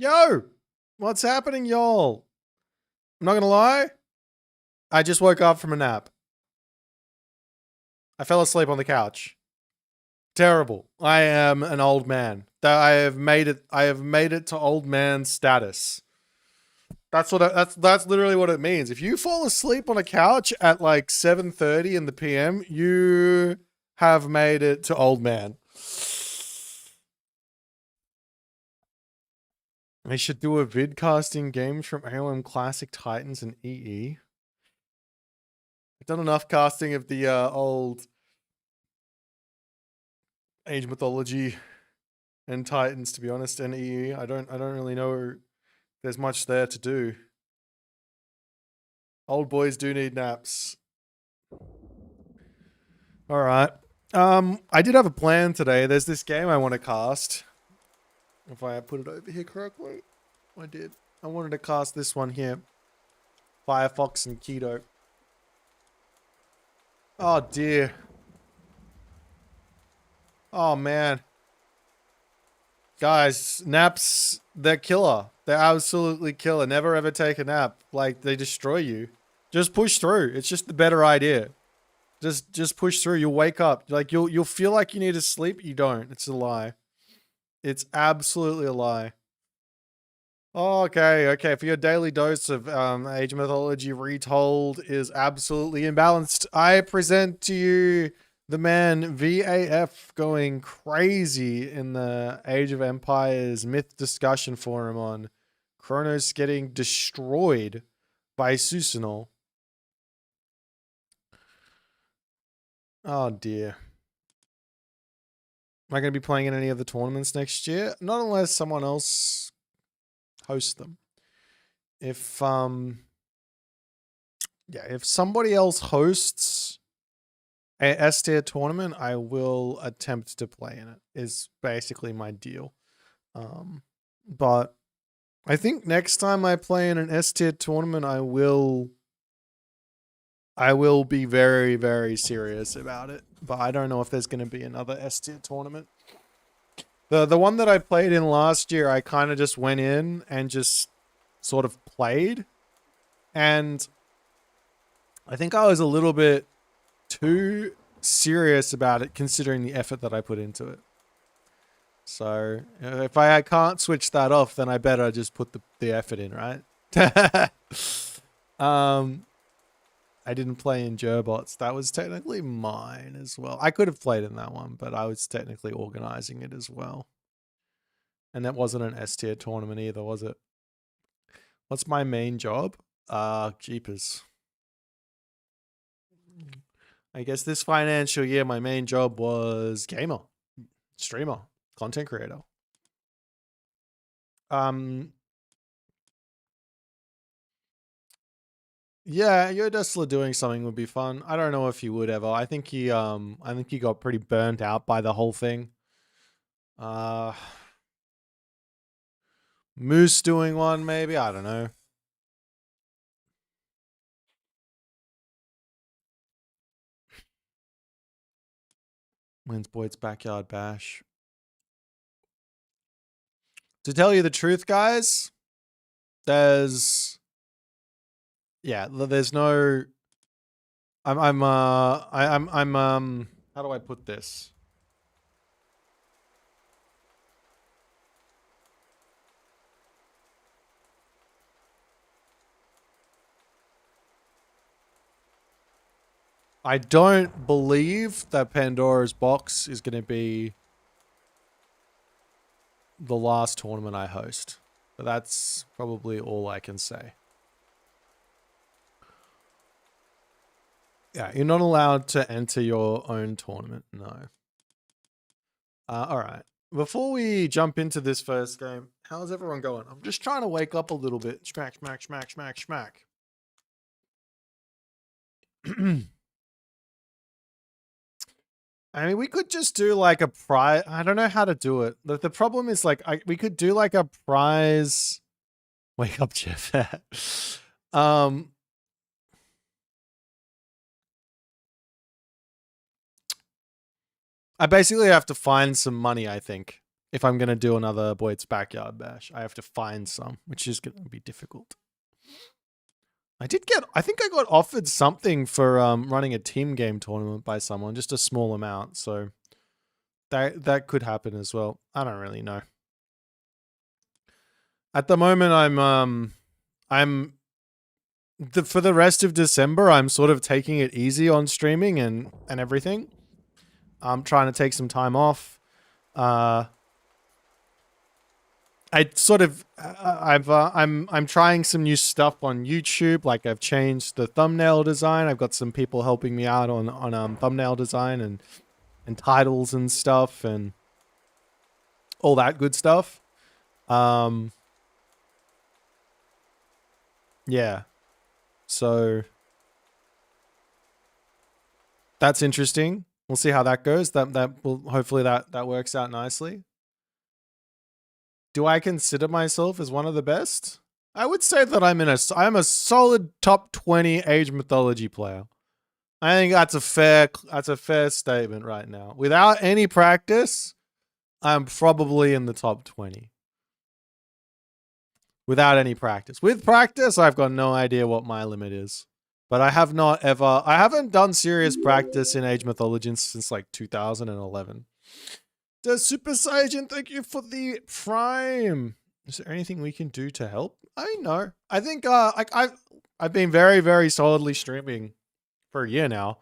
Yo, what's happening, y'all? I'm not gonna lie. I just woke up from a nap. I fell asleep on the couch. Terrible. I am an old man. I have made it. I have made it to old man status. That's literally what it means. If you fall asleep on a couch at like 7:30 in the PM, you have made it to old man. They should do a vid casting games from AOM Classic Titans and EE. I've done enough casting of the old Age Mythology and Titans, to be honest, and EE. I don't really know there's much there to do. Old boys do need naps. All right. I did have a plan today. There's this game I want to cast. If I put it over here correctly, I did. I wanted to cast this one here. Firefox and Keto. Oh dear. Oh man. Guys, naps, they're killer. They're absolutely killer. Never ever take a nap. Like, they destroy you. Just push through. It's just the better idea. Just push through. You'll wake up. Like, you'll feel like you need to sleep. You don't. It's a lie. It's absolutely a lie. Okay. For your daily dose of Age Mythology Retold is absolutely imbalanced, I present to you the man VAF going crazy in the Age of Empires myth discussion forum on Kronos getting destroyed by Susanoo. Oh dear. Am I going to be playing in any of the tournaments next year? Not unless someone else hosts them. If somebody else hosts a S-tier tournament, I will attempt to play in it, is basically my deal. But I think next time I play in an S-tier tournament, I will be very, very serious about it. But I don't know if there's going to be another S-tier tournament. The one that I played in last year, I kind of just went in and just sort of played. And I think I was a little bit too serious about it, considering the effort that I put into it. So if I can't switch that off, then I better just put the effort in, right? I didn't play in Gerbots. That was technically mine as well. I could have played in that one, but I was technically organizing it as well. And that wasn't an S tier tournament either, was it? What's my main job? Jeepers. I guess this financial year, my main job was gamer, streamer, content creator. Yeah, Yodesla doing something would be fun. I don't know if he would ever. I think he got pretty burnt out by the whole thing. Moose doing one, maybe? I don't know. When's Boit's backyard bash? To tell you the truth, guys, there's no. I'm how do I put this? I don't believe that Pandora's Box is going to be the last tournament I host. But that's probably all I can say. Yeah, you're not allowed to enter your own tournament, no. Alright. Before we jump into this first game, how's everyone going? I'm just trying to wake up a little bit. Smack. I mean, we could just do like a prize. I don't know how to do it. The problem is like, we could do like a prize. Wake up, Jeff. I basically have to find some money, I think. if I'm going to do another Boit's Backyard Bash. I have to find some, which is going to be difficult. I think I got offered something for running a team game tournament by someone, just a small amount. So that could happen as well. I don't really know. At the moment, for the rest of December, I'm sort of taking it easy on streaming and everything. I'm trying to take some time off. I'm trying some new stuff on YouTube. Like I've changed the thumbnail design. I've got some people helping me out on thumbnail design and titles and stuff and all that good stuff. Yeah. So that's interesting. We'll see how that goes. Hopefully that works out nicely. Do I consider myself as one of the best? I would say that I'm a solid top 20 Age Mythology player. I think that's a fair statement right now. Without any practice, I'm probably in the top 20. Without any practice. With practice, I've got no idea what my limit is. But I haven't done serious practice in Age Mythology since like 2011. Does Super Saiyan, thank you for the Prime. Is there anything we can do to help? I know. I think I've been very, very solidly streaming for a year now,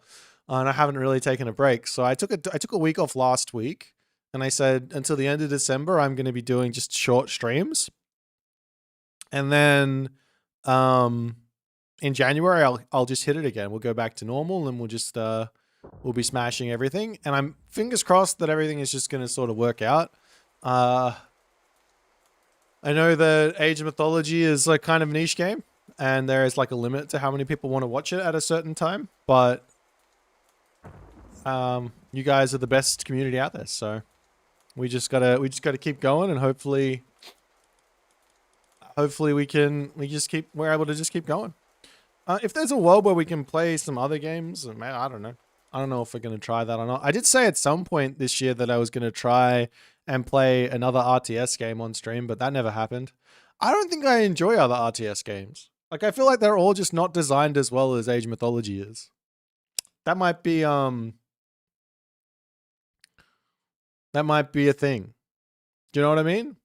and I haven't really taken a break. So I took a week off last week, and I said until the end of December I'm going to be doing just short streams, and then in January I'll just hit it again. We'll go back to normal, and we'll just we'll be smashing everything, and I'm fingers crossed that everything is just going to sort of work out. I know that Age of Mythology is like kind of a niche game, and there is like a limit to how many people want to watch it at a certain time, but you guys are the best community out there, so we just gotta keep going, and hopefully we're able to just keep going. If there's a world where we can play some other games, man, I don't know. I don't know if we're going to try that or not. I did say at some point this year that I was going to try and play another RTS game on stream, but that never happened. I don't think I enjoy other RTS games. Like, I feel like they're all just not designed as well as Age Mythology is. That might be a thing. Do you know what I mean?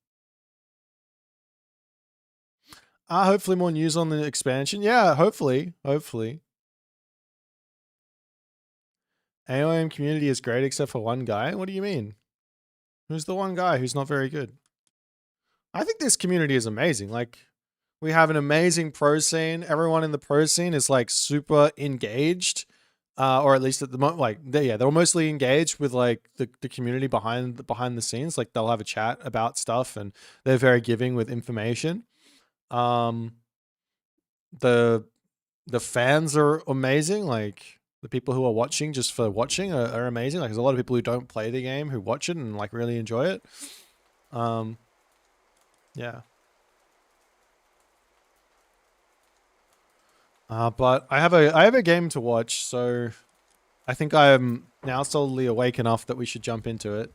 Hopefully more news on the expansion. Yeah, hopefully. AOM community is great except for one guy. What do you mean? Who's the one guy who's not very good? I think this community is amazing. Like, we have an amazing pro scene. Everyone in the pro scene is like super engaged, or at least at the moment, like they're mostly engaged with like the community behind the scenes. Like they'll have a chat about stuff, and they're very giving with information. The fans are amazing. Like, the people who are watching just for watching are amazing. Like, there's a lot of people who don't play the game who watch it and like really enjoy it. Yeah. But I have a game to watch, so I think I am now solidly awake enough that we should jump into it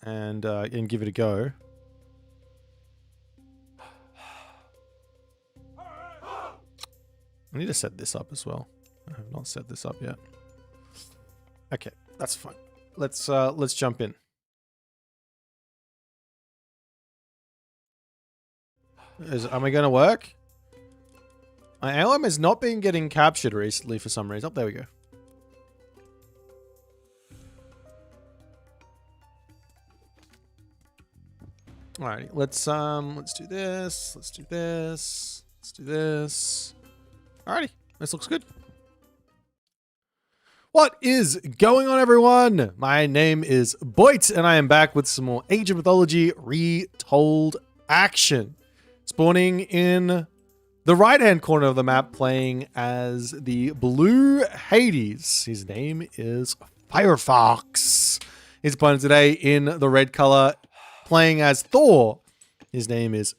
and give it a go. I need to set this up as well. I have not set this up yet. Okay, that's fine. Let's jump in. Am I going to work? My ALM has not been getting captured recently for some reason. Oh, there we go. Alrighty, let's do this. Let's do this. Let's do this. Alrighty, this looks good. What is going on, everyone? My name is Boit, and I am back with some more Age of Mythology retold action. Spawning in the right-hand corner of the map, playing as the blue Hades. His name is Firefox. His opponent today in the red color, playing as Thor. His name is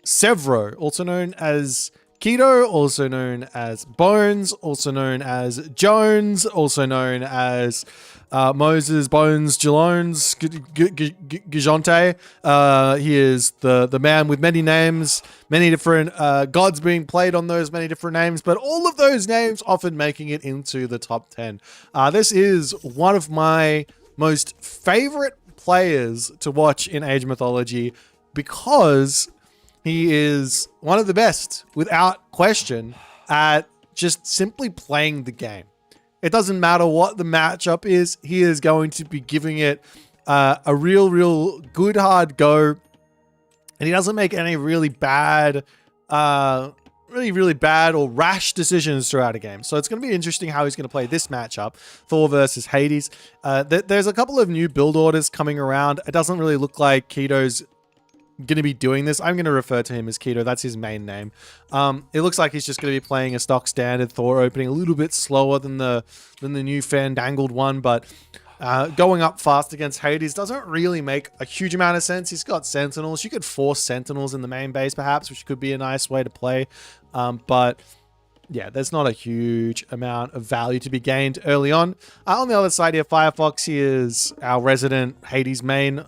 Severo, also known as Keto, also known as Bones, also known as Jones, also known as Moses Bones Jalones Gijante. He is the man with many names, many different gods being played on those many different names, but all of those names often making it into the top 10. This is one of my most favorite players to watch in Age Mythology because he is one of the best, without question, at just simply playing the game. It doesn't matter what the matchup is, he is going to be giving it a real good hard go. And he doesn't make any really bad or rash decisions throughout a game. So it's going to be interesting how he's going to play this matchup, Thor versus Hades. There's a couple of new build orders coming around. It doesn't really look like Keto's going to be doing this. I'm going to refer to him as Keto. That's his main name. It looks like he's just going to be playing a stock standard Thor opening, a little bit slower than the new fandangled one, but going up fast against Hades doesn't really make a huge amount of sense. He's got Sentinels. You could force Sentinels in the main base perhaps, which could be a nice way to play. But yeah, there's not a huge amount of value to be gained early on. On the other side here, Firefox, he is our resident Hades main.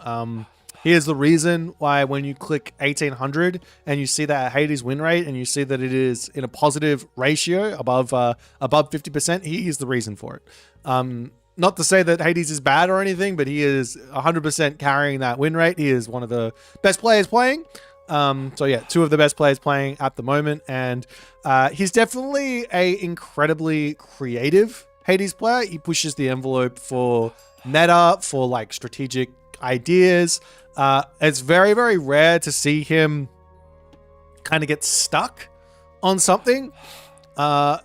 Here's the reason why when you click 1800 and you see that Hades win rate and you see that it is in a positive ratio above 50%, he is the reason for it. Not to say that Hades is bad or anything, but he is 100% carrying that win rate. He is one of the best players playing. So yeah, two of the best players playing at the moment. And he's definitely a incredibly creative Hades player. He pushes the envelope for meta, for like strategic ideas. It's very rare to see him kind of get stuck on something.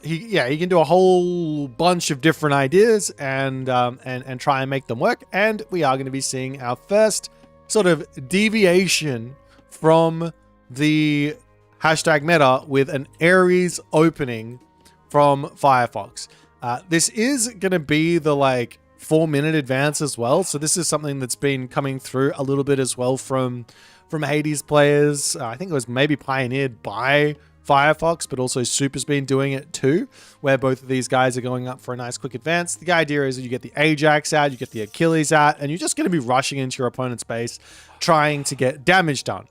He can do a whole bunch of different ideas and try and make them work. And we are going to be seeing our first sort of deviation from the hashtag meta with an Ares opening from Firefox. This is going to be the like 4-minute advance as well. So this is something that's been coming through a little bit as well from Hades players. I think it was maybe pioneered by Firefox, but also Super's been doing it too, where both of these guys are going up for a nice quick advance. The idea is that you get the Ajax out, you get the Achilles out, and you're just going to be rushing into your opponent's base, trying to get damage done.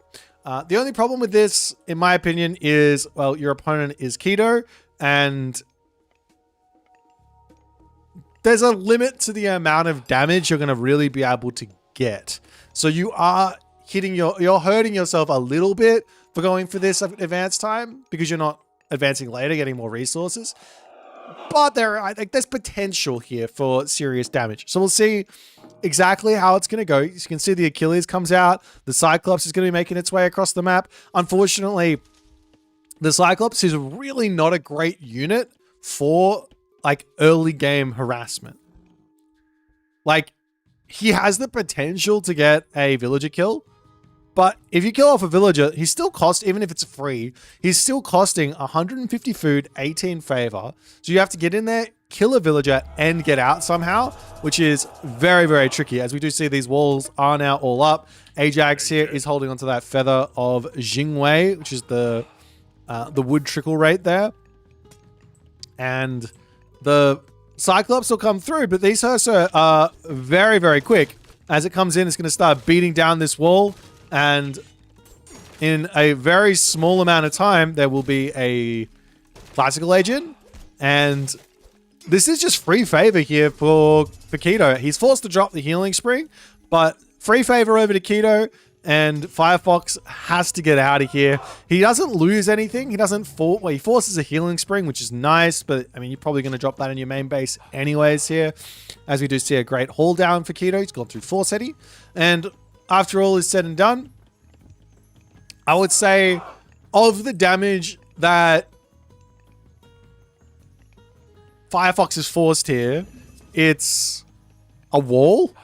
The only problem with this, in my opinion, is, well, your opponent is Keto, and there's a limit to the amount of damage you're going to really be able to get. So you are you're hurting yourself a little bit for going for this advance time because you're not advancing later, getting more resources. But I think there's potential here for serious damage. So we'll see exactly how it's going to go. You can see the Achilles comes out. The Cyclops is going to be making its way across the map. Unfortunately, the Cyclops is really not a great unit for like early game harassment. Like, he has the potential to get a villager kill, but if you kill off a villager, he's still even if it's free, he's still costing 150 food, 18 favor. So you have to get in there, kill a villager, and get out somehow, which is very tricky. As we do see, these walls are now all up. Ajax here is holding onto that feather of Jingwei, which is the wood trickle rate there. And the Cyclops will come through, but these Ursa are very quick. As it comes in, it's going to start beating down this wall, and in a very small amount of time, there will be a classical agent, and this is just free favor here for Keto. He's forced to drop the healing spring, but free favor over to Keto, and Firefox has to get out of here. He doesn't lose anything. He doesn't he forces a healing spring, which is nice, but I mean, you're probably going to drop that in your main base anyways here. As we do see a great haul down for Keto. He's gone through Forcetti. And after all is said and done, I would say of the damage that Firefox is forced here, it's a wall,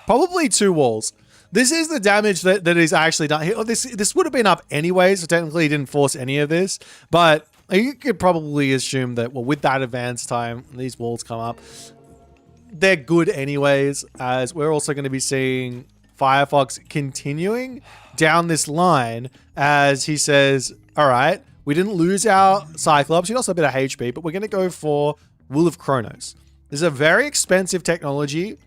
probably 2 walls. This is the damage that is actually done here. This would have been up anyway, so technically he didn't force any of this. But you could probably assume that, well, with that advance time, these walls come up. They're good anyways, as we're also going to be seeing Firefox continuing down this line as he says, all right, we didn't lose our Cyclops. He lost a bit of HP, but we're going to go for Will of Kronos. This is a very expensive technology.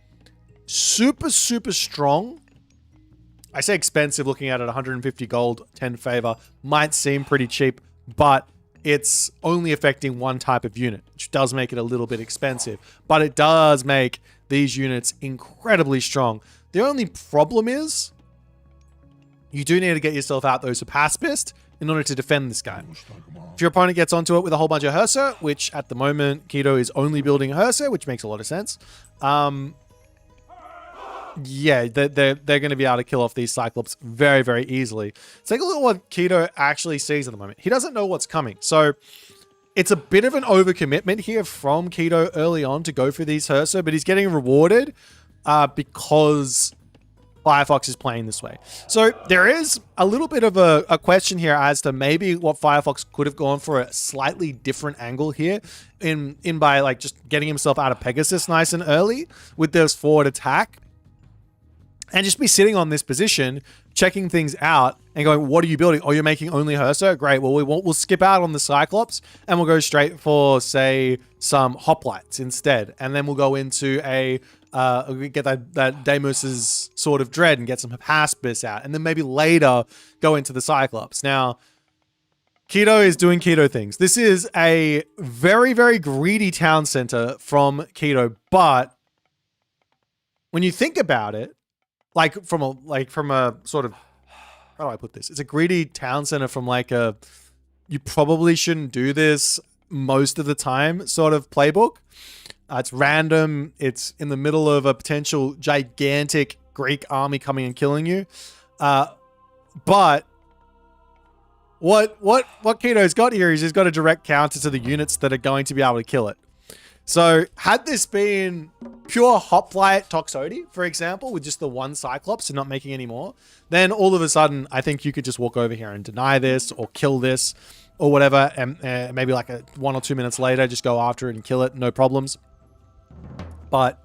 Super, super strong. I say expensive looking at it, 150 gold, 10 favor. Might seem pretty cheap, but it's only affecting one type of unit, which does make it a little bit expensive. But it does make these units incredibly strong. The only problem is you do need to get yourself out those pacifist in order to defend this guy. If your opponent gets onto it with a whole bunch of Hersa, which at the moment Keto is only building Hersa, which makes a lot of sense. Yeah, they're going to be able to kill off these Cyclops very, very easily. Let's take a look at what Keto actually sees at the moment. He doesn't know what's coming. So it's a bit of an overcommitment here from Keto early on to go for these Hersa, but he's getting rewarded because Firefox is playing this way. So there is a little bit of a question here as to maybe what Firefox could have gone for a slightly different angle here in by like just getting himself out of Pegasus nice and early with this forward attack. And just be sitting on this position, checking things out and going, what are you building? Oh, you're making only Hersa? Great. Well, we'll skip out on the Cyclops and we'll go straight for, say, some Hoplites instead. And then we'll go into a, get that Deimos's Sword of Dread and get some Haspis out. And then maybe later go into the Cyclops. Now, Keto is doing Keto things. This is a very, very greedy town center from Keto. But when you think about it, like from a sort of, how do I put this? It's a greedy town center from like a, you probably shouldn't do this most of the time sort of playbook. It's random. It's in the middle of a potential gigantic Greek army coming and killing you. But what Keto's got here is he's got a direct counter to the units that are going to be able to kill it. So had this been pure Hoplite Toxotes, for example, with just the one Cyclops and not making any more, then all of a sudden, I think you could just walk over here and deny this or kill this or whatever. And maybe like 1 or 2 minutes later, just go after it and kill it. No problems. But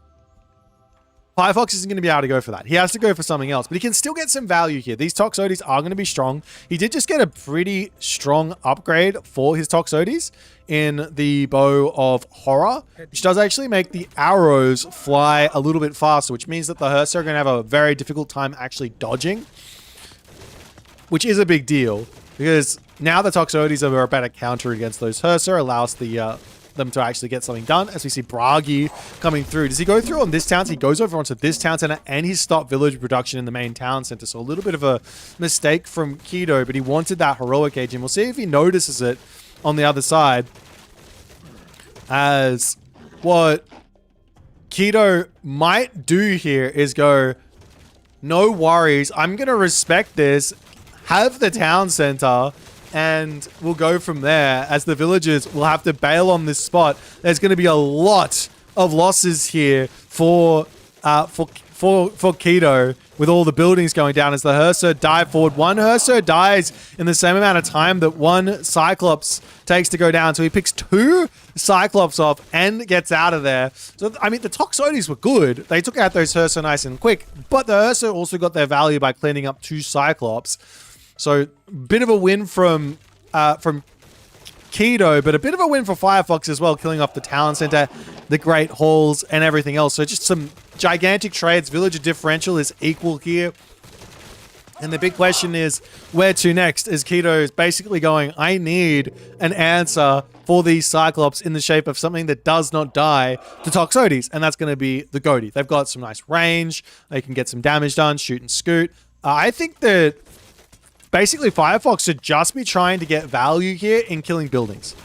Firefox isn't going to be able to go for that. He has to go for something else, but he can still get some value here. These Toxotes are going to be strong. He did just get a pretty strong upgrade for his Toxotes in the Bow of Horror, which does actually make the arrows fly a little bit faster, which means that the Hersa are going to have a very difficult time actually dodging, which is a big deal because now the Toxotes are a better counter against those Hersa, allows them to actually get something done. As we see Bragi coming through. Does he go through on this town? He goes over onto this town center and he's stopped village production in the main town center. So a little bit of a mistake from Keto, but he wanted that heroic age. And we'll see if he notices it on the other side. As what Keto might do here is go, no worries, I'm going to respect this, have the town center, and we'll go from there as the villagers will have to bail on this spot. There's going to be a lot of losses here for Keto with all the buildings going down as the Hersa dive forward. One Hersa dies in the same amount of time that one Cyclops takes to go down. So he picks 2 Cyclops off and gets out of there. So, I mean, the Toxotes were good. They took out those Hersa nice and quick, but the Hersa also got their value by cleaning up 2 Cyclops. So, bit of a win from Keto, but a bit of a win for Firefox as well, killing off the town center, the Great Halls, and everything else. So, just some gigantic trades. Villager differential is equal here. And the big question is, where to next? As Keto is basically going, I need an answer for these Cyclops in the shape of something that does not die to Toxotes, and that's going to be the Goaty. They've got some nice range. They can get some damage done, shoot and scoot. I think that basically Firefox should just be trying to get value here in killing buildings.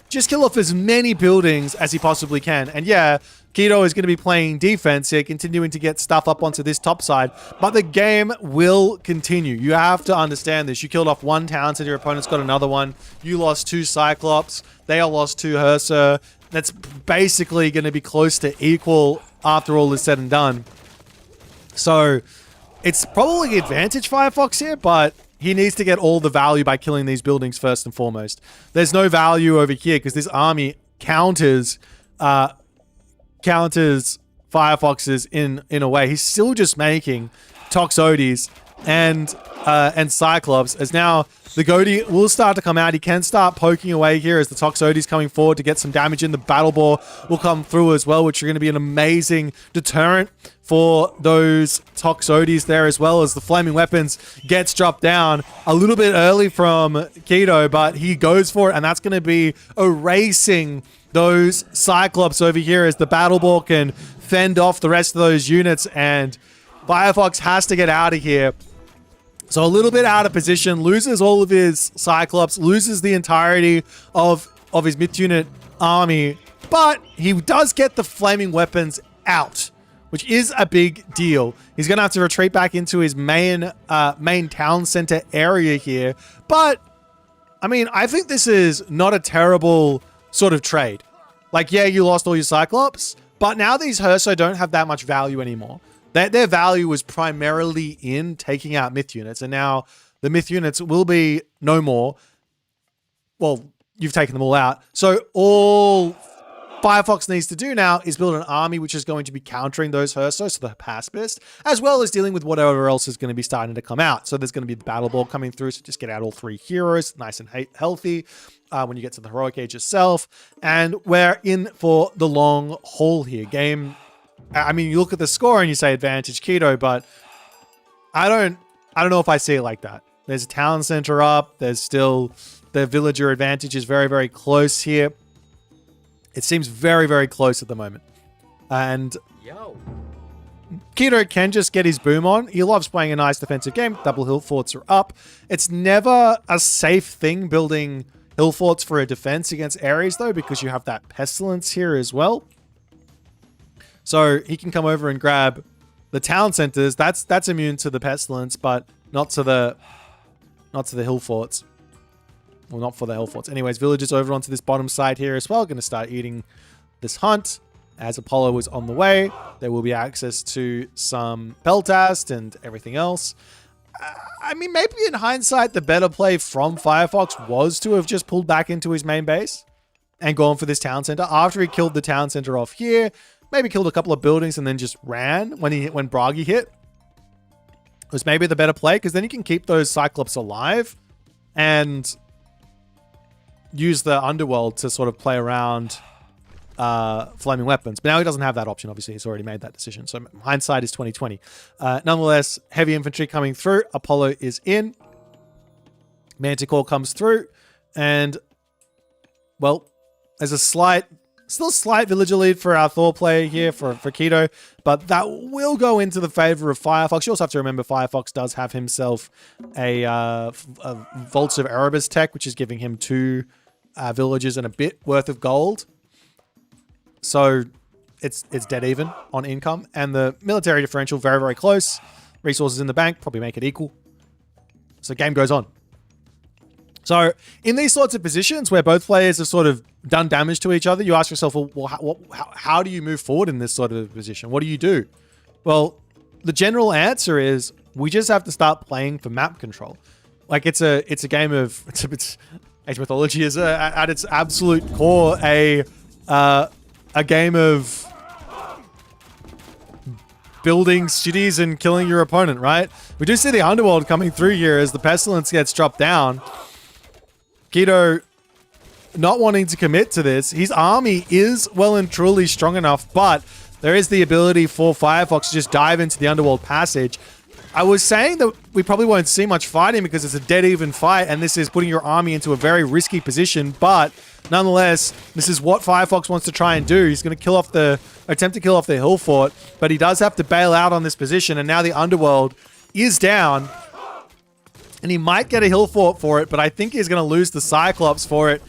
Just kill off as many buildings as he possibly can. And yeah, Keto is going to be playing defense here, continuing to get stuff up onto this top side, but the game will continue. You have to understand this. You killed off one town, so your opponent's got another one. You lost 2 Cyclops. They all lost 2 Hersa. That's basically going to be close to equal after all is said and done. So it's probably advantage Firefox here, but he needs to get all the value by killing these buildings first and foremost. There's no value over here because this army counters Firefox's in a way. He's still just making Toxotes and Cyclops, as now the Goaty will start to come out. He can start poking away here as the Toxody's coming forward to get some damage in. The Battle Ball will come through as well, which are going to be an amazing deterrent for those Toxody's there, as well as the Flaming Weapons gets dropped down a little bit early from Keto, but he goes for it, and that's going to be erasing those Cyclops over here as the Battle Ball can fend off the rest of those units, and Firefox has to get out of here. So a little bit out of position, loses all of his Cyclops, loses the entirety of his mid-unit army, but he does get the Flaming Weapons out, which is a big deal. He's going to have to retreat back into his main town center area here. But, I mean, I think this is not a terrible sort of trade. Like, yeah, you lost all your Cyclops, but now these Herso don't have that much value anymore. Their value was primarily in taking out myth units, and now the myth units will be no more. Well, you've taken them all out. So all Firefox needs to do now is build an army which is going to be countering those Hersos, so the pacifist, as well as dealing with whatever else is going to be starting to come out. So there's going to be the Battle Ball coming through, so just get out all 3 heroes, nice and healthy when you get to the Heroic Age itself. And we're in for the long haul here. Game... I mean, you look at the score and you say advantage Keto, but I don't know if I see it like that. There's a town center up. There's still the villager advantage is very, very close here. It seems very, very close at the moment. And Keto can just get his boom on. He loves playing a nice defensive game. Double hill forts are up. It's never a safe thing building hill forts for a defense against Ares, though, because you have that pestilence here as well. So he can come over and grab the town centers. That's immune to the pestilence, but not to the hill forts. Well, not for the hill forts. Anyways, villagers over onto this bottom side here as well. Going to start eating this hunt. As Apollo is on the way, there will be access to some Peltast and everything else. I mean, maybe in hindsight, the better play from Firefox was to have just pulled back into his main base and gone for this town center after he killed the town center off here. Maybe killed a couple of buildings and then just ran when Bragi hit. It was maybe the better play, because then you can keep those Cyclops alive and use the underworld to sort of play around Flaming Weapons. But now he doesn't have that option, obviously. He's already made that decision. So hindsight is 2020. Nonetheless, heavy infantry coming through. Apollo is in. Manticore comes through. And, well, there's still a slight villager lead for our Thor player here for Keto, but that will go into the favor of Firefox. You also have to remember Firefox does have himself a Vaults of Erebus tech, which is giving him 2 villagers and a bit worth of gold. So it's dead even on income, and the military differential very, very close. Resources in the bank probably make it equal. So game goes on. So in these sorts of positions where both players have sort of done damage to each other, you ask yourself, well, how do you move forward in this sort of position? What do you do? Well, the general answer is we just have to start playing for map control. Like it's a game of Age Mythology is at its absolute core a game of building cities and killing your opponent, right? We do see the underworld coming through here as the pestilence gets dropped down. Keto not wanting to commit to this. His army is well and truly strong enough, but there is the ability for Firefox to just dive into the underworld passage. I was saying that we probably won't see much fighting because it's a dead even fight, and this is putting your army into a very risky position, but nonetheless, this is what Firefox wants to try and do. He's going to attempt to kill off the hill fort, but he does have to bail out on this position, and now the underworld is down. And he might get a hill fort for it, but I think he's going to lose the Cyclops for it.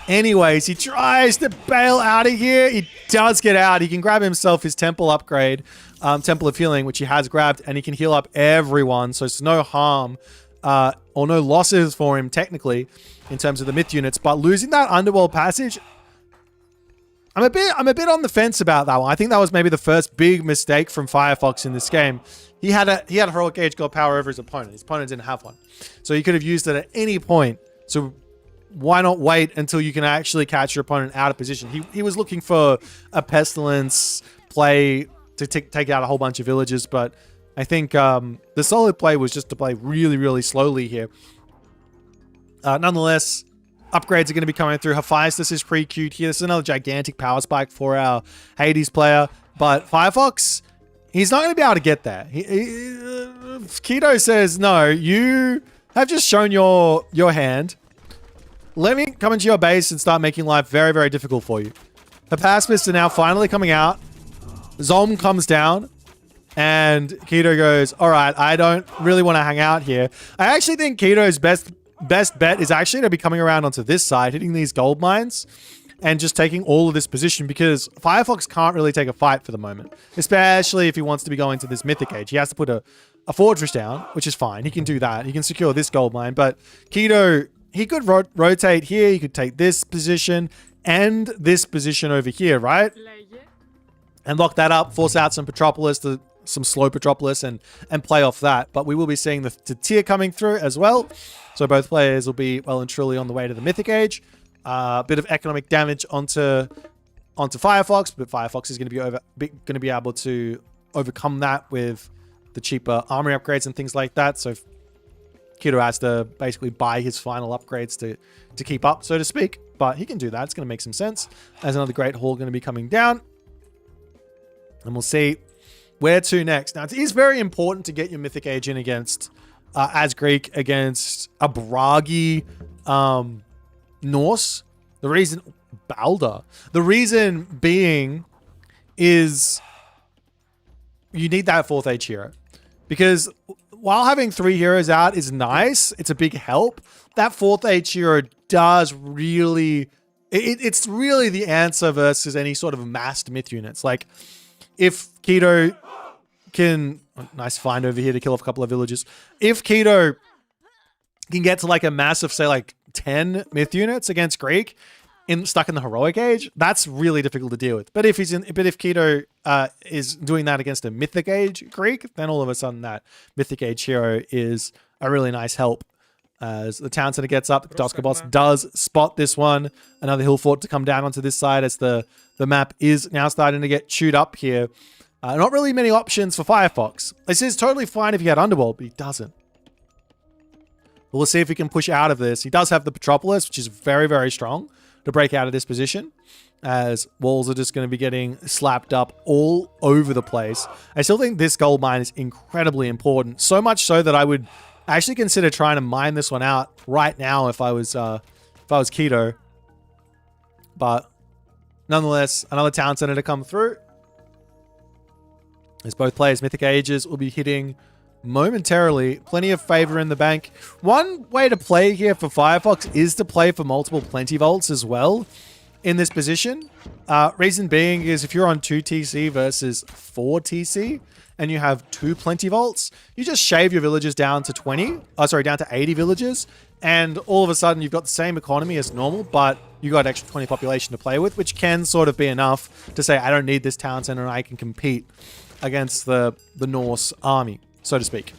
Anyways, he tries to bail out of here. He does get out. He can grab himself his temple upgrade, Temple of Healing, which he has grabbed, and he can heal up everyone. So it's no harm or no losses for him, technically, in terms of the myth units. But losing that underworld passage, I'm a bit on the fence about that one. I think that was maybe the first big mistake from Firefox in this game. He had a heroic age god power over his opponent. His opponent didn't have one. So he could have used it at any point. So why not wait until you can actually catch your opponent out of position? He was looking for a pestilence play to take out a whole bunch of villages, but I think the solid play was just to play really, really slowly here. Nonetheless, upgrades are going to be coming through. Hephaestus is pretty cute here. This is another gigantic power spike for our Hades player. But Firefox, he's not going to be able to get there. Keto says, no, you have just shown your hand. Let me come into your base and start making life very, very difficult for you. The pacifists are now finally coming out. Zom comes down. And Keto goes, all right, I don't really want to hang out here. I actually think Keto's best bet is actually to be coming around onto this side, hitting these gold mines, and just taking all of this position, because Firefox can't really take a fight for the moment, especially if he wants to be going to this Mythic Age. He has to put a fortress down, which is fine. He can do that. He can secure this gold mine, but Keto, he could rotate here. He could take this position and this position over here, right? And lock that up, force out some Petropolis, some slow Petropolis, and play off that. But we will be seeing the tier coming through as well. So both players will be well and truly on the way to the Mythic Age. Bit of economic damage onto Firefox, but Firefox is going to be able to overcome that with the cheaper armory upgrades and things like that. So Keto has to basically buy his final upgrades to keep up, so to speak. But he can do that. It's going to make some sense. There's another Great Hall going to be coming down. And we'll see where to next. Now, it is very important to get your Mythic Age in against, as Greek, against a Bragi Norse. The reason... Balder. The reason being is you need that 4th Age hero. Because while having 3 heroes out is nice, it's a big help, that 4th Age hero does really... It's really the answer versus any sort of massed myth units. Like, if Keto can... Oh, nice find over here to kill off a couple of villagers. If Keto can get to like a massive, say like 10 myth units against Greek stuck in the heroic age, that's really difficult to deal with. But if Keto is doing that against a mythic age Greek, then all of a sudden that mythic age hero is a really nice help. As the town center gets up, Doskabos does spot this one. Another hill fort to come down onto this side as the map is now starting to get chewed up here. Not really many options for Firefox. This is totally fine if he had Underworld, but he doesn't. We'll see if he can push out of this. He does have the Petropolis, which is very, very strong to break out of this position, as walls are just going to be getting slapped up all over the place. I still think this gold mine is incredibly important. So much so that I would actually consider trying to mine this one out right now if I was Keto. But nonetheless, another town center to come through. As both players' Mythic Ages will be hitting momentarily. Plenty of favor in the bank. One way to play here for Firefox is to play for multiple Plenty Vaults as well in this position. Reason being is if you're on 2 TC versus 4 TC and you have 2 Plenty Vaults, you just shave your villages down to down to 80 villages, and all of a sudden you've got the same economy as normal, but you got extra 20 population to play with, which can sort of be enough to say, I don't need this town center and I can compete against the Norse army, so to speak.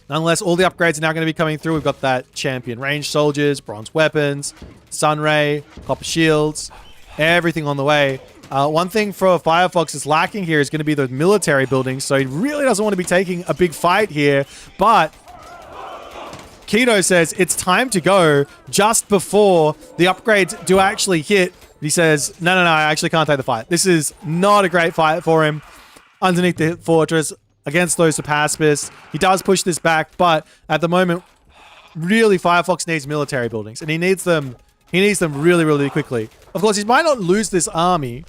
Nonetheless, all the upgrades are now going to be coming through. We've got that champion range soldiers, bronze weapons, sunray, copper shields, everything on the way. One thing for Firefox is lacking here is going to be the military buildings, so he really doesn't want to be taking a big fight here, but Keto says it's time to go just before the upgrades do actually hit. He says, no, I actually can't take the fight. This is not a great fight for him underneath the fortress against those pacifists. He does push this back, but at the moment, really Firefox needs military buildings, and he needs them really, really quickly. Of course, he might not lose this army,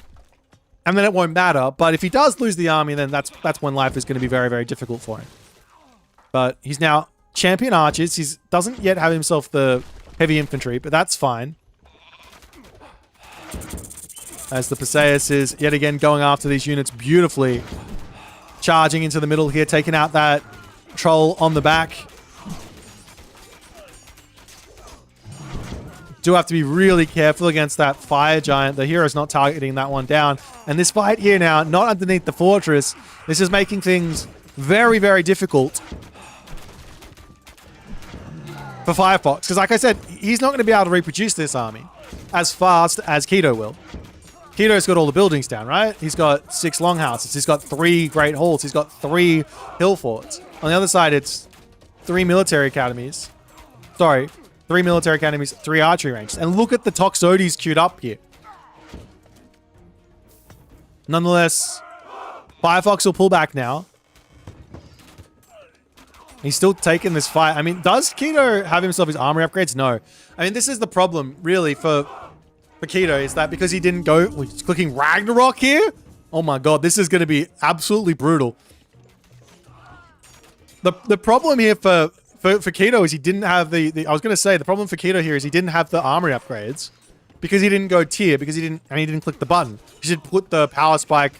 and then it won't matter, but if he does lose the army, then that's when life is going to be very, very difficult for him. But he's now champion archers. He doesn't yet have himself the heavy infantry, but that's fine. As the Perseus is yet again going after these units beautifully. Charging into the middle here, taking out that troll on the back. Do have to be really careful against that fire giant. The hero's not targeting that one down. And this fight here now, not underneath the fortress. This is making things very, very difficult for Firefox. Because like I said, he's not going to be able to reproduce this army as fast as Keto will. Keto's got all the buildings down, right? He's got 6 longhouses. He's got 3 great halls. He's got 3 hill forts. On the other side, it's 3 military academies. Sorry, 3 military academies, 3 archery ranges. And look at the Toxotes queued up here. Nonetheless, Firefox will pull back now. He's still taking this fight. I mean, does Keto have himself his armory upgrades? No. I mean, this is the problem, really, for Keto, is that because he didn't go... He's clicking Ragnarok here? Oh my god, this is going to be absolutely brutal. The problem here for Keto is he didn't have the I was going to say, the problem for Keto here is he didn't have the armory upgrades. Because he didn't go tier, because he didn't click the button. He should put the power spike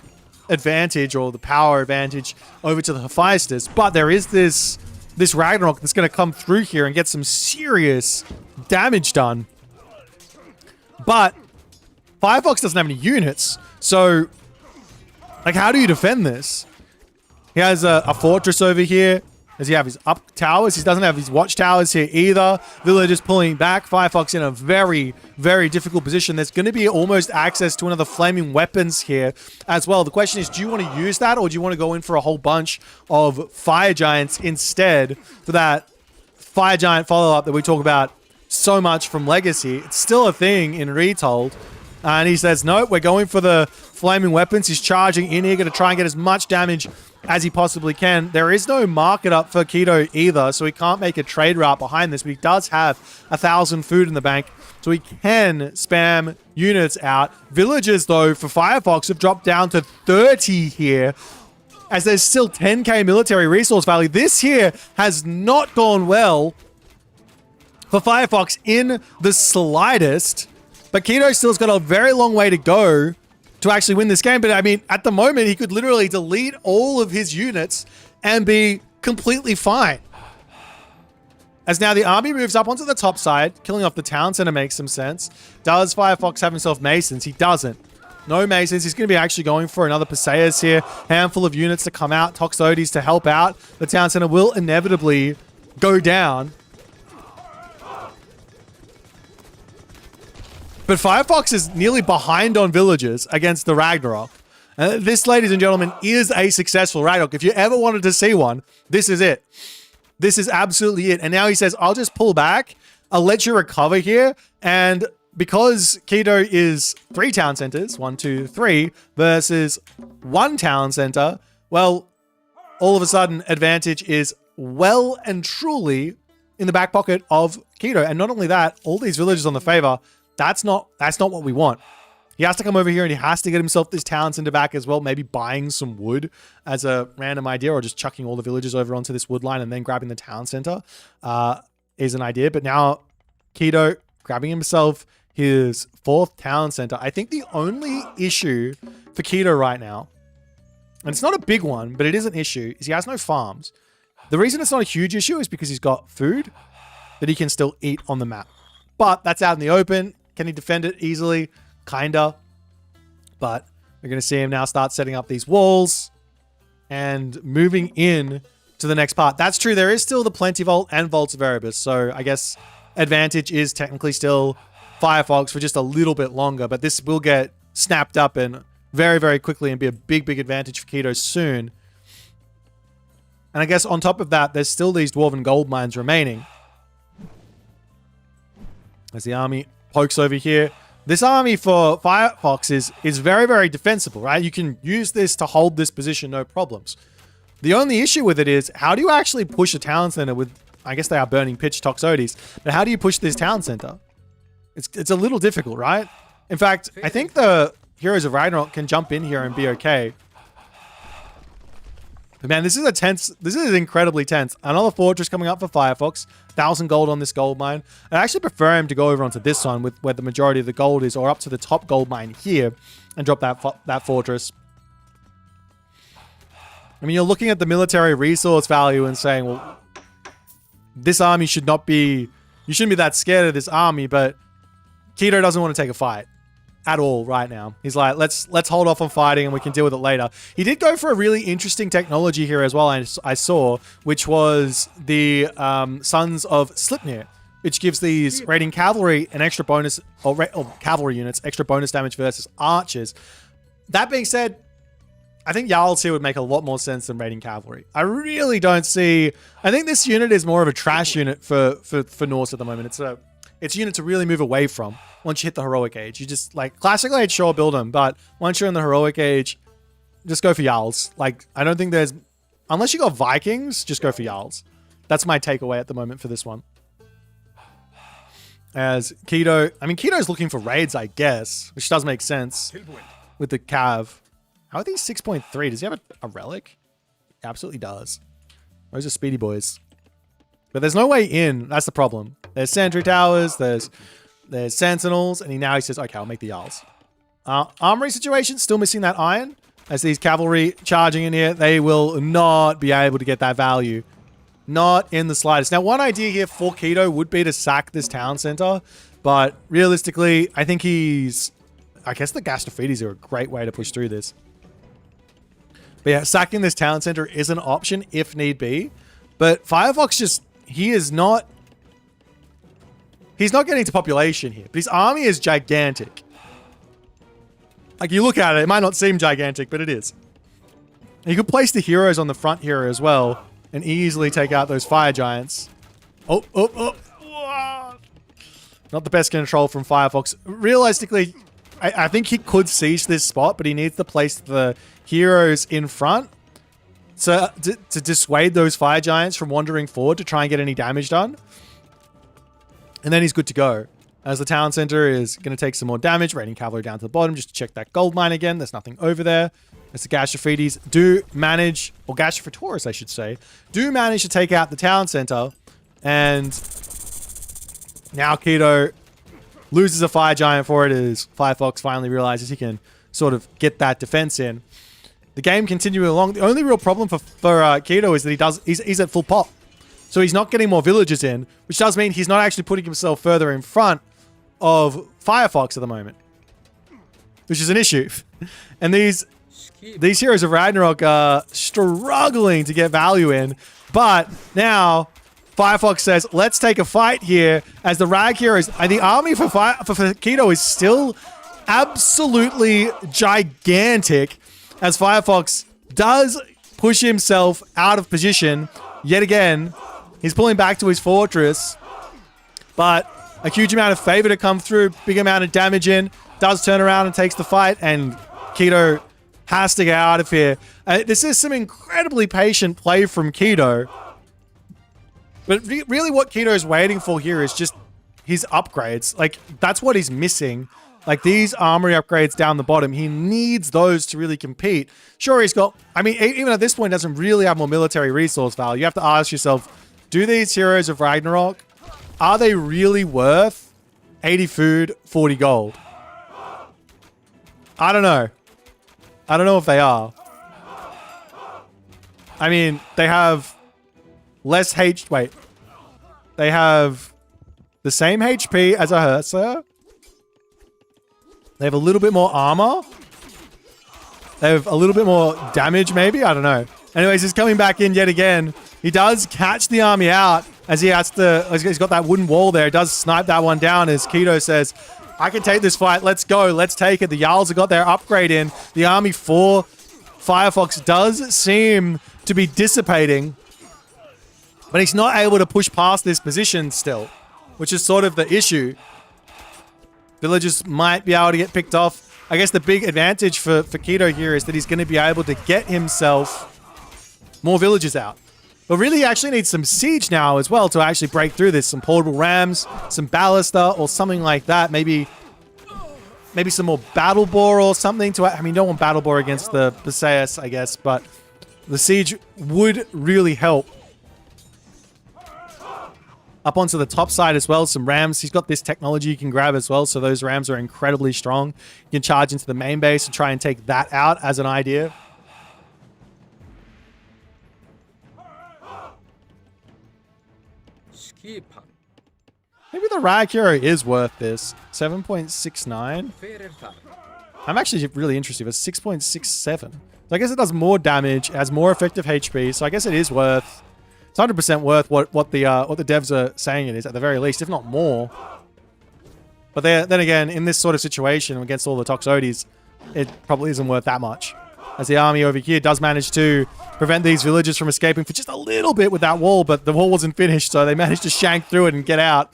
advantage or the power advantage over to the Hephaestus. But there is this Ragnarok that's going to come through here and get some serious damage done. But Firefox doesn't have any units. So, like, how do you defend this? He has a fortress over here. Does he have his up towers? He doesn't have his watchtowers here either. Villagers pulling back. Firefox in a very, very difficult position. There's going to be almost access to another flaming weapons here as well. The question is, do you want to use that, or do you want to go in for a whole bunch of fire giants instead for that fire giant follow-up that we talk about so much from Legacy? It's still a thing in Retold. And he says, nope, we're going for the flaming weapons. He's charging in here, going to try and get as much damage as he possibly can. There is no market up for Keto either, so he can't make a trade route behind this, but he does have 1,000 food in the bank, so he can spam units out. Villagers, though, for Firefox have dropped down to 30 here, as there's still 10k military resource value. This here has not gone well for Firefox in the slightest, but Keto still's got a very long way to go to actually win this game. But I mean, at the moment, he could literally delete all of his units and be completely fine. As now the army moves up onto the top side, killing off the town center makes some sense. Does Firefox have himself Masons? He doesn't. No Masons. He's going to be actually going for another Perseus here. Handful of units to come out. Toxotes to help out. The town center will inevitably go down. But Firefox is nearly behind on villagers against the Ragnarok. This, ladies and gentlemen, is a successful Ragnarok. If you ever wanted to see one, this is it. This is absolutely it. And now he says, I'll just pull back. I'll let you recover here. And because Keto is 3 town centers, 1, 2, 3, versus 1 town center, well, all of a sudden, advantage is well and truly in the back pocket of Keto. And not only that, all these villagers on the favor, that's not what we want. He has to come over here and he has to get himself this town center back as well. Maybe buying some wood as a random idea, or just chucking all the villagers over onto this wood line and then grabbing the town center is an idea. But now Keto grabbing himself his 4th town center. I think the only issue for Keto right now, and it's not a big one, but it is an issue, is he has no farms. The reason it's not a huge issue is because he's got food that he can still eat on the map. But that's out in the open. Can he defend it easily? Kinda. But we're going to see him now start setting up these walls and moving in to the next part. That's true. There is still the Plenty Vault and Vaults of Erebus. So I guess advantage is technically still Firefox for just a little bit longer. But this will get snapped up and very, very quickly and be a big, big advantage for Keto soon. And I guess on top of that, there's still these Dwarven gold mines remaining. As the army pokes over here. This army for Firefox is very, very defensible, right? You can use this to hold this position, no problems. The only issue with it is, how do you actually push a town center with, I guess they are burning pitch Toxotes, but how do you push this town center? It's a little difficult, right? In fact, I think the Heroes of Ragnarok can jump in here and be okay. But man, this is incredibly tense. Another fortress coming up for Firefox. 1,000 gold on this gold mine. I actually prefer him to go over onto this one with where the majority of the gold is, or up to the top gold mine here and drop that fortress. I mean, you're looking at the military resource value and saying, well, this army should not be, you shouldn't be that scared of this army, but Keto doesn't want to take a fight at all right now. He's like, let's hold off on fighting and we can deal with it later. He did go for a really interesting technology here as well, I saw, which was the Sons of Slipnir, which gives these raiding cavalry an extra bonus, or cavalry units, extra bonus damage versus archers. That being said, I think Jarls here would make a lot more sense than raiding cavalry. I really don't see... I think this unit is more of a trash unit for Norse at the moment. It's a unit to really move away from once you hit the heroic age. You just, like, classic age, sure, build them, but once you're in the heroic age, just go for Jarls. Like, I don't think there's... Unless you got Vikings, just go for Jarls. That's my takeaway at the moment for this one. As Keto... I mean, Keto's looking for raids, I guess, which does make sense with the Cav. How are these 6.3? Does he have a relic? He absolutely does. Those are speedy boys. But there's no way in. That's the problem. There's sentry towers. There's sentinels. And he says, okay, I'll make the Jarls. Armory situation, still missing that iron. As these cavalry charging in here, they will not be able to get that value. Not in the slightest. Now, one idea here for Keto would be to sack this town center. But realistically, I think he's... I guess the Gastrophides are a great way to push through this. But yeah, sacking this town center is an option if need be. But Firefox just... He's not getting to population here. But his army is gigantic. Like, you look at it, it might not seem gigantic, but it is. And you could place the heroes on the front here as well and easily take out those fire giants. Oh. Not the best control from Firefox. Realistically, I think he could siege this spot, but he needs to place the heroes in front to dissuade those fire giants from wandering forward to try and get any damage done. And then he's good to go. As the town center is going to take some more damage, raiding cavalry down to the bottom just to check that gold mine again. There's nothing over there. As the Gastrophides do manage, or Gastrophitorus, I should say, do manage to take out the town center. And now Keto loses a fire giant for it as Firefox finally realizes he can sort of get that defense in. The game continuing along. The only real problem for Keto is that he's at full pop. So he's not getting more villagers in, which does mean he's not actually putting himself further in front of Firefox at the moment, which is an issue. And these Heroes of Ragnarok are struggling to get value in, but now Firefox says, let's take a fight here as the Rag Heroes, and the army for Keto is still absolutely gigantic as Firefox does push himself out of position yet again. He's pulling back to his fortress, but a huge amount of favor to come through, big amount of damage in, does turn around and takes the fight, and Keto has to get out of here. This is some incredibly patient play from Keto, but really what Keto is waiting for here is just his upgrades. Like, that's what he's missing. Like, these armory upgrades down the bottom, he needs those to really compete. Sure, he's got... I mean, even at this point, doesn't really have more military resource value. You have to ask yourself, do these Heroes of Ragnarok, are they really worth 80 food, 40 gold? I don't know. I don't know if they are. I mean, they have less Wait. They have the same HP as a Herzler. They have a little bit more armor. They have a little bit more damage, maybe? I don't know. Anyways, he's coming back in yet again. He does catch the army out as he has to... He's got that wooden wall there. He does snipe that one down as Keto says, I can take this fight. Let's go. Let's take it. The Jarls have got their upgrade in. The army for Firefox does seem to be dissipating, but he's not able to push past this position still, which is sort of the issue. Villagers might be able to get picked off. I guess the big advantage for Keto here is that he's going to be able to get himself more villagers out. But really, he actually needs some siege now as well to actually break through this. Some portable rams, some ballista, or something like that. Maybe some more battle boar or something to... I mean, you don't want battle boar against the Perseus, I guess, but the siege would really help. Up onto the top side as well, some rams. He's got this technology you can grab as well, so those rams are incredibly strong. You can charge into the main base and try and take that out as an idea. Maybe the Rag Hero is worth this. 7.69. I'm actually really interested. It's 6.67. So I guess it does more damage, has more effective HP, so I guess it is worth It's 100% worth what the devs are saying it is, at the very least, if not more. But then again, in this sort of situation against all the Toxotes, it probably isn't worth that much. As the army over here does manage to prevent these villagers from escaping for just a little bit with that wall, but the wall wasn't finished, so they managed to shank through it and get out.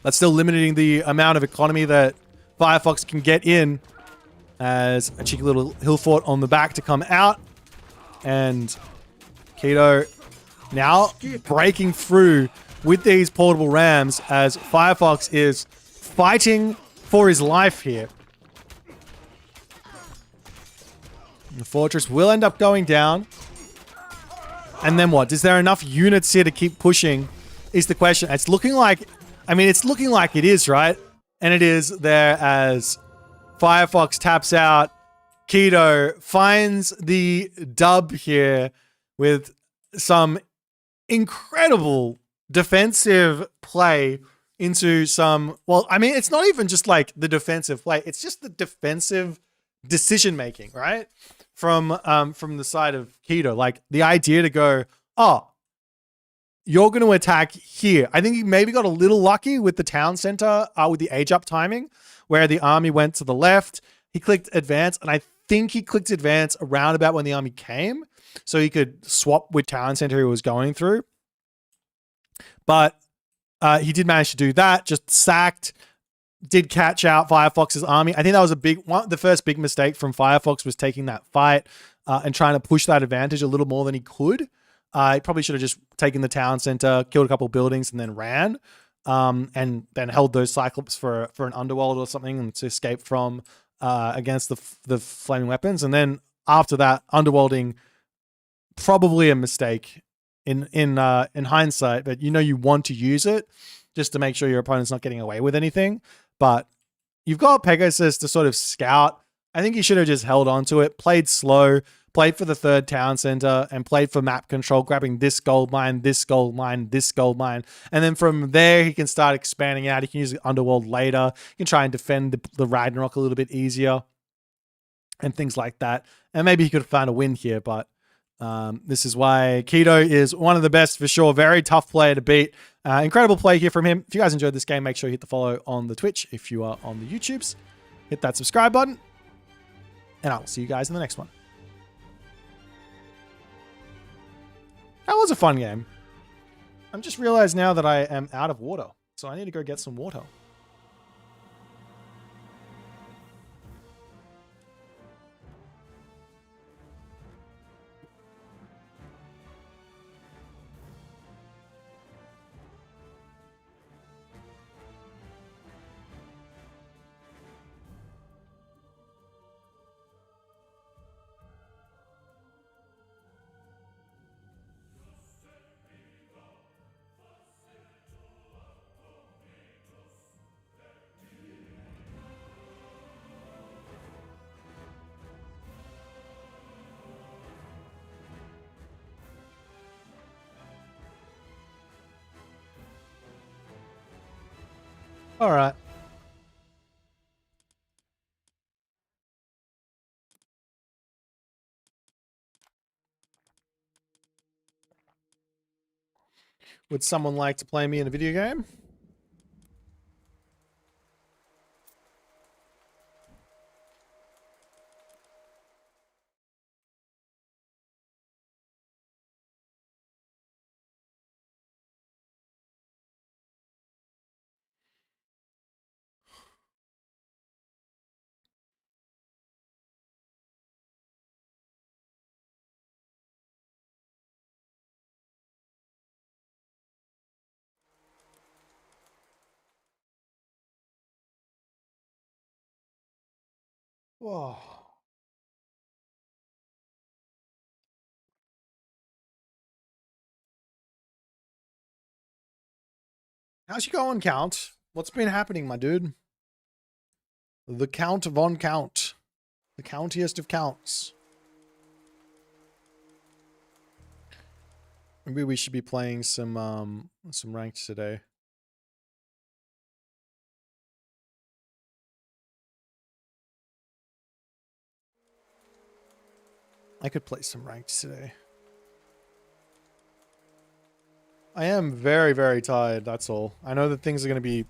That's still limiting the amount of economy that Firefox can get in, as a cheeky little hill fort on the back to come out. And Keto now breaking through with these portable rams as Firefox is fighting for his life here. The fortress will end up going down. And then what? Is there enough units here to keep pushing? Is the question. It's looking like... I mean, it's looking like it is, right? And it is there as Firefox taps out. Keto finds the dub here with some incredible defensive play into some... Well, I mean, it's not even just like the defensive play. It's just the defensive decision-making, right? From the side of Keto. Like, the idea to go, oh, you're going to attack here. I think he maybe got a little lucky with the town center, with the age-up timing, where the army went to the left. He clicked advance, and I think he clicked advance around about when the army came, so he could swap with town center he was going through. But he did manage to do that, just sacked, did catch out Firefox's army. I think that was a big one. The first big mistake from Firefox was taking that fight and trying to push that advantage a little more than he could. He probably should have just taken the town center, killed a couple of buildings, and then ran. And then held those Cyclops for an underworld or something to escape from against the flaming weapons. And then after that, underworlding, probably a mistake in hindsight. But you want to use it just to make sure your opponent's not getting away with anything. But you've got Pegasus to sort of scout. I think he should have just held on to it, played slow, played for the third town center, and played for map control, grabbing this gold mine, this gold mine, this gold mine. And then from there, he can start expanding out. He can use the underworld later. He can try and defend the Ragnarok a little bit easier and things like that. And maybe he could have found a win here, but this is why Keto is one of the best for sure. Very tough player to beat. Incredible play here from him. If you guys enjoyed this game, make sure you hit the follow on the Twitch. If you are on the YouTubes, hit that subscribe button. And I will see you guys in the next one. That was a fun game. I'm just realized now that I am out of water, so I need to go get some water. All right. Would someone like to play me in a video game? Whoa. How's you going, Count? What's been happening, my dude? The Count von Count. The countiest of counts. Maybe we should be playing some ranked today. I could play some ranked today. I am very, very tired, that's all. I know that things are going to be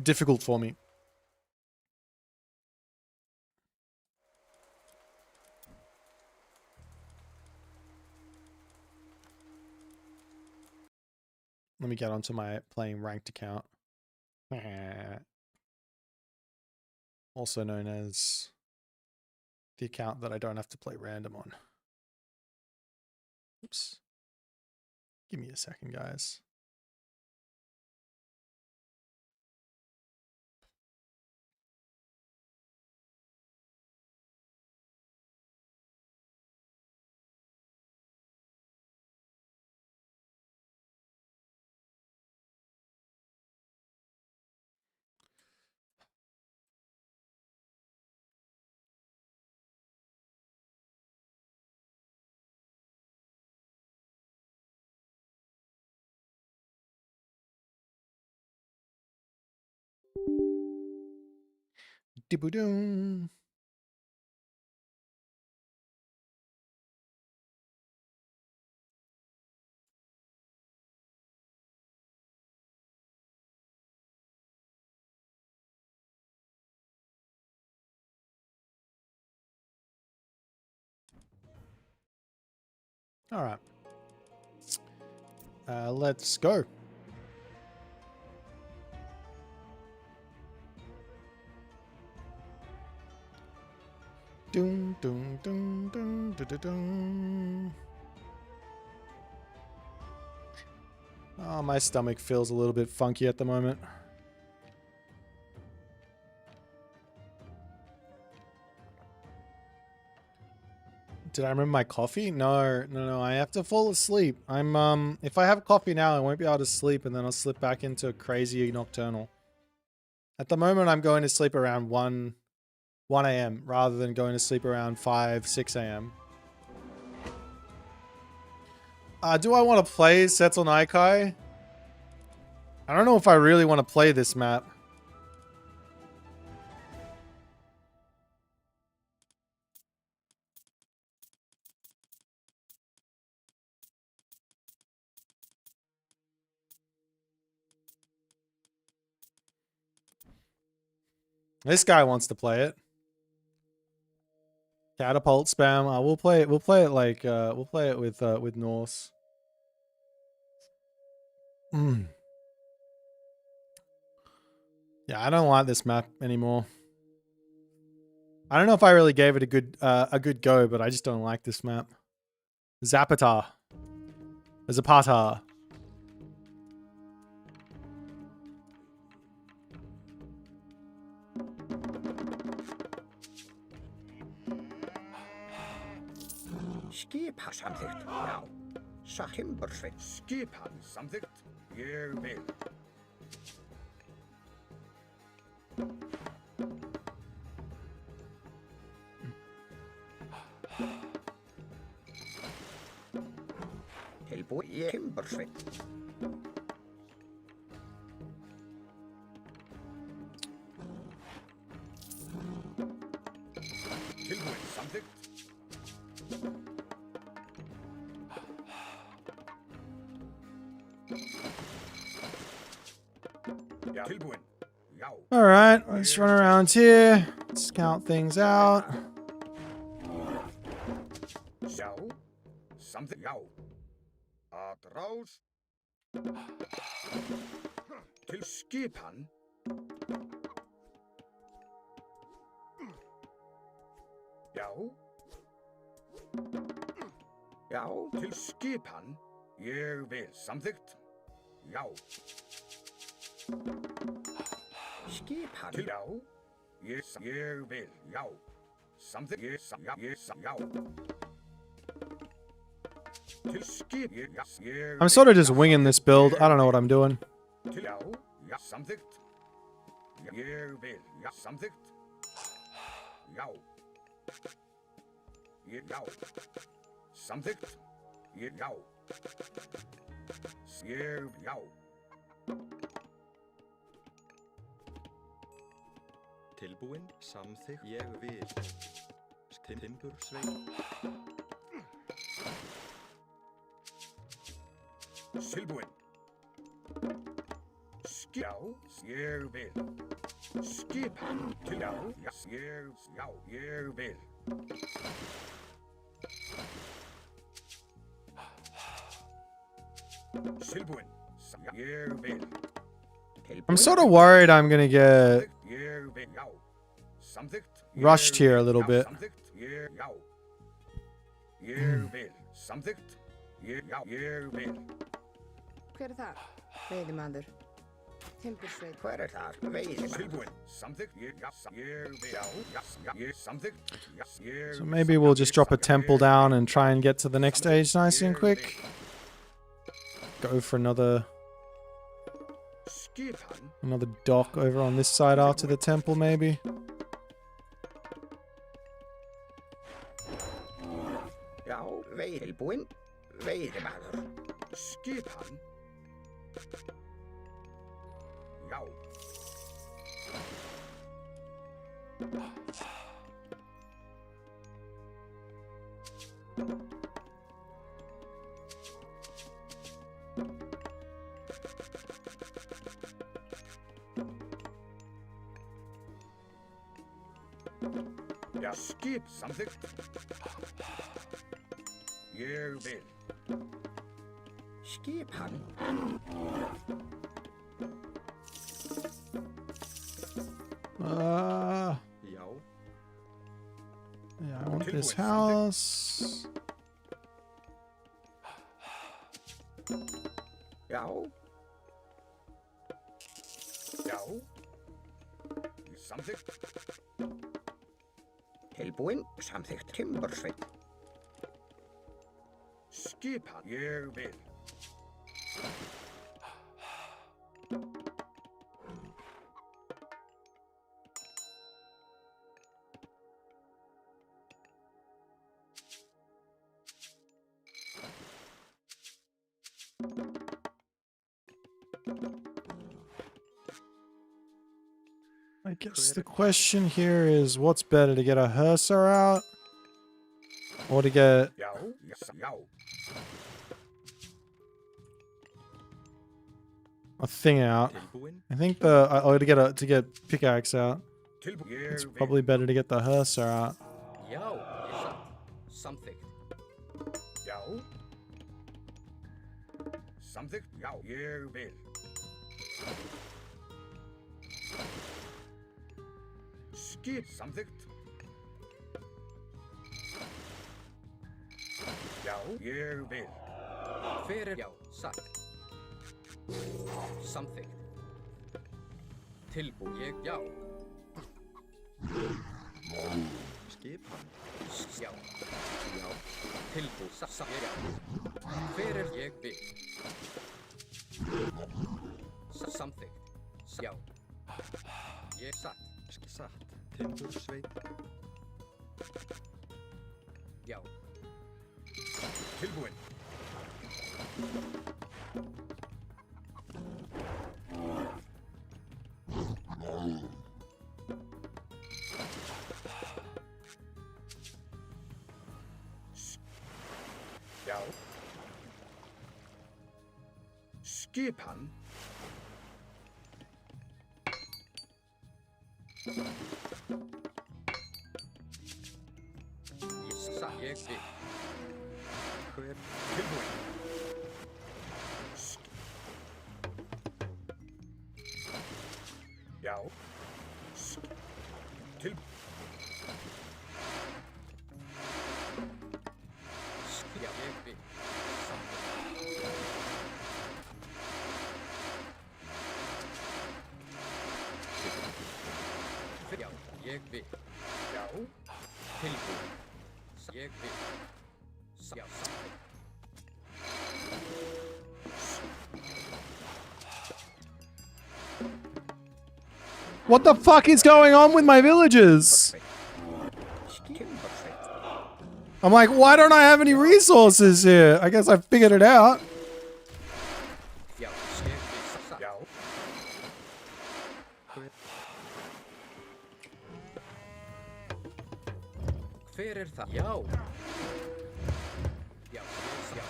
difficult for me. Let me get onto my playing ranked account. Also known as the account that I don't have to play random on. Oops. Give me a second, guys. Diboo-doom. All right. Let's go. Doom, doom, doom, doom, doom, doom, doom. Oh, my stomach feels a little bit funky at the moment. Did I remember my coffee? No. I have to fall asleep. If I have coffee now, I won't be able to sleep, and then I'll slip back into a crazy nocturnal. At the moment, I'm going to sleep around 1 a.m. rather than going to sleep around 5, 6 a.m. Do I want to play Settle Naikai? I don't know if I really want to play this map. This guy wants to play it. Catapult spam. We'll play it. We'll play it like we'll play it with Norse. Yeah, I don't like this map anymore. I don't know if I really gave it a good go, but I just don't like this map. Zapata. Zapata. Skipa samþykkt, já. Timbursveit. Skipan samþykkt, ég vil. Tilbúið í Timbursveit. Tilbúið samþykkt. All right, let's run around here, scout things out. So, something jau. Atrás. Til skipan. Já. Já, til skipan. Ég vil samþykkt. Já. Skipan. Til já. Ég vil, já. Samþykkt. Já. Til skip. I'm sort of just winging this build. I don't know what I'm doing. Til já. Já, samþykkt. Ég vil, já. Samþykkt. Já. Já. Samþykkt. Já. Já. Tilbúin, samþykkt, ég vil. Timbursveit. Silbúinn. Já, ég vil. Skipan til já, ég vil. Silbúinn. Ég vil. I'm sort of worried I'm gonna get Ég vil, já. Samþykkt. rushed here a little bit. Samþykkt. Já. Ég vil. Samþykkt. Ég vil. Hver er það? Veiðimaður. Timbursveit. Hver er það? Veiðimaður. Silbúinn. Samþykkt. Ég vil. Já. Samþykkt. Ég So maybe we'll just drop a temple down and try and get to the next stage nice and quick. Go for another Skipan. dock over on this side after the temple, maybe. Já, tilbúinn. Veiðimaður. Skipan. Já. Já, skip samþykkt. Ég vil. Skipan. Já. Yeah, I want this house. Já. Já. Samþykkt. Tilbúinn. Samþykkt. Timbursveit. Skipan. Ég vil. I guess the question here is what's better, to get a Hersar out or to get Já. Já. a thing out. Tilbúinn. I think to get pickaxe out. Tilbúinn. It's probably better to get the Hersar out. Já, ég satt. Samþykkt. Já. Samþykkt. Já. Ég vil. Skip samþykkt. Já. Ég vil. Hver er já, satt. Samþykkt. Tilbúin. Ég já. Skipan. Já. Já. Tilbúin. Satt. Ég já. Hver er ég vil? Samþykkt. Já. Ég satt. Satt. Timbursveit. Já. Tilbúinn. Já. Skipan. Ég satt. Ég vil. Hver? Tilbúinn. Já. Til. Já. Ég vil. Samþykkt. Já. Ég vil. Já. Tilbúin. Ég vil. Já, samþykkt. What the fuck is going on with my villages? I'm like, why don't I have any resources here? I guess I figured it out. Já, ég vil. Satt. Já. Hver er það? Já. Já, já.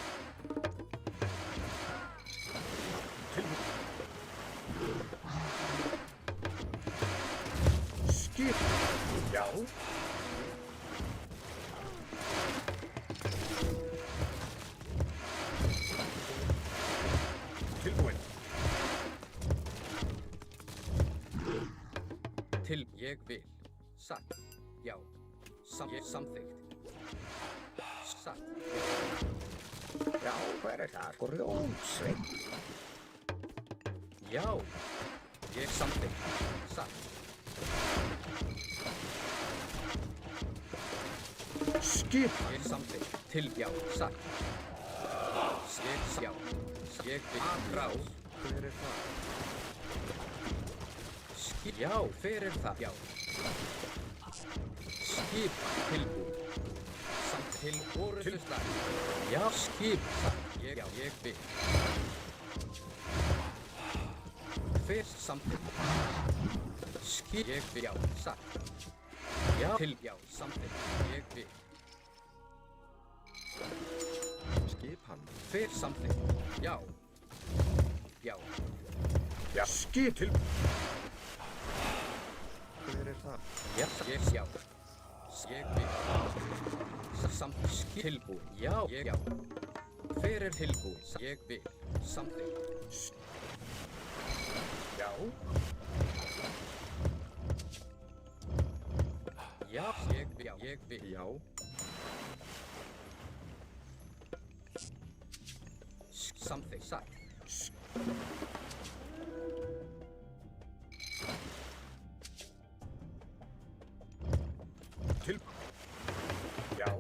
skipan. Já. Tilbúin. Til ég vil. Satt. Já. Samþykkt. Satt. Já, hver er það? Grjótsveit. Já. Ég samþykkt. Satt. Skipan. Ég samþykkt. Til já. Satt. Já. Ég vil. Grás. Hver er það? Já, hver er það? Já. Skip tilbúið. Samt til orðuslag. Já, skip. Já, ég vil. Hver samþykkt? Skip. Ég vil. Já, satt. Já, til. Já, samþykkt. Ég vil. Skipan. Hver samþykkt? Já. Já. Já, skip til. Hver er það? Já, ég sjá. Ég vil. Samt tilbúið. Já, ég já. Hver er tilbúið? Ég vil. Samþykkt. Já. Já, ég vil. Já, ég vil. Já. Samþykkt. Satt. Til. Já.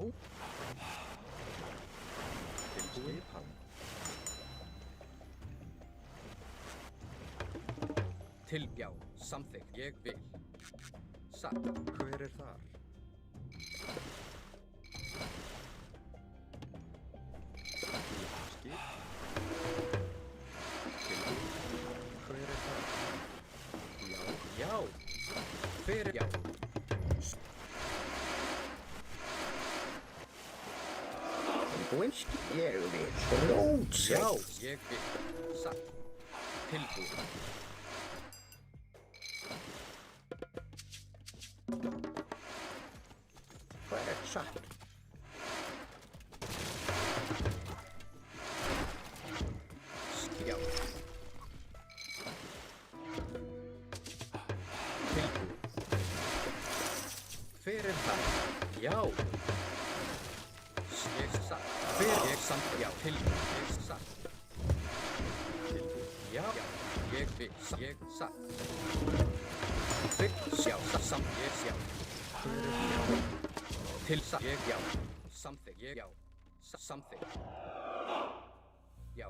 Skipan. Til, já. Samþykkt. Ég vil. Satt. Hver er þar? Skip. Hver er það? Já. Já. Hver er já. Tilbúin. Ég vil. Grjótsveit. Já, ég vil. Satt. Tilbúið. Hver er satt? Já. Tilbúið. Hver er það? Já. Ég satt. Hver ég samt? Já. Tilbúið. Ég satt. Tilbúið. Já. Ég vil. Ég satt. Hver? Já. Samt. Ég sjá. Til satt. Ég já. Samþykkt. Ég já. Samþykkt. Já.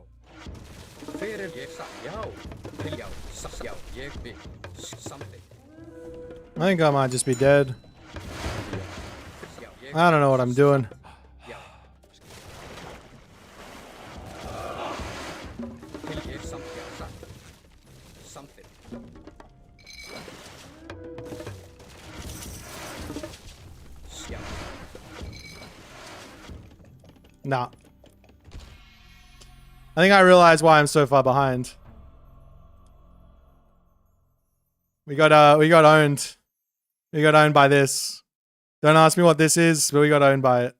Hver er ég satt? Já. Til já. Já. Ég vil. Samþykkt. I think I might just be dead. Já. Ég I don't know what I'm doing. já. Til ég samþykkt. Já. Satt. Samþykkt. Já. Nah. I think I realize why I'm so far behind. We got owned. We got owned by this. Don't ask me what this is, but we got owned by it.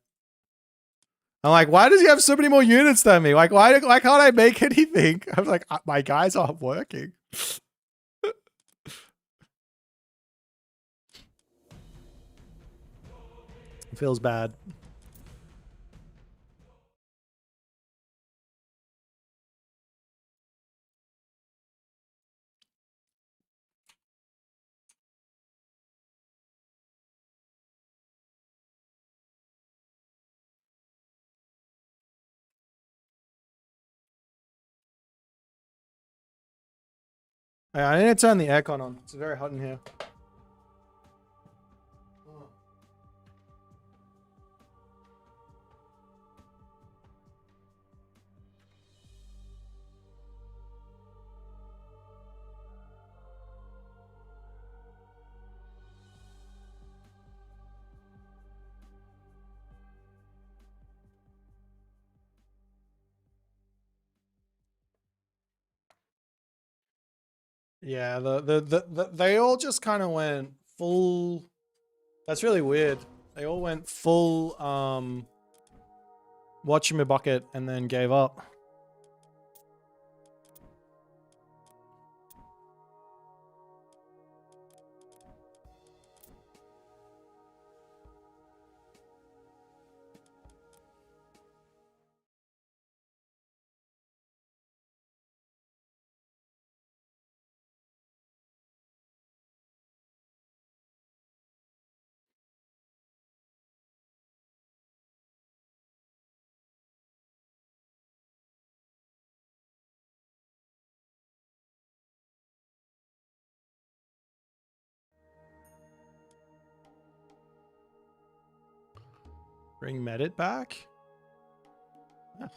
I'm like, why does he have so many more units than me? Like, why can't I make anything? I'm like, my guys aren't working. It feels bad. Yeah, I need to turn the aircon on. It's very hot in here. Yeah, they all just kind of went full. That's really weird. They all went full watching my bucket and then gave up. Bring Medit back? Yeah.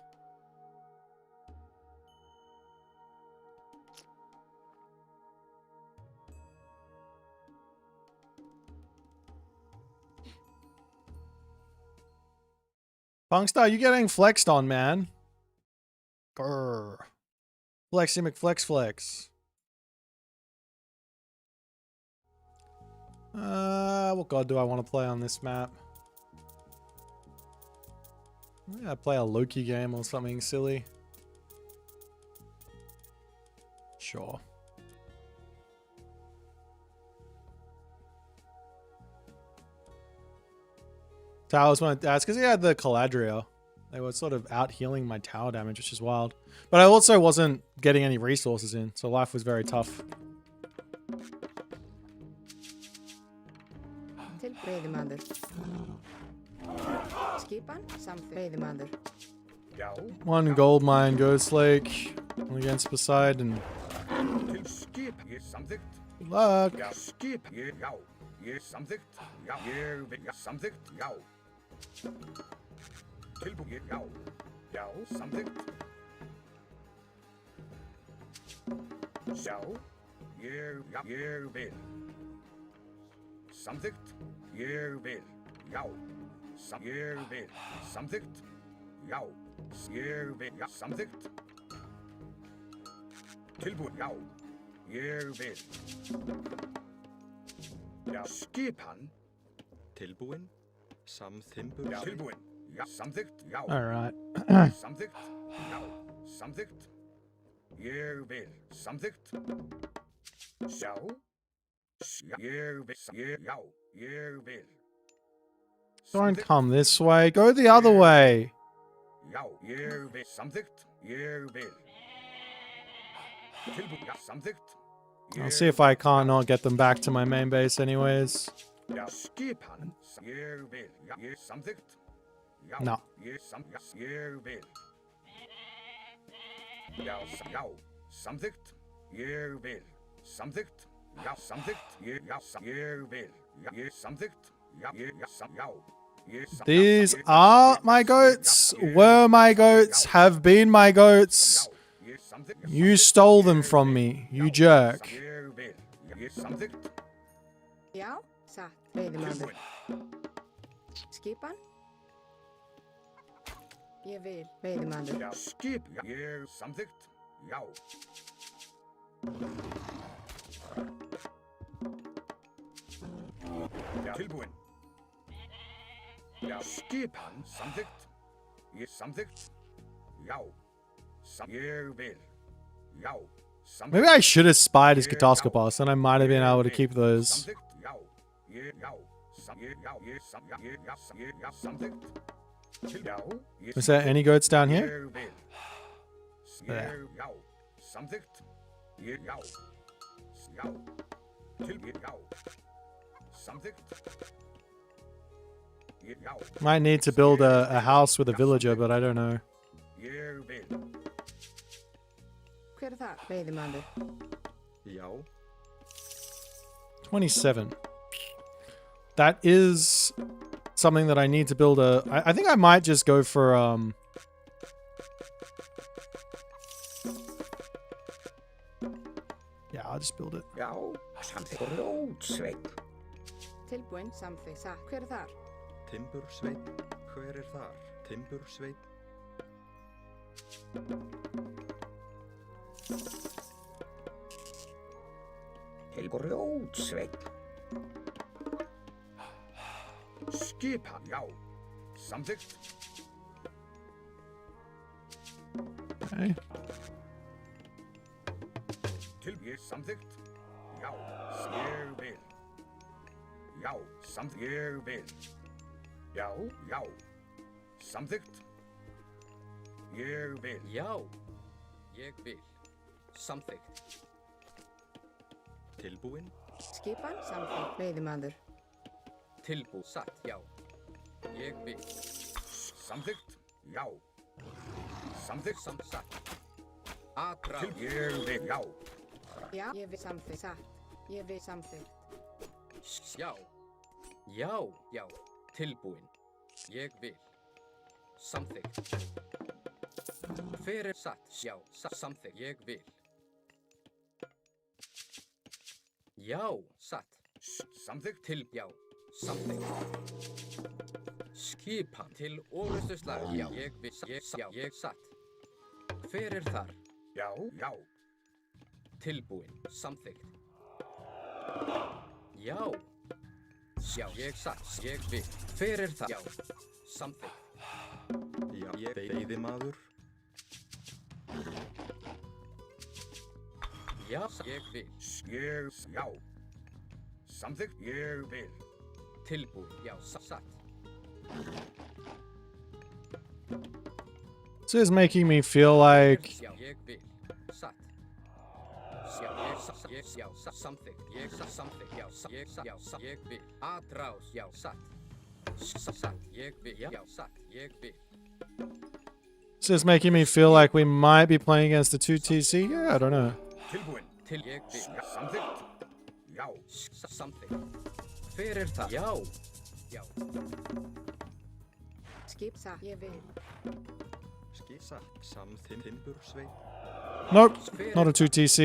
Punkstar, you getting flexed on, man. Grr. Flexy McFlex flex. What god do I want to play on this map? Yeah, play a Loki game or something silly. Sure. Towers went. That's because he had the Caladria. They were sort of out healing my tower damage, which is wild. But I also wasn't getting any resources in, so life was very tough. Til Veiðimaður. Skipan samt Veiðimaður. Já. One gold mine, Ghost Lake. Against Poseidon. Til skip. Ég samþykkt. Good luck. Já. Skip. Já. Ég samþykkt. Já. Ég vil. Já. Samþykkt. Já. Tilbúið. Já. Já. Samþykkt. Já. Já. Ég vil. Samþykkt. Ég vil. Já. Ég vil. Samþykkt. Já. Ég vil. Já. Samþykkt. Tilbúið. Já. Ég vil. Já. Skipan. Tilbúin. Samþimbur. Já. Tilbúin. Já. Samþykkt. Já. Alright. Samþykkt. Já. Samþykkt. Ég vil. Samþykkt. Sjá. Ég vil. Já. Ég vil. Don't come this way. Go the other way. Já. Ég vil. Samþykkt. Ég vil. Tilbúið. Já. Samþykkt. I'll see if I can't not get them back to my main base anyways. Já. Skipan. Ég vil. Já. Ég samþykkt. Já. No. Ég Ég vil. Já. Já. Samþykkt. Ég vil. Samþykkt. Já. Samþykkt. Ég vil. Já. Ég samþykkt. Já. Já. These are my goats, were my goats, have been my goats. You stole them from me, you jerk. Já, satt Veiðimaður. Skipan. Ég vil Veiðimaður. Já, skip. Ég samþykkt. Já. Já. Tilbúin. Já, skipan. Samþykkt. Ég samþykkt. Já. Ég vil. Já. Samþykkt. Maybe I should have spied his Catastropos, and I might have been able to keep those. Samþykkt. Já. Ég. Já. Já. Samþykkt. Já. Is there any goats down here? Ég vil. There. Já. Samþykkt. Ég. Já. Já. Tilbúið. Já. Samþykkt. Ég. Já. Might need to build a house with a villager, but I don't know. Ég vil. Hver þar? Veiðimaður. Já. 27. That is something that I need to build a... I think I might just go for... Yeah, I'll just build it. Já. Samþykkt. Rótsveinn. Tilbúin samþykkt. Satt. Hver þar? Timbursveinn. Hver þar? Timbursveinn. Rótsveinn. Skipan, já. Samþykkt. Okay. Ég samþykkt. Já, ég vil. Já, ég vil. Já, já. Samþykkt. Ég vil. Já, ég vil. Samþykkt. Tilbúin. Skipan samþykkt. Veiðimaður. Satt, já. Ég vil. Samþykkt. Já. Samþykkt. Satt. Atrás. Ég vil. Já. Já, ég vil samþykkt. Satt. Ég vil samþykkt. Já. Já, já. Tilbúin. Ég vil. Samþykkt. Fyrir satt. Já, samþykkt. Ég vil. Já, satt. Samþykkt. Já, samþykkt. Skipan til orrustuslag. Já, ég vil. Já, ég satt. Fyrir þar. Já, já. Tilbúin. Samþykkt. Já. Já, ég satt. Ég vil. Fyrir það. Já. Samþykkt. Já, ég veiðimaður. Já, ég vil. Já. Samþykkt. Ég vil. Tilbúin. Já, satt. This is making me feel like Já, ég vil. Satt. Já, ég satt. Já, samþykkt. Ég satt. Samþykkt. Já, ég satt. Já, ég vil. Atrás. Já, satt. Satt. Ég vil. Já, satt. Ég vil. this is making me feel like we might be playing against the 2TC. Yeah, I don't know. Tilbúin. Til ég vil. Já, samþykkt. Já. Samþykkt. Fyrir það. Já. Já. Skip satt. Ég vil. Skissa. Samþimbursveit. Nope, not a 2TC.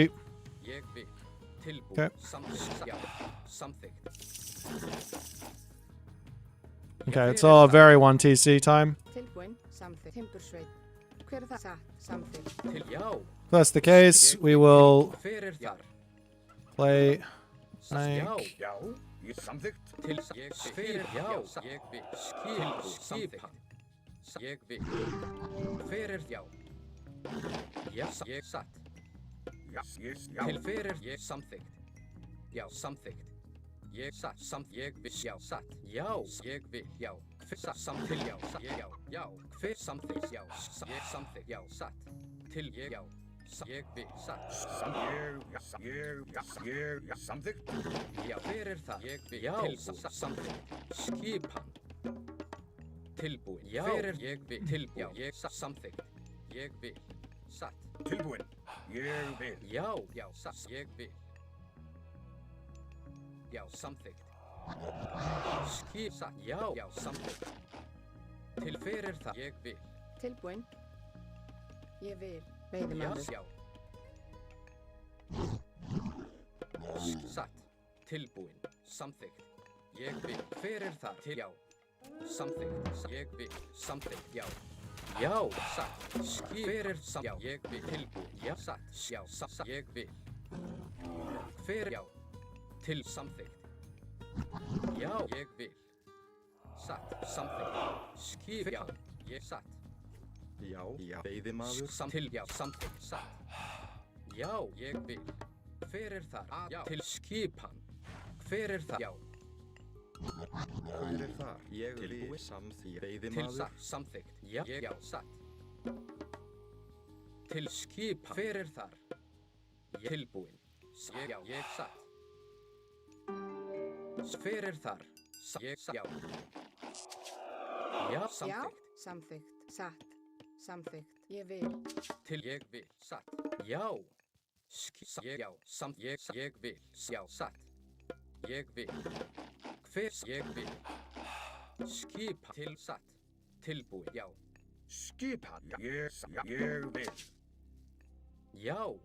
Ég vil. Tilbúin. Okay. Samþykkt. Já. Samþykkt. Okay, it's all very 1TC time. Tilbúin. Samþykkt. Timbursveit. Hver er það? Satt. Samþykkt. Til já. If that's the case, we will Fyrir þar. play Já. Snake. Já. Ég samþykkt. Til ég fyrir já. Ég vil. Skipan. Ég vil. Fyrir já. Já, ég satt. Já. Já. Til fyrir ég samþykkt. Já, samþykkt. Ég satt. Ég vil. Já, satt. Já, ég vil. Já. Hver satt. Til já. Já. Já. Hver samþykkt. Já. Ég samþykkt. Já, satt. Til ég. Já. Ég vil. Satt. Ég samþykkt. Já, fyrir það. Ég vil. Já, samþykkt. Skipan. Tilbúin. Já, fyrir ég vil. Tilbúin. Já, ég satt. Samþykkt. Ég vil. Satt. Tilbúin. Ég vil. Já, já, satt. Ég vil. Já, samþykkt. Skip satt. Já, já, samþykkt. Til fyrir það. Ég vil. Tilbúin. Ég vil. Já, Veiðimaður. já. Satt. Tilbúin. Samþykkt. Ég vil. Fyrir þar. Til já. Samþykkt. Ég vil. Samþykkt. Já. Já, satt. Skip fyrir samt. Já, ég vil. Tilbúin. Já, satt. Já, satt. Ég vil. Fyrir já. Til samþykkt. Já, ég vil. Satt. Samþykkt. Skip já. Ég satt. Já, veiðimaður. Til já, samþykkt. Satt. Já, ég vil. Fyrir þar. Já, til skipan. Fyrir þar. Já. Hver er þar? Ég vil. Til Veiðimaður. satt. Samþykkt. Já, ég já, satt. Til skipan. Fyrir þar. Tilbúin. Ég já, ég satt. Fyrir þar. Ég satt. Já. Já, Já. samþykkt. Samþykkt. Satt. Samþykkt. Ég vil. Til ég vil. Satt. Já. Ég já. Ég vil. Já. Satt. Ég vil. Hver ég vil. Skipa. Til satt. Tilbúin. Já. Skipan. Ég vil. Já.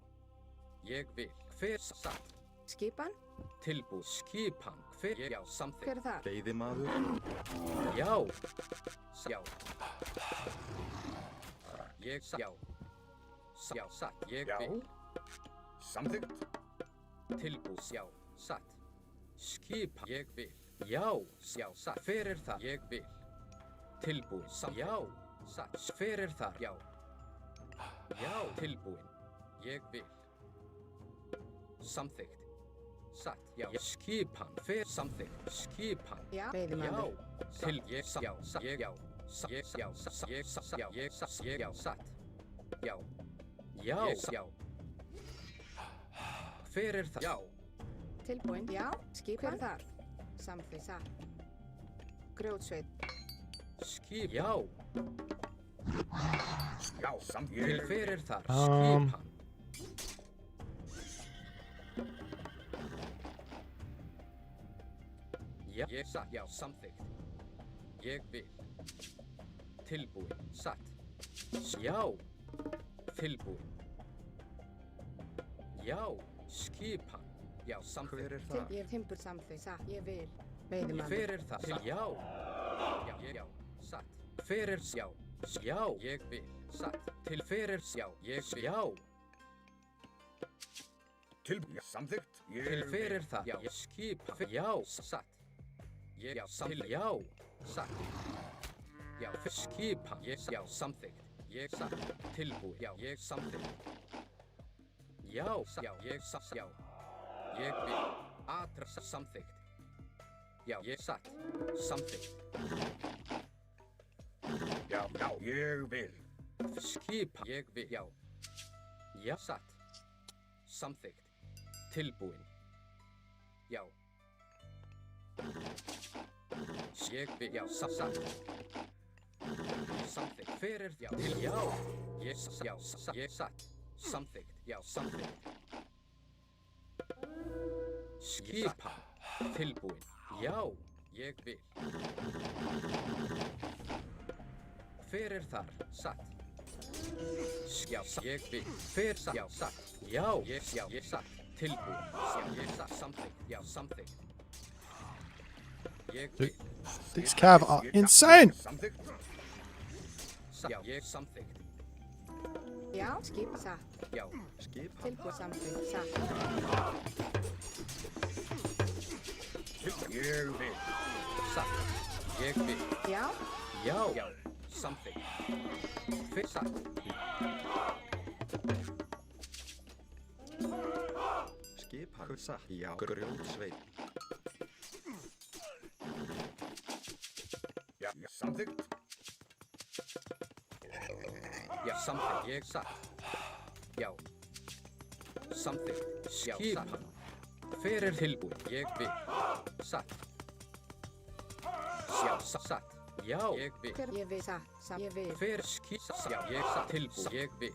Ég vil. Hver satt. Skipan. Tilbúin. Skipan. Hver já. Samþykkt. Hver er það? Veiðimaður. Já. Já. Ég satt. Já. Já. Satt. Ég Já. vil. Samþykkt. Tilbúin. Já. Satt. Skipa. Ég vil. Já, já, satt. Hver er það? Ég vil. Tilbúin. Já, satt. Hver er það? Já. Já, tilbúin. Ég vil. Samþykkt. Satt. Já. Skipan. Hver samþykkt. Skipan. Já. Já. Veiðimaður. Til ég satt. Já, satt. Ég, já. Ég, já, satt. Ég, satt. Já, ég, satt. Ég, já, satt. Já. Já, já. Hver er það? Já. Tilbúin. Já. Skip. Hver er þar? Samþykkt. Satt. Grjótsveit. Skip. Já. Já, samt Til ég hver er þar? Um. Skipan. Já, ég satt. Já, samþykkt. Ég vil. Tilbúin. Satt. Já. Tilbúin. Já. Skipan. Já, samþykkt. Ég er timbur samþykkt. Satt. Ég vil. Veiðimaður. Hver er það? Til já. Já, já, satt. Hver er já? Já, ég vil. Satt. Til hver er já? Ég vil. Já. til samþykkt. Til hver er það? Já, ég skipa. Já, satt. Ég, já, til já, satt. Já, skipa. Ég, já, samþykkt. Ég satt. Tilbúið. Já, ég samþykkt. Já, já, ég satt. Já. Ég vil. Adressa samþykkt. Já, ég satt. Samþykkt. Já, já, ég vil. Skipa. Ég vil. Já. Já, satt. Samþykkt. Tilbúin. Já. Ég vil. Já, satt. Samþykkt. Hver er já? Til já. Ég satt. Já, ég satt. Samþykkt. Já, samþykkt. Skipa. Tilbúin. Já, ég vil. Hver er þar? Satt. Já, ég vil. Hver satt? Já, satt. Já, ég satt. Tilbúin. Já, ég satt. Samþykkt. Já, samþykkt. Ég vil. These cav are insane. Samþykkt. Já, ég samþykkt. Já, skipa satt. Já, Tilbúið samþykkt. Satt. Ég vil. satt. Ég vil. Já. Já, já, samþykkt. Hver satt? Skipan satt. Já, grjótsveit. Já, samþykkt. Já, samþykkt. Ég satt. Já. Samþykkt. Skipan. Hver er tilbúin? Ég vil. Satt. Já, satt. Já, ég vil. Hver ég vil satt. Ég vil. Hver skýrst? Já, ég satt. Tilbúin. Ég vil.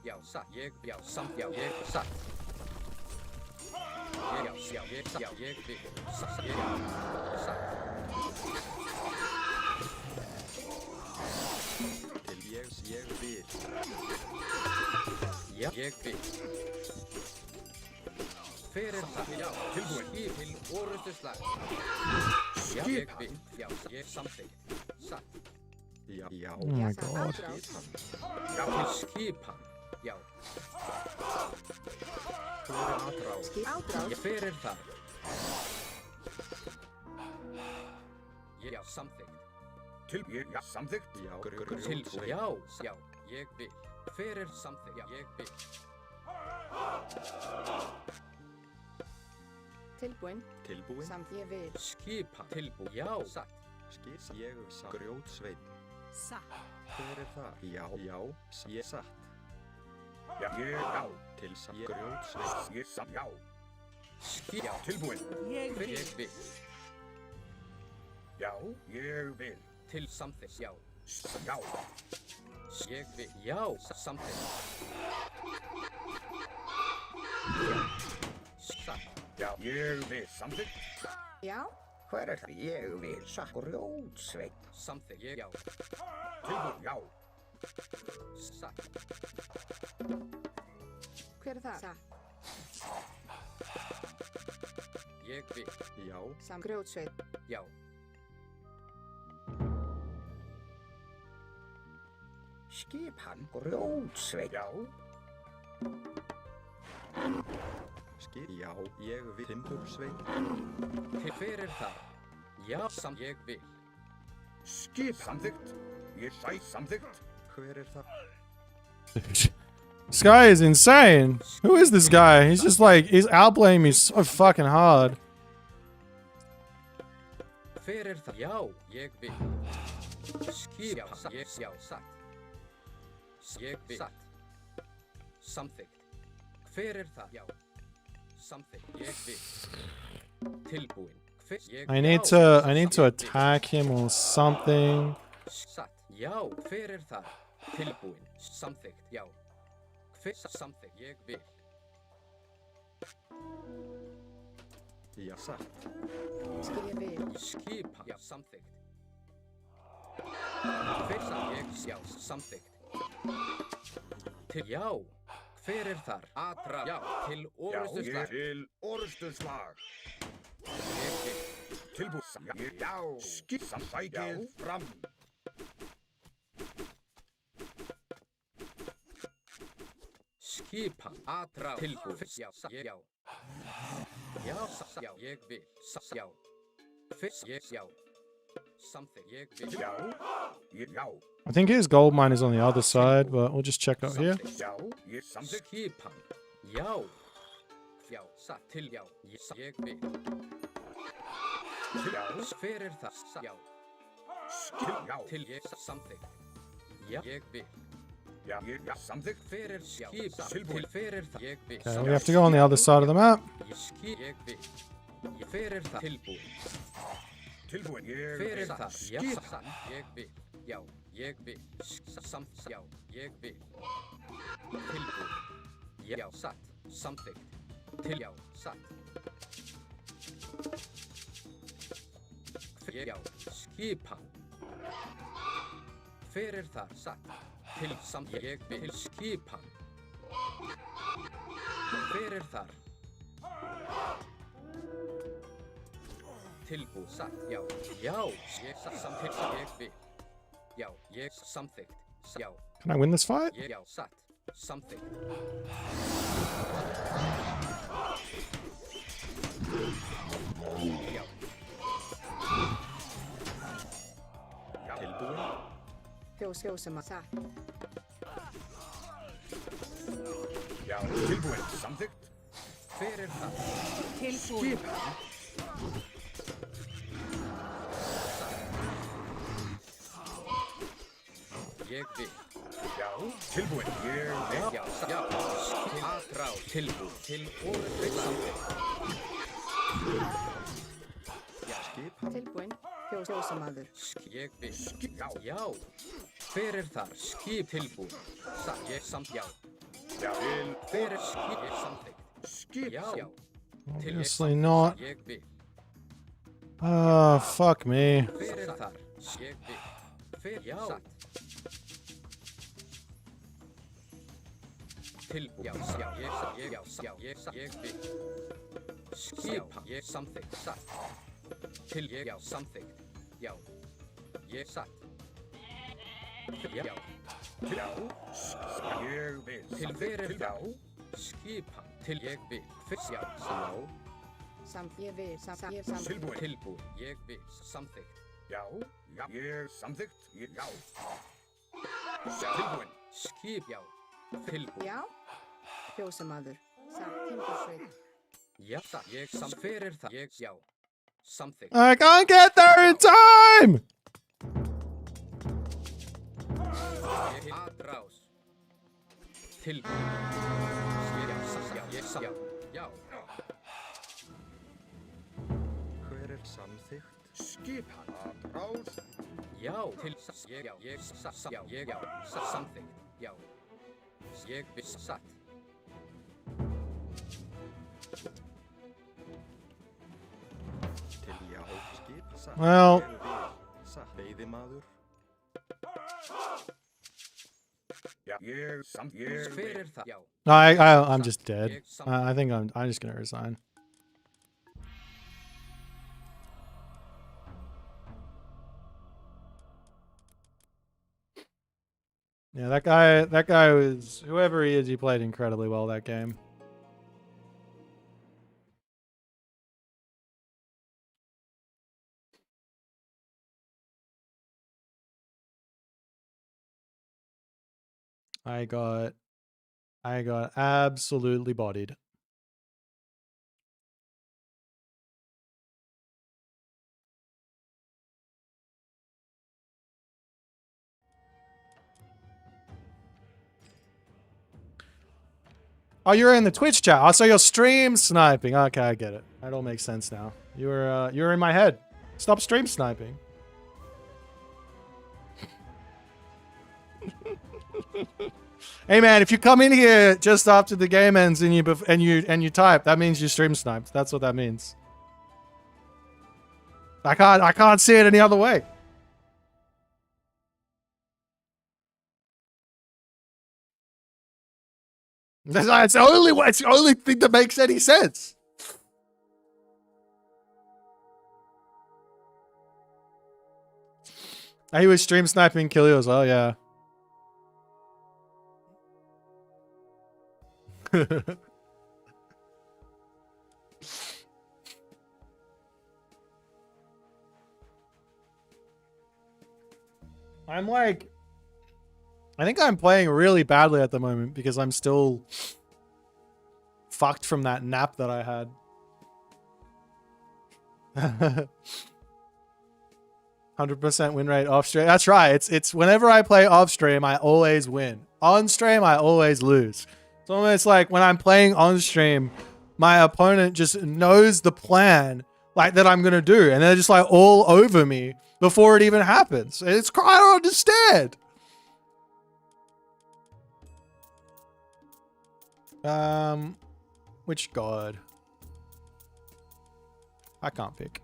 Já, satt. Ég, já, samt. Já, ég satt. Já, ég satt. Já, ég vil. Satt. Ég, satt. Til ég vil. Já, ég vil. Hver er það? Já, tilbúin. Skip til orustuslag. Já, ég vil. Já, ég samþykkt. Satt. Já, já. Oh my satt. god. Skipan. Til skipan. Já. Hver er aðrá? Skip ádráð. Ég hver er það? Já, samþykkt. Já, samþykkt. Já, Tilbúin. grjótsveit. Já, já, ég vil. Hver er samþykkt? Já, ég vil. Tilbúin. Tilbúin. Samt ég vil. Skipan. Tilbúin. Já, satt. Skip. Ég satt. Grjótsveit. Satt. Hver er það? Já, já. Ég satt. Já, já. Til satt. Grjótsveit. Ég satt. Já. Skip. Já, tilbúin. Ég vil. Ég vil. Já, ég vil. Til samþykkt. Já. Já. Ég vil. Já, samþykkt. Satt. Já, ég vil. Samþykkt. Já. Hver er það? Ég vil. Satt. Grjótsveit. Samþykkt. Ég, já. Tilbúin. Já. Satt. Hver er það? Satt. Ég vil. Já. Samt grjótsveit. Já. Skipan. Grjótsveit. Já. Skip. Já, ég vil. Timbursveit. Til hver þar? Já, ég vil. Skip samþykkt. Ég sæ samþykkt. Hver það? This guy is insane. Who is this guy? He's just like, he's outplaying me so fucking hard. Hver það? Já, ég vil. Skip. Já, satt. Ég vil. Satt. Samþykkt. Hver það? Já. Samþykkt. Ég vil. Tilbúin. I need to attack him or something. Satt. Já, hver það? Tilbúin. Samþykkt. Já. Hver samþykkt? Ég vil. Já, satt. Skil ég vil. Skipa. Já, samþykkt. Hver ég? Já, samþykkt. Til já. Hver þar? Atra. Já, til orustuslag. Til orustuslag. Ég vil. Tilbúin. Já. Skip sækið fram. Skipa. Atra. Tilbúin. Já, já. Já, já, ég vil. Já. Fyrst ég, já. Samþykkt. Ég vil. Já. Já. I think his gold mine is on the other side, but we'll just check out here. Já. Ég samþykkt. Skipan. Já. Já, satt til já. Ég vil. Já. Hver það? Já. Skip. Já. Til ég samþykkt. Já, ég vil. Já. Já. Samþykkt. Hver skip til hver það? Ég vil. Okay, we have to go on the other side of the map. Ég vil. Hver það? Tilbúin. Tilbúin. Hver það? Já, satt. Ég vil. Já, ég vil. Já, ég vil. Tilbúin. Já, satt. Samþykkt. Til já, satt. Já, skipan. Hver þar? Satt. Til samþykkt. Ég vil. Til skipan. Hver þar? Tilbúin. Satt. Já. Já. Ég samþykkt. Ég vil. Já, ég samþykkt. Já. Can I win this fight? Já, satt. Samþykkt. Já. Tilbúin. Fjósema satt. Já. Tilbúin. Samþykkt. Hver það? Tilbúin. Ég vil. Já. Tilbúin. Ég vil. Já, já. Atrá. Tilbúin. Til orðið samþykkt. Skip. Tilbúin. Fjósemaður. Ég vil. Já. Já. Hver þar? Skip tilbúin. Satt. Ég samþykkt. Já. Já. Hver skip? Ég samþykkt. Skip. Já. Já. Obviously not. Ég vil. Fuck me. Hver þar? Ég vil. Hver? Já. Satt. Tilbúin. Já. Já. Ég vil. Skipa. Ég samþykkt. Satt. Til ég. Já. Samþykkt. Já. Ég satt. Já. Já. Ég vil. Til hver Já. Skipan. Til ég vil. Fyrst. Já. Já. Ég vil. Ég samþykkt. Tilbúin. Tilbúin. Ég vil. Samþykkt. Já. Já. Ég samþykkt. Já. Tilbúin. Skip. Já. Tilbúin. Já. Fjósemaður. Satt. Timbursveit. Já. Satt. Ég samþykkt. Hver það? Ég. Já. Samþykkt. I can't get there in time! Ég atrás. Tilbúin. Já. Já. Hver samþykkt? Skipan. Rás. Já. Til ég. Já. Ég satt. Já. Ég. Já. Samþykkt. Já. Ég vil. Satt. Til já. Skip. Satt. Well. Ég vil. Satt. Veiðimaður. Já. Ég samþykkt. Hver það? Já. No, I'm just dead. I think I'm just gonna resign. Yeah, that guy was, whoever he is, he played incredibly well that game. I got absolutely bodied. Oh, you're in the Twitch chat. Oh, so you're stream sniping. Okay, I get it. That all makes sense now. You were in my head. Stop stream sniping. Hey man, if you come in here just after the game ends and you type, that means you stream sniped. That's what that means. I can't see it any other way. It's the only thing that makes any sense. He was stream sniping Killy as well, yeah. I'm like, I think I'm playing really badly at the moment because I'm still fucked from that nap that I had. 100% win rate off stream. That's right. It's whenever I play off stream, I always win. On stream, I always lose. It's almost like when I'm playing on stream, my opponent just knows the plan like that I'm gonna do, and they're just like all over me before it even happens. I don't understand. Which god? I can't pick.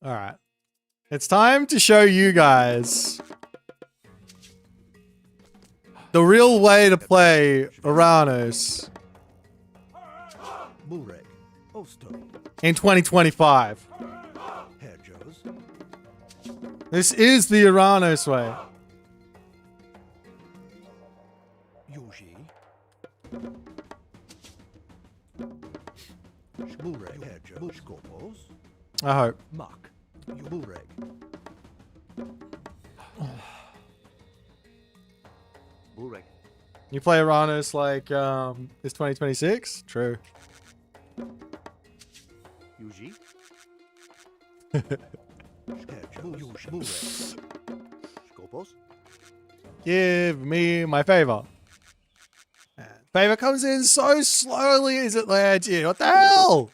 All right. It's time to show you guys the real way to play Uranus in 2025. This is the Uranus way. I hope. You play Uranus like it's 2026? True. Give me my favor. Favor comes in so slowly, is it legit? What the hell?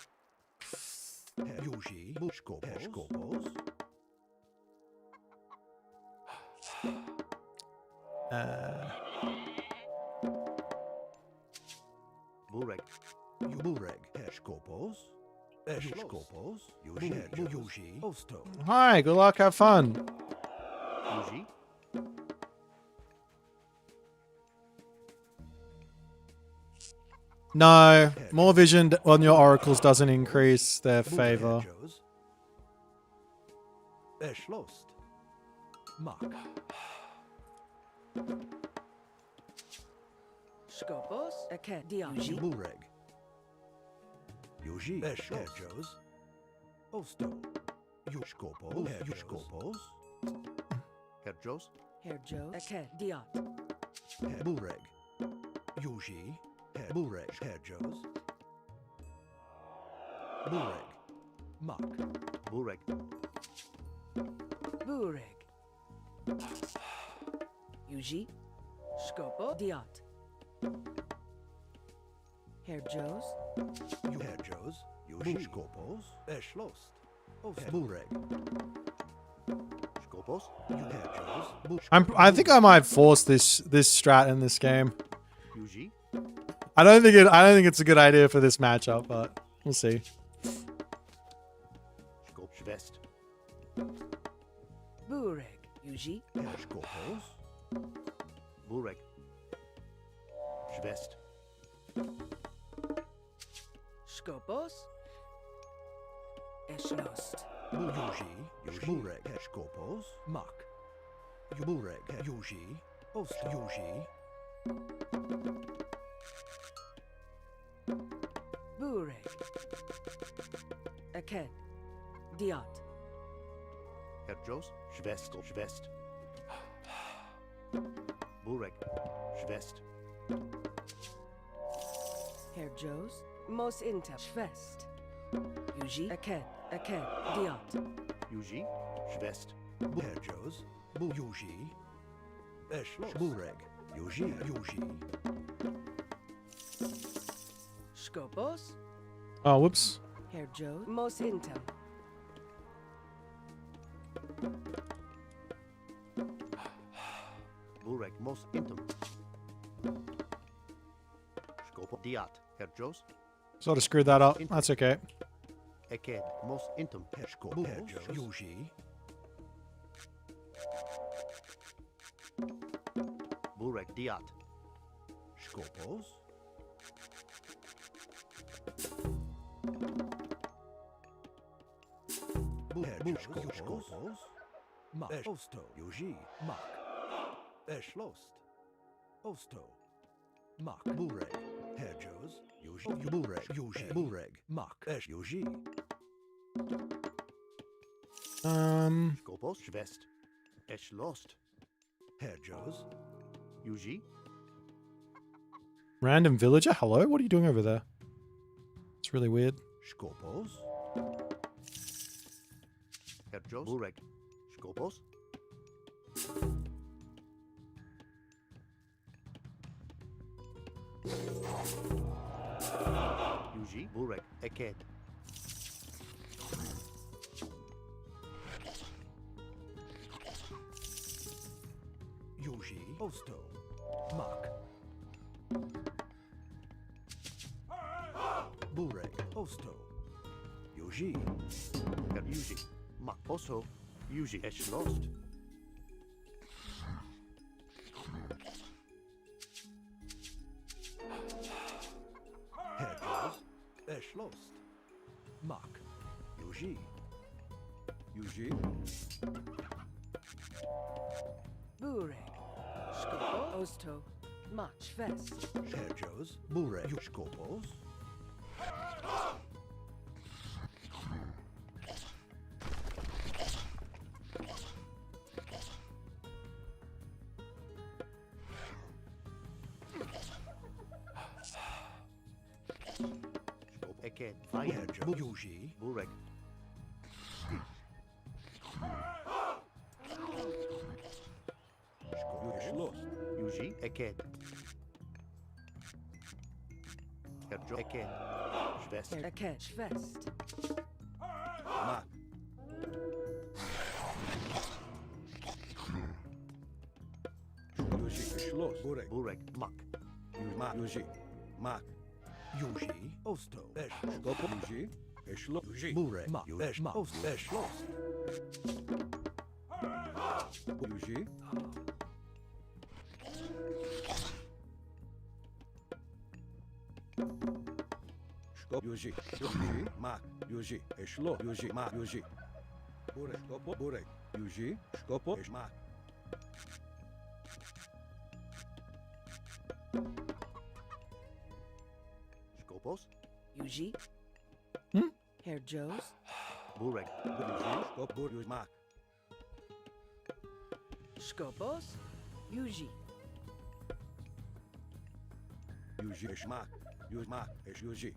Hi, good luck, have fun. No, more vision on your oracles doesn't increase their favor. Skopos, eke diaji. Herjos, eke diat. Bureg. Yuji, Skopo, diat. Herjos, I think I might force this strat in this game. I don't think it's a good idea for this matchup, but we'll see. Bureg, Yuji. Skopos, Eslost. Bureg. Yuji. Ost. Yuji. Bureg. Aked. Diot. Herjos. Schwest. Schwest. Bureg. Schwest. Herjos. Mos Inta. Schwest. Yuji. Aked. Aked. Diot. Yuji. Schwest. Herjos. Yuji. Eschlos. Bureg. Yuji. Yuji. Skopos. Oh, whoops. Herjos. Mos Inta. Bureg. Mos intum. Scopo. Diat. Herjos. Sort of screwed that up. That's okay. Eked. Mos intum. Herjos. Herjos. Yuji. Bureg. Diat. Skopos. Skopos. Mak. Osto. Yuji. Mak. Eschlost. Osto. Mak. Bureg. Herjos. Yuji. Bureg. Yuji. Bureg. Mak. Esch. Yuji. Skopos. Schwest. Eschlost. Herjos. Yuji. Random villager. Hello. What are you doing over there? It's really weird. Skopos. Herjos. Bureg. Skopos. Yuji. Bureg. Eked. Yuji. Osto. Mak. Bureg. Osto. Yuji. Yuji. Mak. Osto. Yuji. Eschlost. Herjos. Eschlost. Mak. Yuji. Yuji. Bureg. Skopo. Osto. Mak. Schwest. Herjos. Bureg. Skopos. Eked. Herjos. Yuji. Bureg. Yuji. Eked. Herjos. Eked. Schwest. Aked. Schwest. Mak. Yuji. Eschloss. Bureg. Bureg. Mak. Mak. Yuji. Mak. Yuji. Osto. Esch. Skopo. Yuji. Eschloss. Yuji. Bureg. Mak. Esch. Mak. Osto. Eschloss. Yuji. Skop. Yuji. Yuji. Mak. Yuji. Eschloss. Yuji. Mak. Yuji. Bureg. Skopo. Bureg. Yuji. Skopo. Esch. Mak. Skopos. Yuji. Hmm? Herjos. Bureg. Yuji. Skop. Bureg. Mak. Skopos. Yuji. Yuji. Esch. Mak. Yuji. Mak. Esch. Yuji.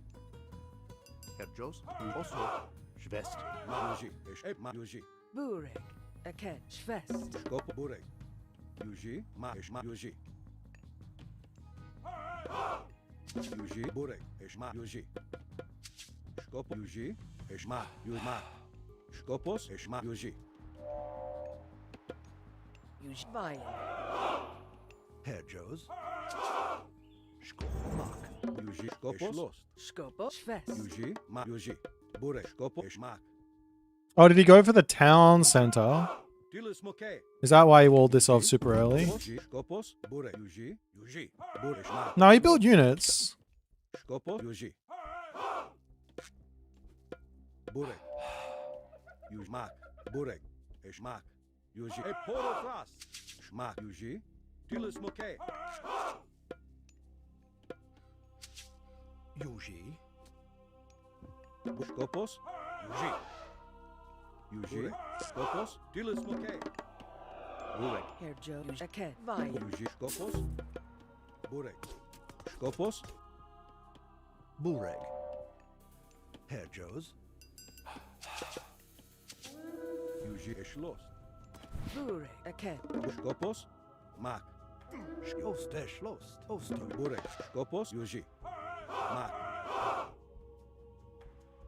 Herjos. Osto. Schwest. Mak. Yuji. Esch. Mak. Yuji. Bureg. Aked. Schwest. Skop. Bureg. Yuji. Mak. Esch. Mak. Yuji. Yuji. Bureg. Esch. Mak. Yuji. Skop. Yuji. Esch. Mak. Yuji. Mak. Skopos. Esch. Mak. Yuji. Yuji. Violin. Herjos. Skop. Mak. Yuji. Skopos. Skopo. Schwest. Yuji. Mak. Yuji. Bureg. Skopo. Esch. Mak. Oh, did he go for the town center? Dilis Moke. Is that why he walled this off super early? Yuji. Skopos. Bureg. Yuji. Yuji. Bureg. Esch. Mak. No, he built units. Skopo. Yuji. Bureg. Yuji. Mak. Bureg. Esch. Mak. Yuji. E poro fras. Schmak. Yuji. Tilis moke. Yuji. Skopos. Yuji. Yuji. Skopos. Tilis moke. Burek. Herr Joe. Aket. Vaya. Yuji. Skopos. Burek. Skopos. Burek. Herr Joe's. Yuji Eschloss. Burek. Aket. Skopos. Mak. Schlost. Schloss. Osto. Burek. Skopos. Yuji. Mak.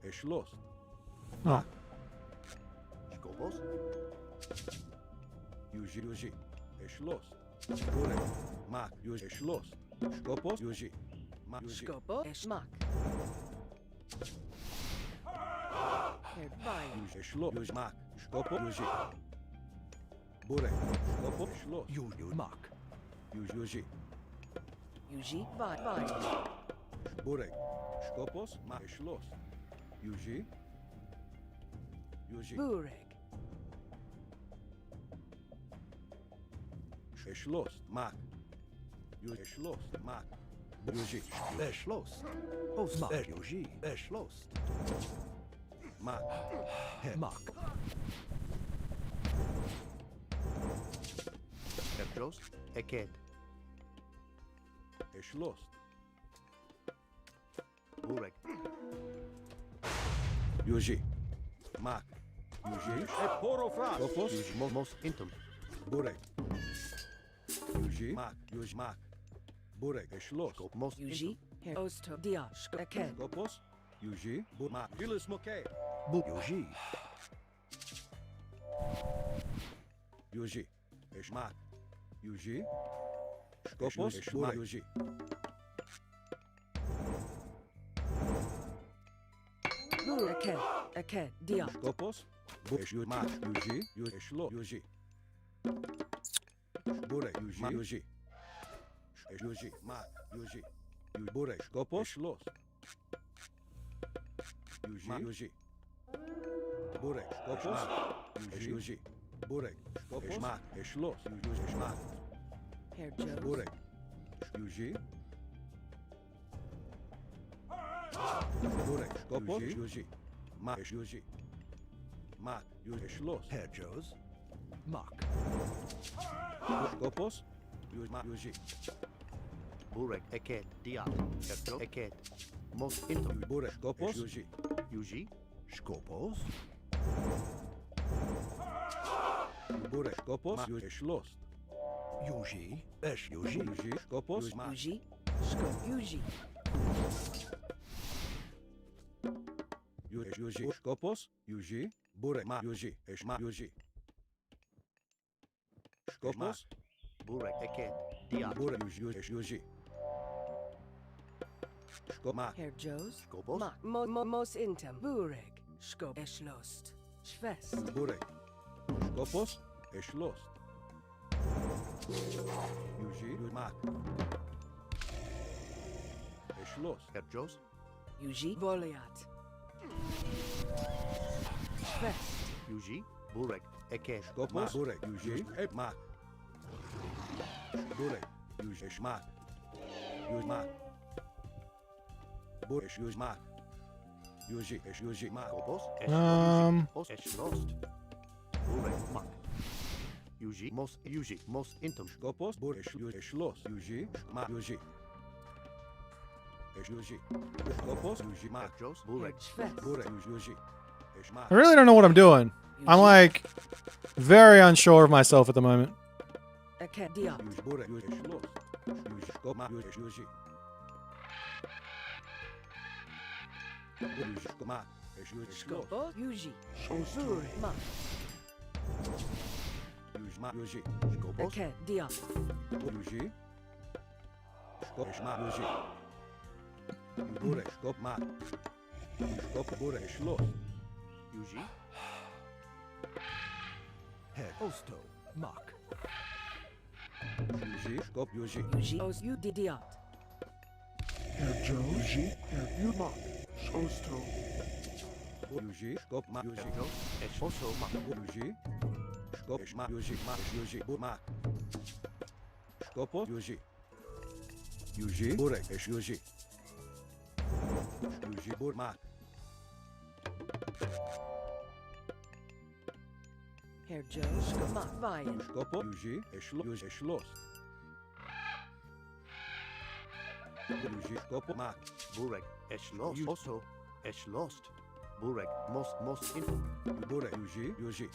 Eschloss. Oh. Skopos. Yuji. Eschloss. Burek. Mak. Yuji. Eschloss. Skopos. Yuji. Mak. Yuji. Skopo. Eschmak. Herr Vaya. Yuji. Eschloss. Yuji. Mak. Skopo. Yuji. Burek. Skopo. Eschloss. Yuji. Mak. Yuji. Yuji. Vaya. Burek. Skopos. Mak. Eschloss. Yuji. Yuji. Burek. Eschloss. Mak. Yuji. Eschloss. Mak. Yuji. Eschloss. Mak. Yuji. Eschloss. Mak. Mak. Petros, Eket, Eschloss. Burek, Yuji. Mak. Yuji. E poro fras. Skopos. Yuji, most intum, Burek. Yuji. Mak. Yuji. Mak. Burek. Eschloss. most Yuji. Herr Osto. Diash. Aket. Skopos. Yuji. Mak. Tilis moke. Yuji, Yuji. Eschmak. Yuji. Skopos. Eschmak. Yuji. Burek. Aket. Aket. Diash. Skopos. Yuji. Mak. Yuji. Yuji. Eschloss. Yuji. Burek. Yuji. Yuji. Yuji. Mak. Yuji. Burek. Skopos. Eschloss. Yuji. Yuji. Burek. Skopos. Yuji. Burek. Skopos. Mak. Eschloss. Yuji. Eschmak. Herr Joe. Burek. Yuji. Burek. Skopos. Yuji. Mak. Yuji. Mak. Yuji. Eschloss. Herr Joe's. Mak. Skopos. Yuji. Mak. Yuji. Burek, Eket, Diat, Petros, Eket, most intum, Burek. Skopos. Yuji. Yuji, Skopos. Burek. Skopos. Yuji. Eschloss. Yuji. Esh. Yuji. Yuji. Skopos. Mak. Yuji. Skop. Yuji. Yuji. Skopos. Yuji. Burek. Mak. Yuji. Eschmak. Yuji. Skopos. Burek, Eket, Diat, Burek. Yuji. Yuji. Skopmak. Herr Joe's. Skopos, Mak. Mos intim. Burek. Skop. Eschlost. Schwest. Burek. Skopos. Eschloss. Yuji. Mak. Eschloss. Herr Joe's, Yuji. Voliat. Schwest. Yuji, Burek, Eket, Skopos. Burek. Yuji. Mak. Burek. Yuji. Eschmak. Yuji. Mak. Burek. Yuji. Mak. Yuji. Yuji. Mak. Skopos, Eschlost, Burek, Mak, Yuji, most intum, Skopos. Burek. Yuji. Eschloss. Yuji. Mak. Yuji. Yuji. Skopos. Yuji. Mak. Herr Joe's, Herr Burek, Schwest. Burek. Yuji. Eschmak. I really don't know what I'm doing. I'm like very unsure of myself at the moment. Aket. Diat. Yuji. Burek. Yuji. Eschloss. Yuji. Skopmak. Yuji. Yuji. Yuji. Skopmak. Yuji. Eschloss. Skopo. Yuji. Burek. Mak. Yuji. Mak. Yuji. Skopos, Aket. Diat. Yuji. Skop. Eschmak. Yuji. Burek. Skopmak. Skop. Burek. Eschloss. Yuji, Herr Osto. Mak. Yuji. Skop. Yuji. Yuji. Os. Yudi. Diat. Herr Joe's. Herr Mak. Osto. Yuji. Skopmak. Yuji. Herr Joe's, Esch, also Mak, Yuji. Skopos, ma, Yuji, ma, Yuji, ma. Skopos, Yuji. Yuji, Burek, eş Yuji. Yuji, ma. Herr Joe, Skoma, Vian. Skopos, Yuji, Yuji, eşlos. Yuji, Skopos, ma. Burek, eschlost. Also, eschlost. Burek, most in. Burek, Yuji, Yuji.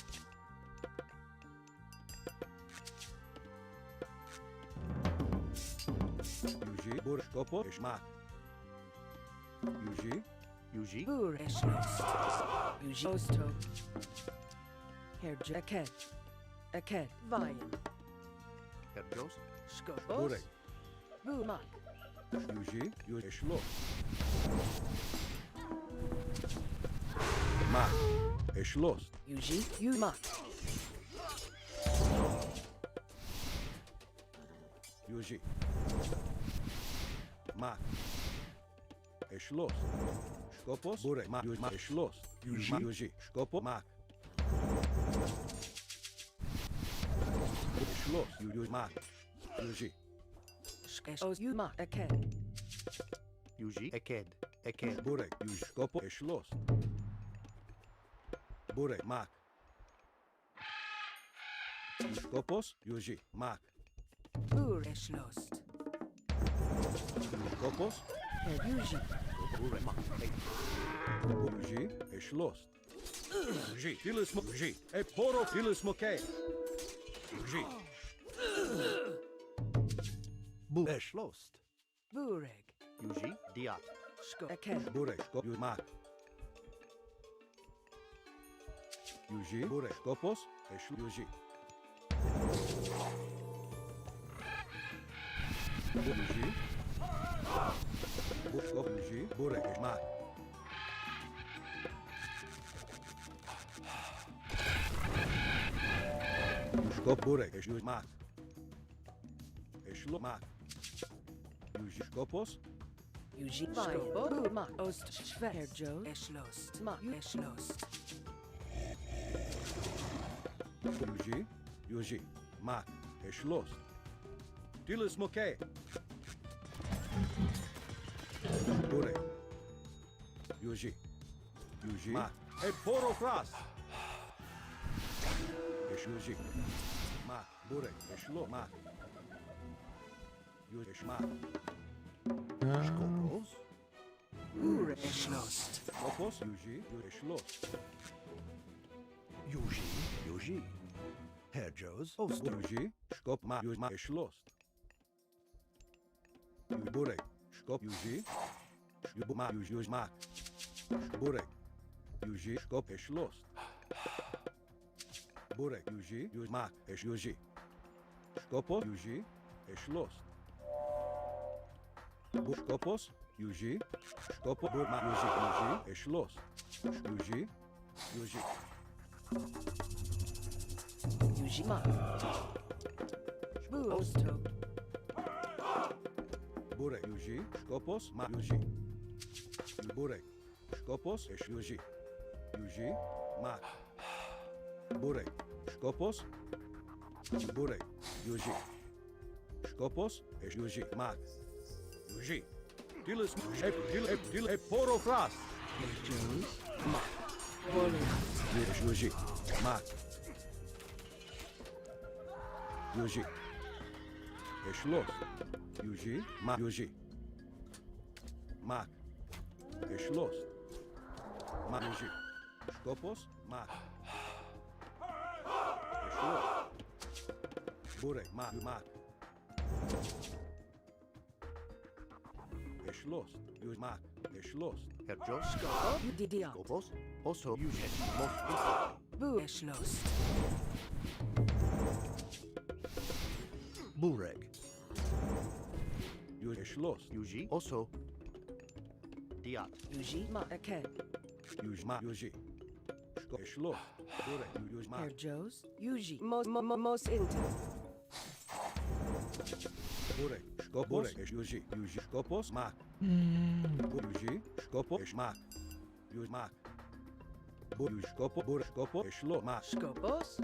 Yuji, Burek, Skopos, eş ma. Yuji, Yuji, Bur Eschlost. Yuji Osto. Herr Joe, Aked, Vian. Herjos, Skopos. Burek. Bumak. Yuji, Yuji, eşlos. Ma, eşlos. Yuji, Yumak. Yuji. Ma. Eşlos. Skopos. Burek. Ma. Yuji. Ma. Eşlos. Yuji. Ma. Yuji. Skopo. Ma. Eşlos. Yuji. Ma. Yuji. Skeshos, Yumak, Aked. Yuji, Eked. Burek. Yuji. Skopo. Eşlos. Burek. Ma. Skopos. Yuji. Ma. Bur Eschlost. Skopos. Herr Yuji. Burek, ma, Yuji. Eşlos. Yuji. Filismo. Yuji. Eporo filismo ke. Yuji. Bu, eschlost. Bureg. Yuji, Diat. Aked. Burek. Skop. Yuji. Ma. Yuji. Burek. Skopos. Eşlos. Yuji. Yuji. Skop. Yuji. Burek. Ma. Skop. Burek. Eşlos. Ma. Eşlo. Ma. Yuji. Skopos. Yuji, Vian. Bumak. Ost. Schwer. Herr Joe. Eschlost. Mak. Eschlost. Yuji. Yuji. Ma. Eşlos. Filismo ke. Burek. Yuji. Yuji. Ma. Eporo fras. Yuji. Ma. Burek. Eşlo. Ma. Yuji. Ma. Skopos, Bur Eschlost. Skopos. Yuji. Eşlos. Yuji. Herjos. Osto. Yuji. Skop. Ma. Yuji. Ma. Eşlos. Burek. Skop. Yuji. Yuji. Ma. Yuji. Ma. Burek. Yuji. Skop. Eşlos. Burek. Yuji. Yuji. Ma. Yuji. Skopos. Yuji. Eşlos. Skopos. Yuji. Skopo. Ma. Yuji. Yuji. Eşlos. Yuji. Yuji. Yuji, Mak. Bur Osto. Burek. Yuji. Skopos. Ma. Yuji. Burek. Skopos. Eş. Yuji. Yuji. Ma. Burek. Skopos. Burek. Yuji. Skopos. Eş. Yuji. Ma. Yuji. Dilis. Eporo fras. Eş. Yuji. Ma. Yuji. Eşlos. Yuji. Ma. Yuji. Ma. Eşlos. Ma. Yuji. Skopos. Ma. Eşlos. Burek. Ma. Ma. Eşlos. Yuji. Ma. Eşlos. Herjos, Didiat. Skopos, also Yuji, most in. Bur Eschlost. Burek. Yuji. Eşlos. Yuji, also Diat. Yuji, Mak. Aked. Yuji. Ma. Yuji. Eşlos. Burek. Yuji. Ma. Herr Joe's. Yuji. Most Inter. Burek. Skopos. Yuji. Yuji. Skopos. Ma. Yuji. Skopos. Ma. Yuji. Ma. Bushkopo, Burshkopo, Eshlo, Mak. Skopos.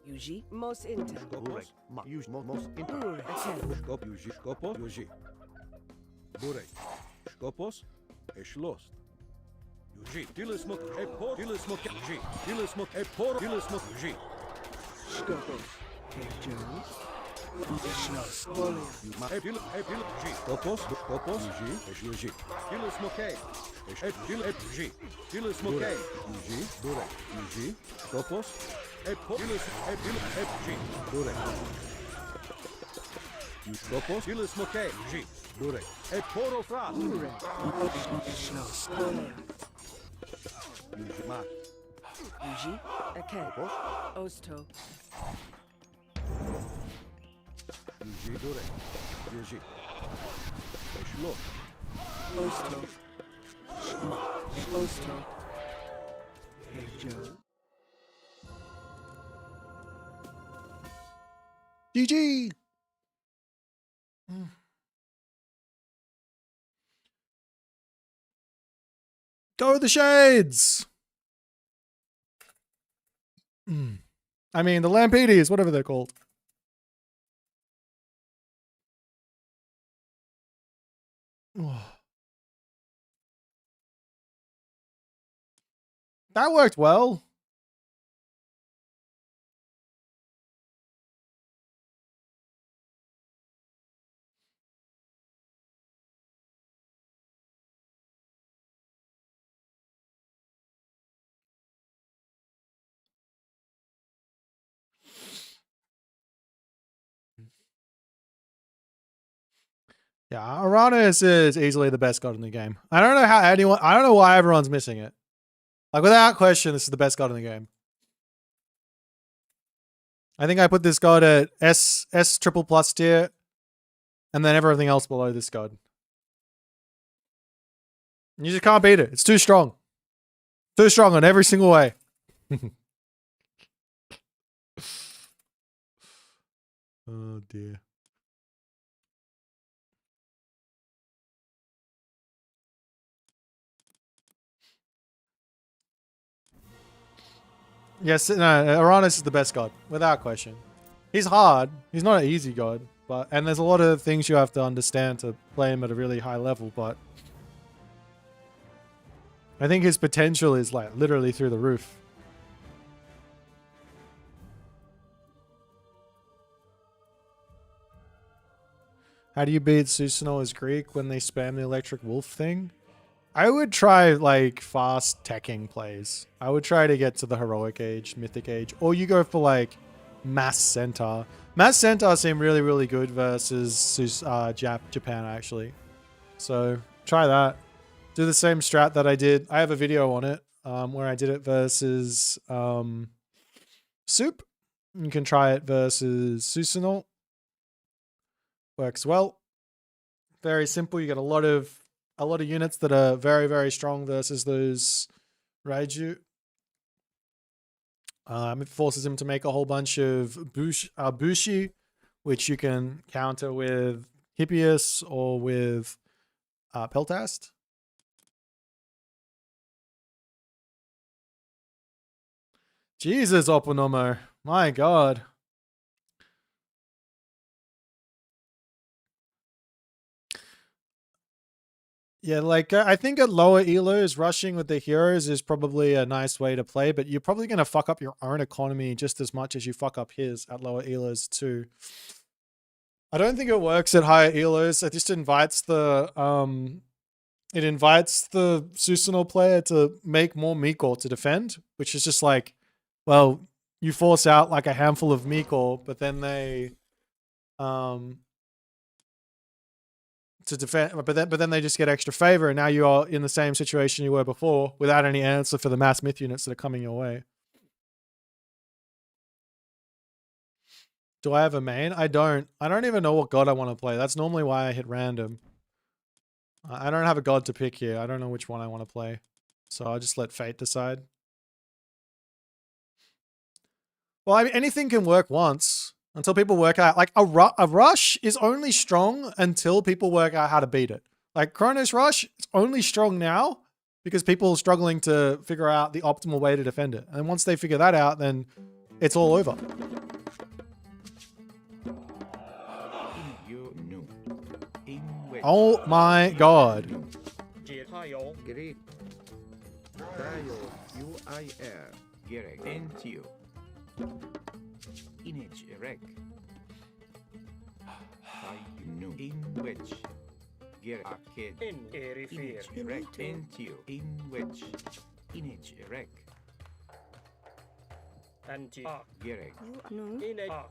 Yuji. Mos inter. Burek. Mak. Use most inter. Bure. Aten. Bushkop, Yuji, Shkopo, Yuji. Burek. Shkopos, Eshlost. Yuji. Dilismok, Epo, Dilismok, Yuji. Dilismok, Epo, Dilismok, Yuji. Skopos. Herr Jones. Schloss. Epil, Yuji. Skopos, Skopos, Yuji, Eshloji. Dilismok, Yuji. Dilismok, Yuji. Burek. Yuji. Skopos. Epo, Yuji. Burek. Skopos, Dilismok, Yuji. Burek. Eporo Fras. Bure. Schloss. Yuji, Mak. Yuji. Aken. Osto. Yuji, Burek. Yuji. Eshlo. Osto. Osto. Herr Jones. GG. Go the Shades. I mean, the Lampedes, whatever they're called. That worked well. Yeah, Uranus is easily the best god in the game. I don't know why everyone's missing it. Like, without question, this is the best god in the game. I think I put this god at S triple plus tier, and then everything else below this god. You just can't beat it. It's too strong. Too strong on every single way. Oh dear. Yes, no, Uranus is the best god, without question. He's hard. He's not an easy god, and there's a lot of things you have to understand to play him at a really high level, but I think his potential is like literally through the roof. How do you beat Susanoo as Greek when they spam the electric wolf thing? I would try like fast teching plays. I would try to get to the heroic age, mythic age, or you go for like mass centaur. Mass centaur seem really, really good versus Japan actually. So try that. Do the same strat that I did. I have a video on it where I did it versus Soup. You can try it versus Susanoo. Works well. Very simple. You get a lot of units that are very, very strong versus those Raiju. It forces him to make a whole bunch of Bushi, which you can counter with Hippias or with Peltast. Jesus, Oponomo. My God. Yeah, like I think at lower elos, rushing with the heroes is probably a nice way to play, but you're probably going to fuck up your own economy just as much as you fuck up his at lower elos too. I don't think it works at higher elos. It just invites the Susanoo player to make more Mikor to defend, which is just like, well, you force out like a handful of Mikor, but then they to defend, but then they just get extra favor, and now you are in the same situation you were before without any answer for the mass myth units that are coming your way. Do I have a main? I don't even know what god I want to play. That's normally why I hit random. I don't have a god to pick here. I don't know which one I want to play, so I'll just let fate decide. Well, I mean, anything can work once. Until people work out, like a rush is only strong until people work out how to beat it. Like Chronos Rush, it's only strong now because people are struggling to figure out the optimal way to defend it. And once they figure that out, then it's all over. Oh my god. Greek. Tayo. UIR. Gerek. Entio. Inage. Rek. Nu. In wedge. Gerek. Kid. In Erifir. Inage. Rek. Entio. In wedge. Inage. Rek. Anti. Gerek. No. In a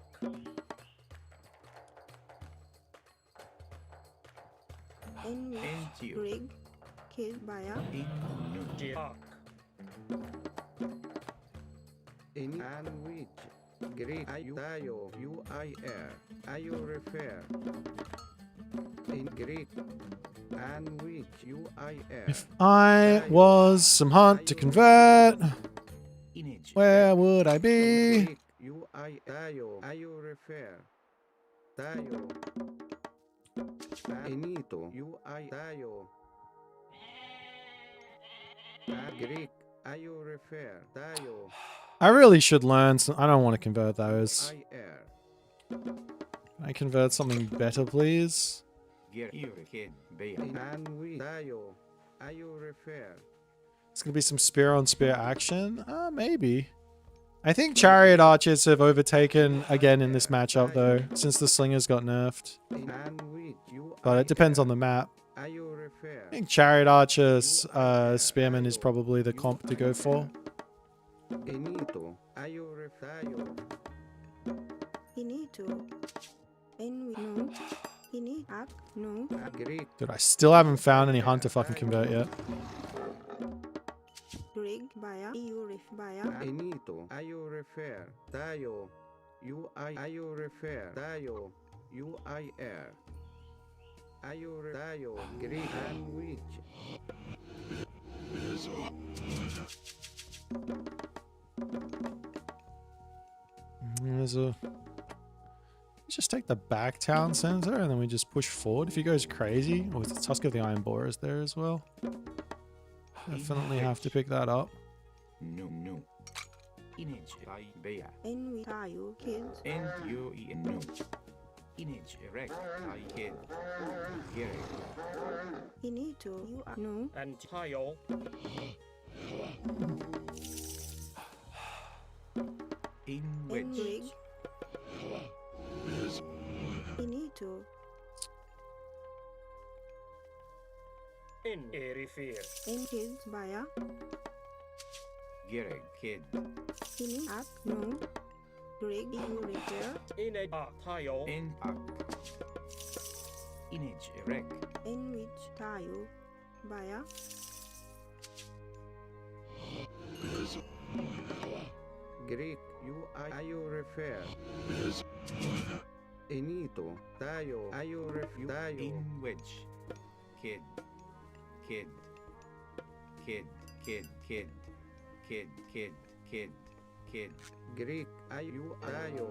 In which Entio. Greg killed by a In nu. Ark. In and which. Greek. Tayo. UIR. Ayo refer. In Greek. And which. UIR. If I was some hunt to convert, Inage. where would I be? Greek. UI. Tayo. Ayo refer. Tayo. Inito. UI. Tayo. Greek. Ayo refer. Tayo. I really should learn some. I don't want to convert those. IR. Can I convert something better, please? And we. Tayo. Ayo refer. It's going to be some spear on spear action. Maybe. I think chariot archers have overtaken again in this matchup, though, since the slingers got nerfed. And we. But it depends on the map. Ayo refer. I think chariot archers, spearman is probably the comp to go for. Inito. Ayo refer. Inito. In which no. Ini ak no. Greek. Dude, I still haven't found any hunt to fucking convert yet. Greg by a EU ref by a Inito. Ayo refer. Tayo. UI. Ayo refer. Tayo. UIR. Ayo tayo. Greek and which. There's a... Just take the back town center and then we just push forward. If he goes crazy, or the Tusk of the Iron Boar is there as well. Definitely have to pick that up. No. Inage. I bear. in which tayo kids And you in no. Inage. Erect. I kid. Gary. Inito you are no Anti. Tile. In in which. Greg Inito In Erifir. in kids by a Gary. Kid. ini ak no Greg EU repair In a tile. In pack. Inage. Erect. in which tayo by a Greek. You refer. Inito. Tayo. Ayo refu. Tayo. In which. Kid. Kid. Kid. Kid. Kid. Kid. Kid. Kid. Kid. Greek. Ayo. Tayo.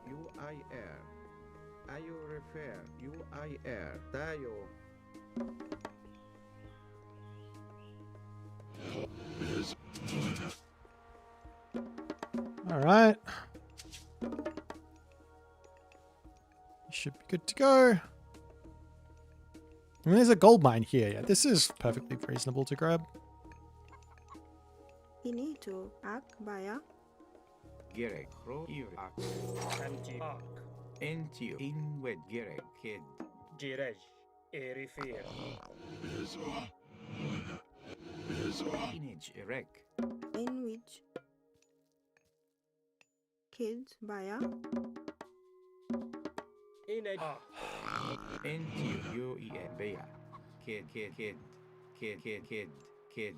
UIR. Ayo refer. UIR. Tayo. All right. Should be good to go. I mean, there's a gold mine here. Yeah, this is perfectly reasonable to grab. Inito ak by a Gerek. Ro. Irak. Anti. Ark. Entio. In with Gerek. Kid. Jirej. Erifir. Inage. Erect. in which kids by a In a Entio. UEN. Bea. Kid. Kid. Kid. Kid. Kid. Kid. Kid.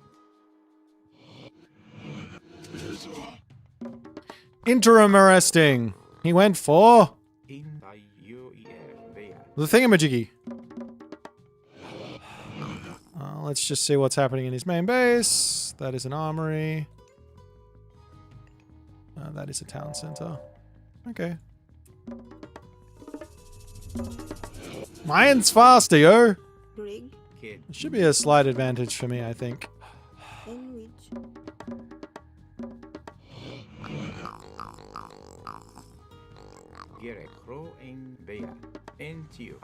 Interim arresting. He went for In UEN. Bea. the thingamajiggy. Let's just see what's happening in his main base. That is an armory. That is a town center. Okay. Mine's faster, yo. Greg Kid. It should be a slight advantage for me, I think. Gerek Kro in Bea. Into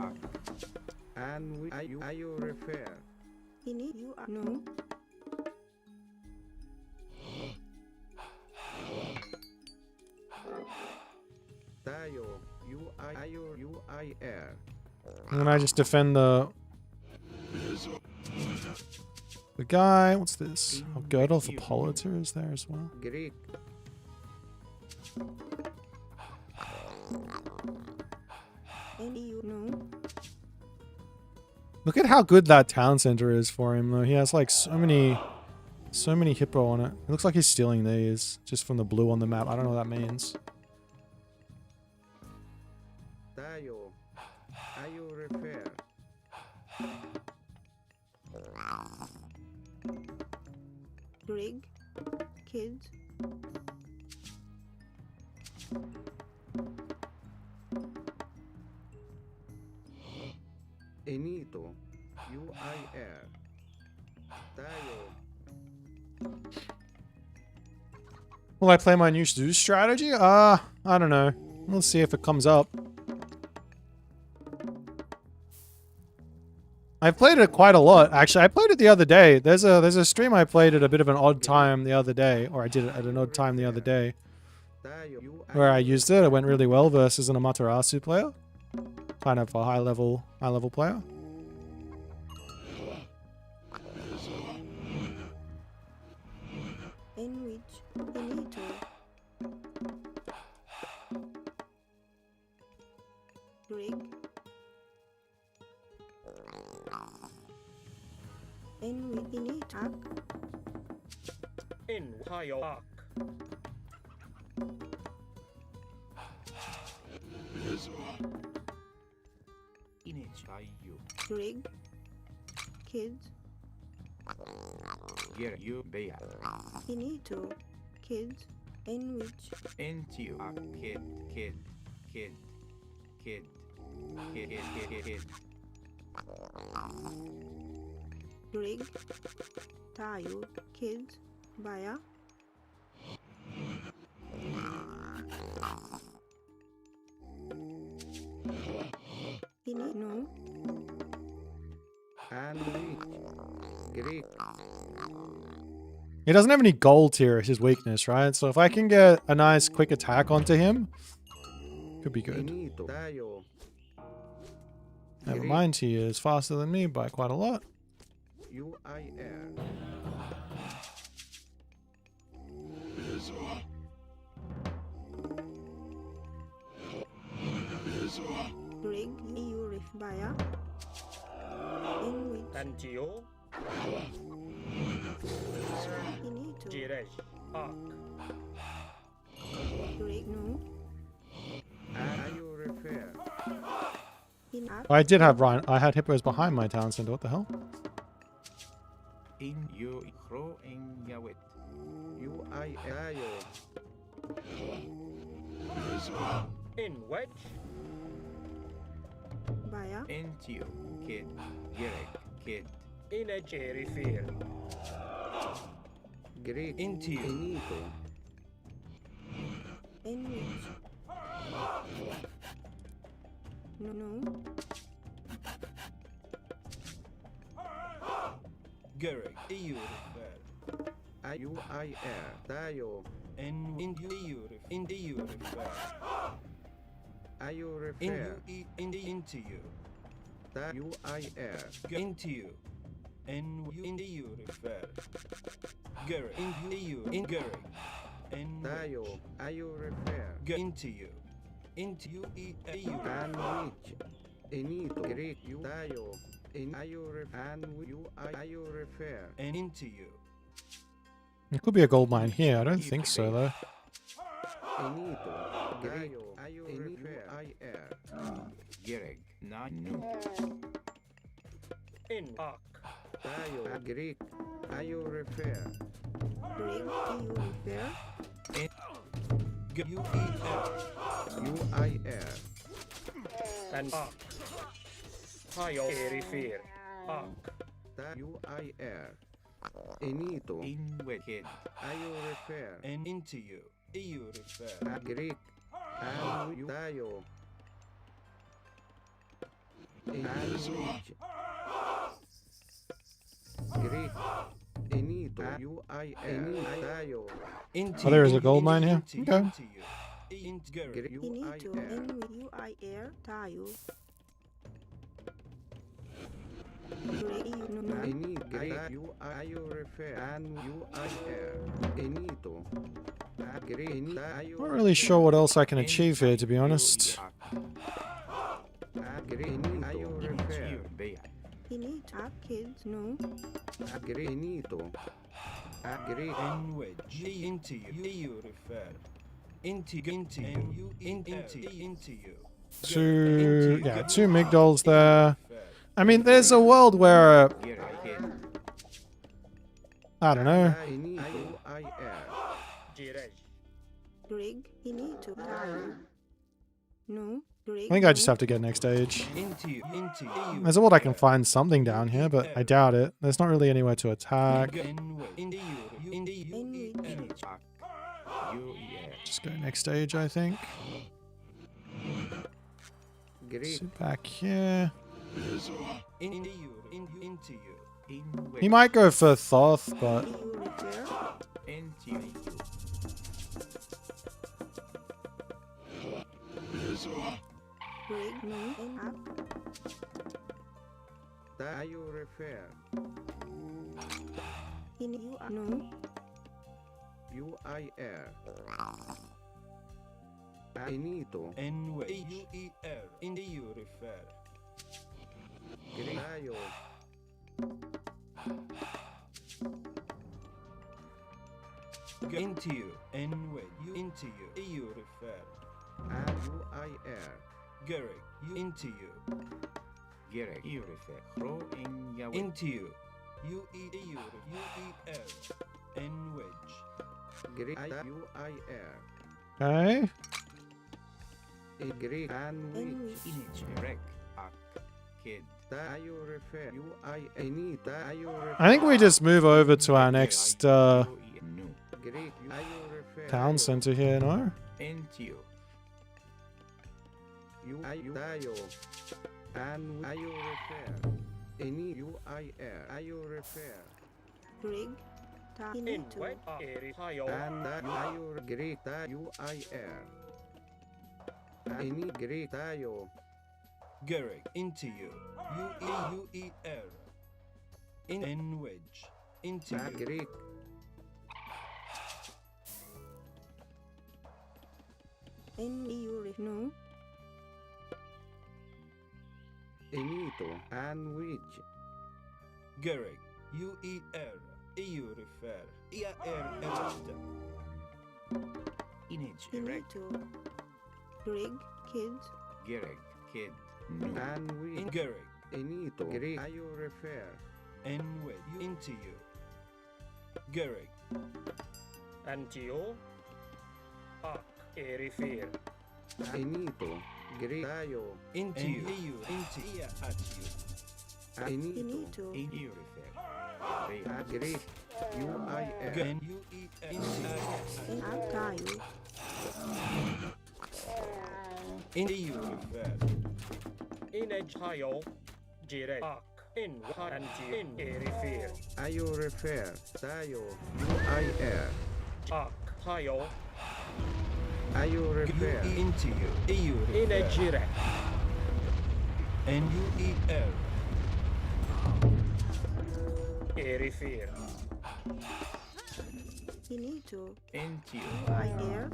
and we are you refer. Ini you are no. Tayo you I air. And then I just defend the guy. What's this? Oh, Girdle for Politer is there as well. Greek. Ini you no. Look at how good that town center is for him, though. He has like so many hippo on it. It looks like he's stealing these just from the blue on the map. I don't know what that means. Tayo are you refer. Rig. Kids. Enito you I air. Tayo. Will I play my new Zeus strategy? I don't know. We'll see if it comes up. I've played it quite a lot, actually. I played it the other day. There's a stream I played at a bit of an odd time the other day, or I did it at an odd time the other day, Tayo you where I used it. It went really well versus an Amaterasu player, kind of a high level player. In which Benito. Rig. In which Benito. In Hayak. Rig. Kids. Gerek you Bea. Benito. Kids. In which Into kid. Rig. Tayo. Kids. Baya. Ini no. And we Greek. He doesn't have any gold here, it's his weakness, right? So if I can get a nice quick attack onto him, could be good. Enito Tayo. Never mind, he is faster than me by quite a lot. You I air. Rig. You rif Baya. In which Tantio. Benito. Jirej. Ak. Rig no. Are you refer. In up. I did have Ryan. I had hippos behind my town center. What the hell? In you Kro in Yawit. You I Tayo. In Wedge. Baya. Into kid. Gerek kid. In a Jerry Fear. Greek. Into Enito. In which no. Gerek, EU refer. Are you I air. Tayo. In EU refer. Are you In refer. you into you. You I air. Into you. In EU refer. Gerek, in EU in Gerek. In Tayo. Are you refer. into you. Into you EU. And which Enito Greek you Tayo. In are you and you are you refer. And into you. There could be a gold mine here. I don't think so, though. Enito Greek. Are you refer. I air. Gerek. No. In Ak. Tayo. Greek. Are you refer. Rig. You refer. You You I air. And Ak. Hayo Jerry Fear. Ak. You I air. Enito. In with kid. Are you refer. and into you. EU refer. Greek. Tayo. Sandwich. Great. Enito. Tayo. Oh, there is a gold mine here. Okay. Inito. N-U-I-R. Tayo. I refer and Enito. Not really sure what else I can achieve here, to be honest. Inito. Kids. No. Enito. Two migdols there. I mean, there's a world where I don't know. Grig. Inito. Tayo. No. Grig. I think I just have to get next stage. There's a world I can find something down here, but I doubt it. There's not really anywhere to attack. Just go next stage, I think. Sit back here. He might go for Thoth, but Grig. No. Tayo refer. Inito. No. UIR. Enito. Tayo. UIR. Gerek, you refer. Throw in Yahweh. UIR. okay. Greek and which. Image, rek, ak, kid. Tayo refer. UIR. Tayo refer. I think we just move over to our next No. Greek. Tayo refer. town center here, no? Entio. Tayo. And tayo refer. Any UIR. Tayo refer. Grig. Inito. And tayo Greek. UIR. Any Greek tayo. Gerek, into you. UEUER. In wedge. Into you. Greek. N-U. No. Enito. And which. Gerek, UER. EU refer. ER erasta. Image, rek, Inito. Grig. Kids. gerek, kid. No. And In which. Gerek, Enito. Greek. Tayo refer. N wedge. Into you. Gerek, Antio. Ak. Erifir. Enito. Greek tayo. into you. EU, into ya at you. Enito. In you refer. Greek. UIR. Gen UER. Into Ab. Tayo. EU refer. Inej hayo. Jire. Ak. In. Antio. In. Erifir. Tayo refer. Tayo. UIR. Ak. Hayo. Tayo refer. Into you. EU refer. Inejire. NUER. Erifir. Inito. Entio. UIR.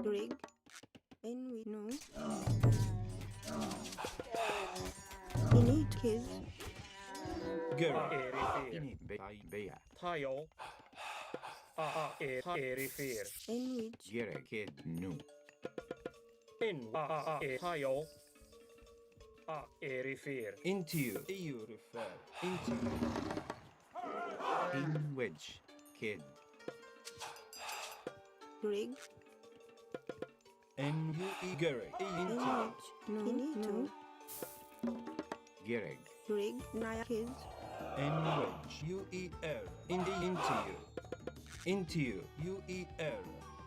Grig. N. No. Inito. Kids. Gerek, Erifir. In Bea. Tayo. Erifir. In which. Gerek, kid. No. In. Tayo. Erifir. into you. EU refer. Into you. In wedge, kid. Grig. NUE Gerek. In Into you. which. No. Inito. Gerek. Grig. Naya. Kids. NUER. UER. Into you. Into you. UER.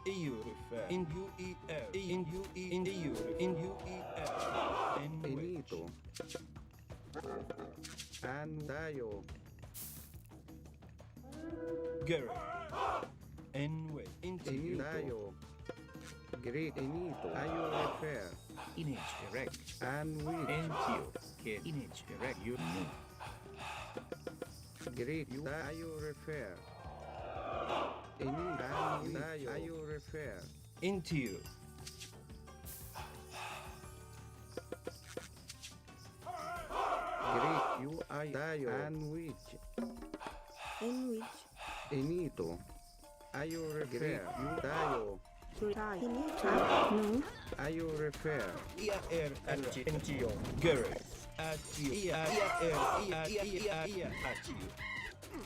EU refer. In UEL. In UE. In EU. In UEL. In Enito. Andayo. Gary. Enway. Into Endayo. Great Enito. Ayo refer. Image direct. Anwich. Entio. Kid. Image direct. You move. Great. Ayo refer. Enito. Ayo refer. into Great UI Dayo. Anwich. Enwich. Enito. Ayo refer. You Dayo. Surai. Inito. No. Ayo refer. NGO. Gary. At you. At you.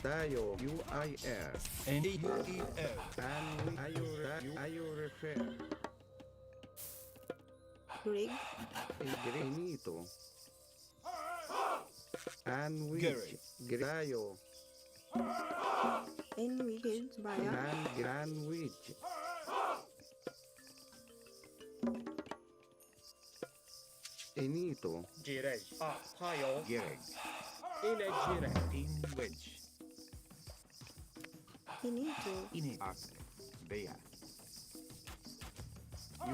Dayo. UIR. And UEL. And ayo refer. Rig. Enito. Anwich. Gary. Dayo. Enwich. Baya. And Granwich. Enito. Girej. Tayo. Gereg. Ine Girej. In wedge. Inito. In ak. Bea.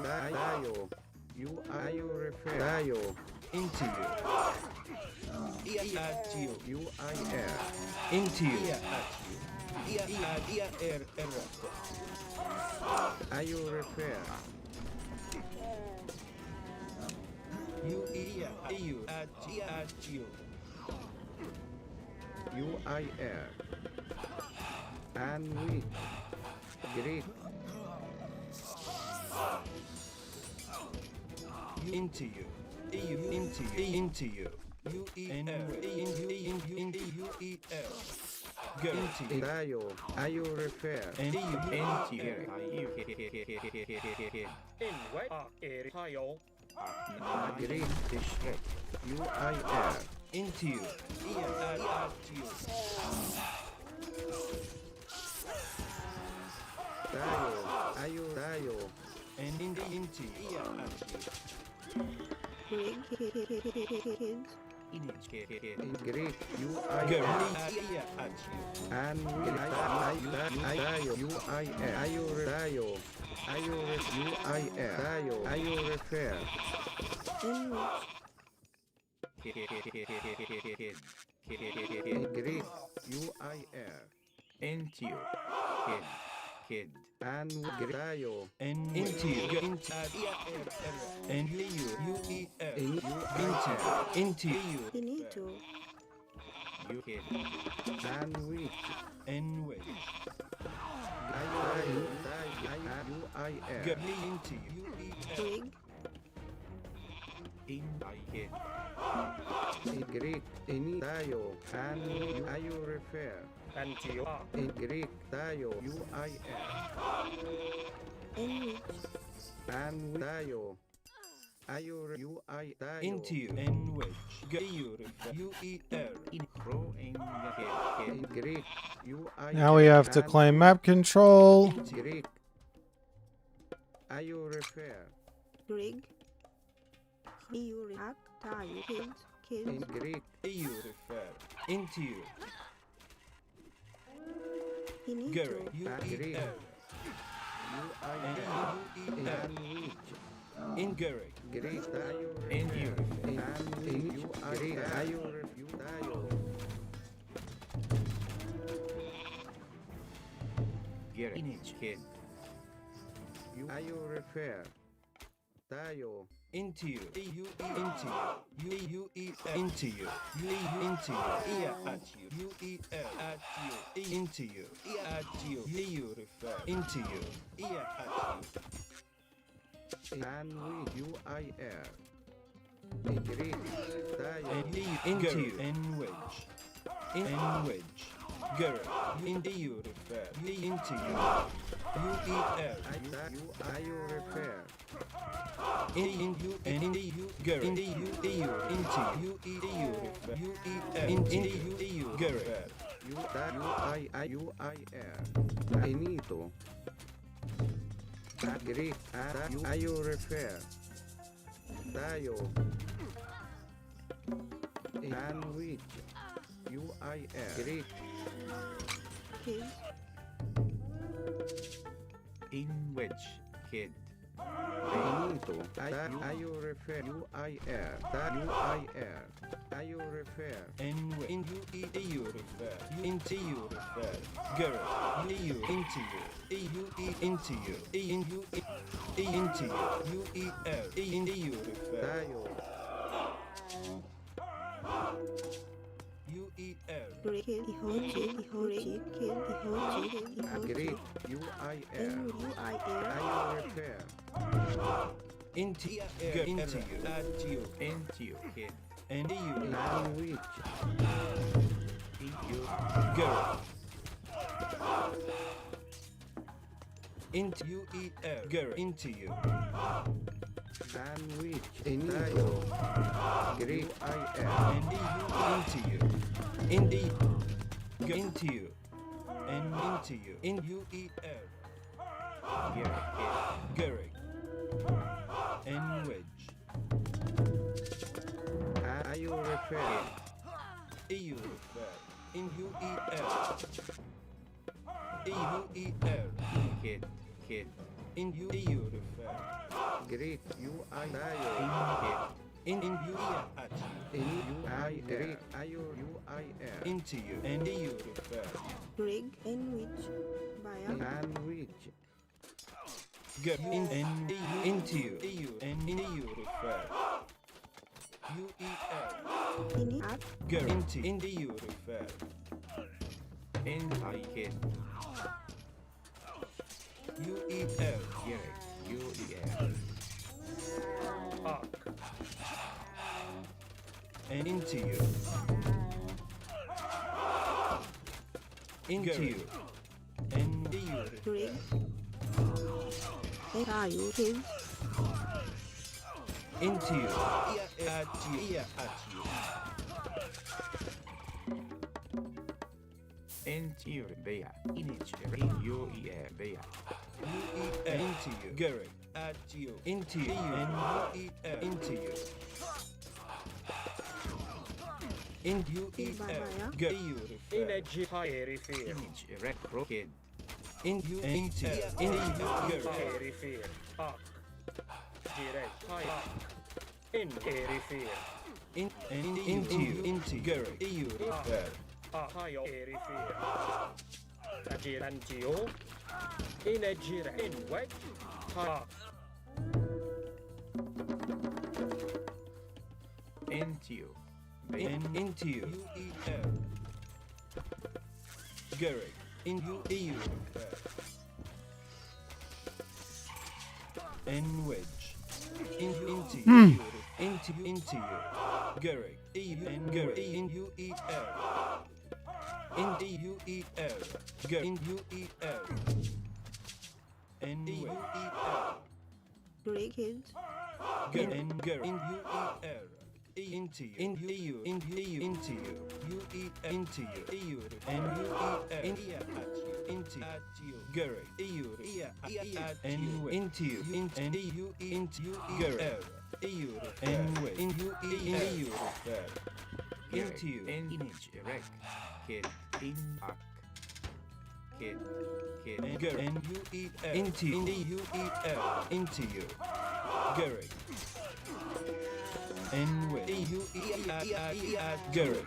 Dayo. You ayo refer. Dayo. Into you. At you. UIR. Into you. At you. Ayo refer. You at you. UIR. Anwich. Great. Into you. Into you. Into you. UEL. Go into you. Dayo. Ayo refer. And you. Entio. In way. Tayo. Great. District. UIR. Into you. At you. Dayo. Ayo. Dayo. And into you. At you. Rig. Image. Great. Go UIR. at you. Anwich. Dayo. UIR. Ayo. Dayo. Ayo. UIR. Dayo. Ayo refer. Enwich. Great. UIR. Entio. Kid. Anwich. Dayo. And into you. And you. UEL. Into you. Inito. You kid. Anwich. And way. Dayo. UIR. Go into you. Rig. In I kid. Great. Dayo. And ayo refer. NGO. Great. Dayo. UIR. Enwich. And Dayo. Ayo UI Dayo. Into you. And wedge. Go you. UEL. In crow in kid. Great. UI. Now we have to claim map control. Great. Ayo refer. Rig. Iuri. Ak. Tayo. Kids. Great. You refer. Into you. Inito. Gary. Great. UEL. UIR. UEL. And which. In Gary. Great. Dayo. In you. And UI. Ayo review Dayo. Gereg. Image. Kid. Ayo refer. Dayo. Into you. Into you. UEL. Into you. Into you. At you. UEL. At you. Into you. At you. You refer. Into you. At you. And which. UIR. Great. Dayo. And into you. And wedge. And wedge. Gary. Into you refer. Into you. UEL. Ayo refer. In you and in you. Gary. In you. Into you. Refer. UEL. Into you. Gary. UIR. Benito. Agree. You refer. Tayo. Sandwich. UIL. Greek. Kid. In which kid. Benito. You refer. UIL. UIL. You refer. In you refer. Into you refer. Girl. You into you. Into you. Into you. Into you refer. Tayo. UEL. Greek. Ihoji. Kid. Agree. UIL. UIL. You refer. Into you. At you. Into you kid. And you. Sandwich. You. Girl. Into UEL. Girl. Into you. Sandwich. Tayo. Greek. UIL. And you. Into you. Into you. And into you. In UEL. Garrick. And wedge. You refer. EU refer. In UEL. EUEL. Kid. In EU refer. Greek. UIL. In UEL at you. Greek. UIL. Into you. And EU refer. Greg. In which. Baya. Sandwich. Into you. EU. And EU refer. UEL. In at. Girl. Into you refer. Kid. UEL. UEL. Ark. And into you. Into you. And EU. Greg. Tayo. Kid. Into you. At you. At you. Into Bea. Inich. UEL. Bea. UEL. Into you. Garrick. At you. Into you. And UEL. Into you. In UEL. Garrick. EU refer. Energy refer. Inich. Retro kid. In you. Into you. In you. Garrick. Refer. Ark. Direct. Ark. In refer. Into you. Into Garrick. EU refer. Tayo refer. Agirantio. Energy in wedge. Ark. Into you. Into you. UEL. Garrick. In EU refer. And wedge. Into you. Into you. Garrick. EU and Garrick. In UEL. Into UEL. Garrick. In UEL. And UEL. Greg. Kid. Garrick. And Garrick. In UEL. Into you. In EU. In EU. Into you. UEL. Into you. EU. And UEL. In at you. Into at you. Garrick. EU. And into you. And EU. Into you. Garrick. EU. And in EU. Refer. Into you. Inich. Rec. Kid. In Ark. Kid. And Garrick. And UEL. Into you. UEL. Into you. Garrick. And with at Garrick.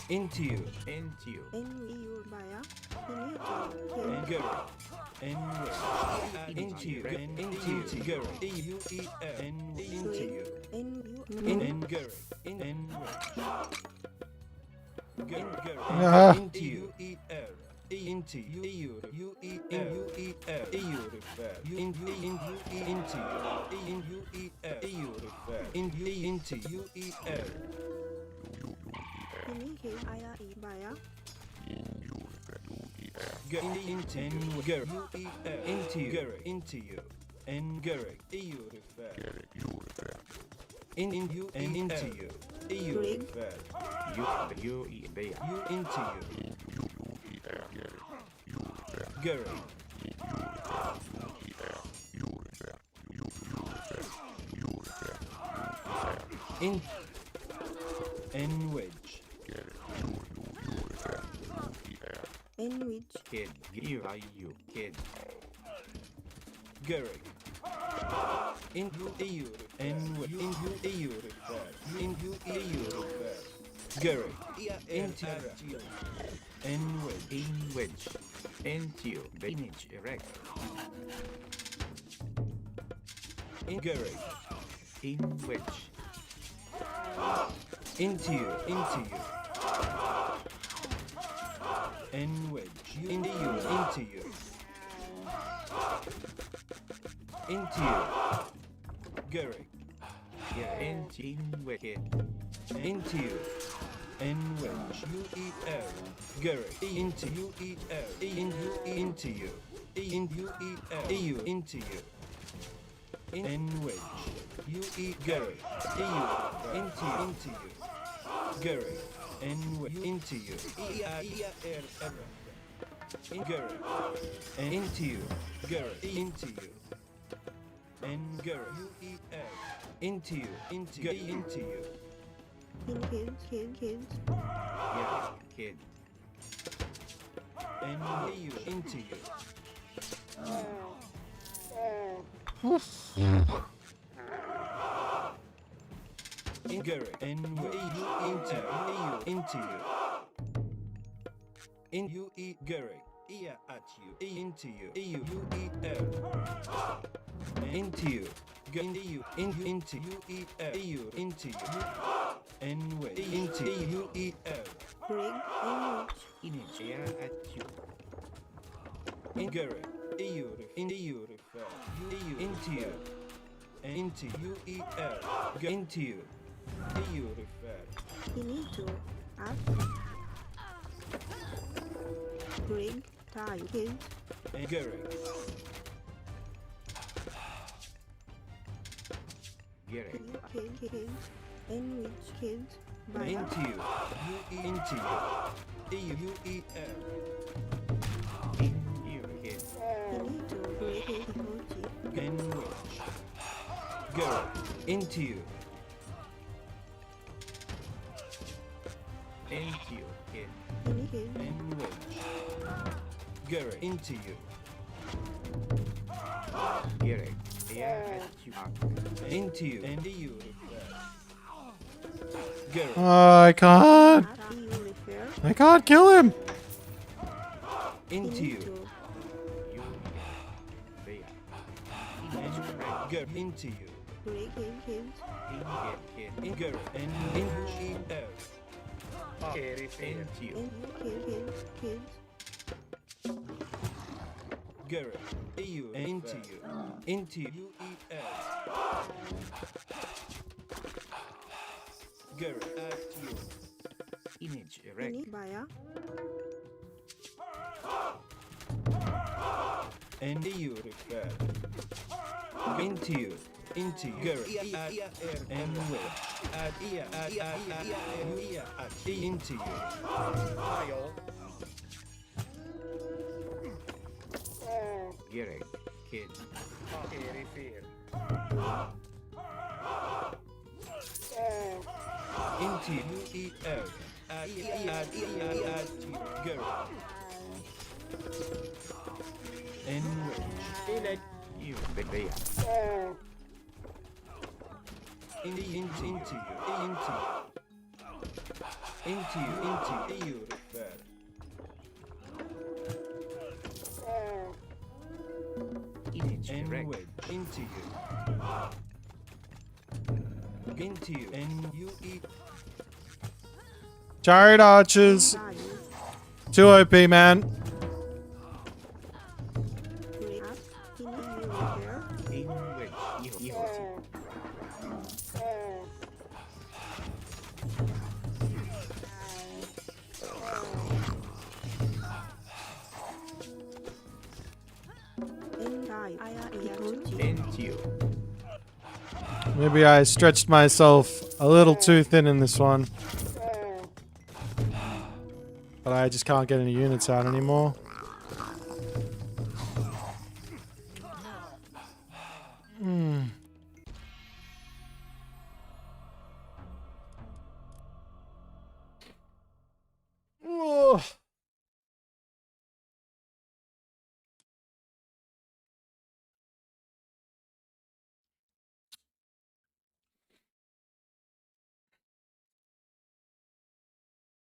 Into you. Into you. NU Baya. And Garrick. And with into you. And into Garrick. UEL. And into you. And Garrick. And with Garrick. Into you. UEL. Into you. UEL. EU refer. Into you. In UEL. EU refer. Into UEL. Baya. Into Garrick. Into Garrick. Into you. And Garrick. EU refer. In you and into you. EU refer. You Bea. You into you. Garrick. In wedge. In which Kid, give I you, kid. Garrick. Into EU. Into EU refer. Into EU refer. Garrick. Into N wedge. In wedge. Into image erect. In Garrick. In wedge. Into you. N wedge. Into you. Into you. Garrick. Yeah, in wicked. Into you. N wedge. UEL. Garrick. Into UEL. Into you. Into UEL. EU. Into you. N wedge. UE Garrick. EU. Into you. Garrick. N wedge. Into you. In Garrick. And into you. Garrick. Into you. And Garrick. UEL. Into you. Into you. kids. Yeah, kid. And EU. Into you. In Garrick. And EU. Into you. In UE Garrick. Ear at you. Into you. EU. UEL. Into you. Into you. Into UEL. EU. Into you. N way. Into UEL. Bring Image air at you. In Garrick. EU. In EU refer. EU. Into you. Into UEL. Into you. EU refer. you need to up. Bring time kids. And Garrick. Garrick. Kids. In which kids. By Into you. UE. Into you. EU. UEL. In you, kid. you need to break emoji. N wedge. Garrick. Into you. Into you, kid. N wedge. Garrick. Into you. Garrick. Air at you. Into you. And EU refer. Garrick. I can't. After you refer. I can't kill him. Into you. You. There. Garrick. Into you. Break kids. In kid. In Garrick. And in UEL. Erifair. Into you. In kids. Garrick. EU. Into you. Into UEL. Garrick. At you. Image erect. Ini Baya. And EU refer. Into you. Into you. Garrick. At and with. At ear. At ear. At into you. Ayo. Garrick. Kid. Erifair. Into UEL. At you. Garrick. And with. In a You. There. Into you. Into you refer. Image And erect. wedge. Into you. Into you. And UE. Chariot archers. Too OP, man. Break up. Ini you refer. In wedge. You. In time. Emoji. Into you. Maybe I stretched myself a little too thin in this one. But I just can't get any units out anymore.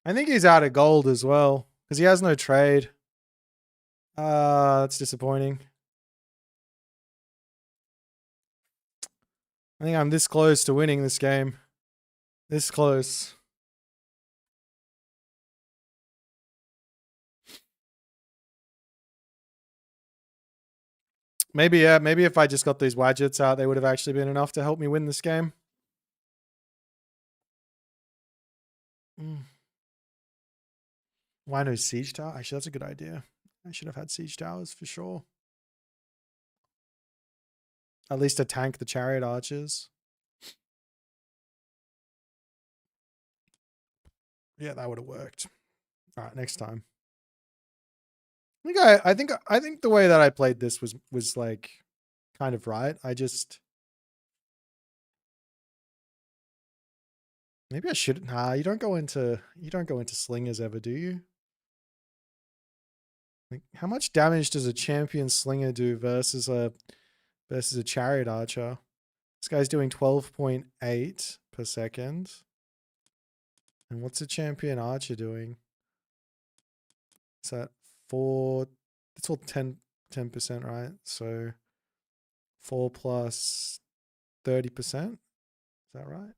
I think he's out of gold as well because he has no trade. That's disappointing. I think I'm this close to winning this game. This close. Maybe, yeah, maybe if I just got these widgets out, they would have actually been enough to help me win this game. Why no siege tower? Actually, that's a good idea. I should have had siege towers for sure. At least to tank the chariot archers. Yeah, that would have worked. All right, next time. I think the way that I played this was like kind of right. Maybe I should. Nah, you don't go into slingers ever, do you? Like, how much damage does a champion slinger do versus a chariot archer? This guy's doing 12.8 per second. And what's a champion archer doing? Is that 4? It's all 10%, right? So 4 plus 30%. Is that right?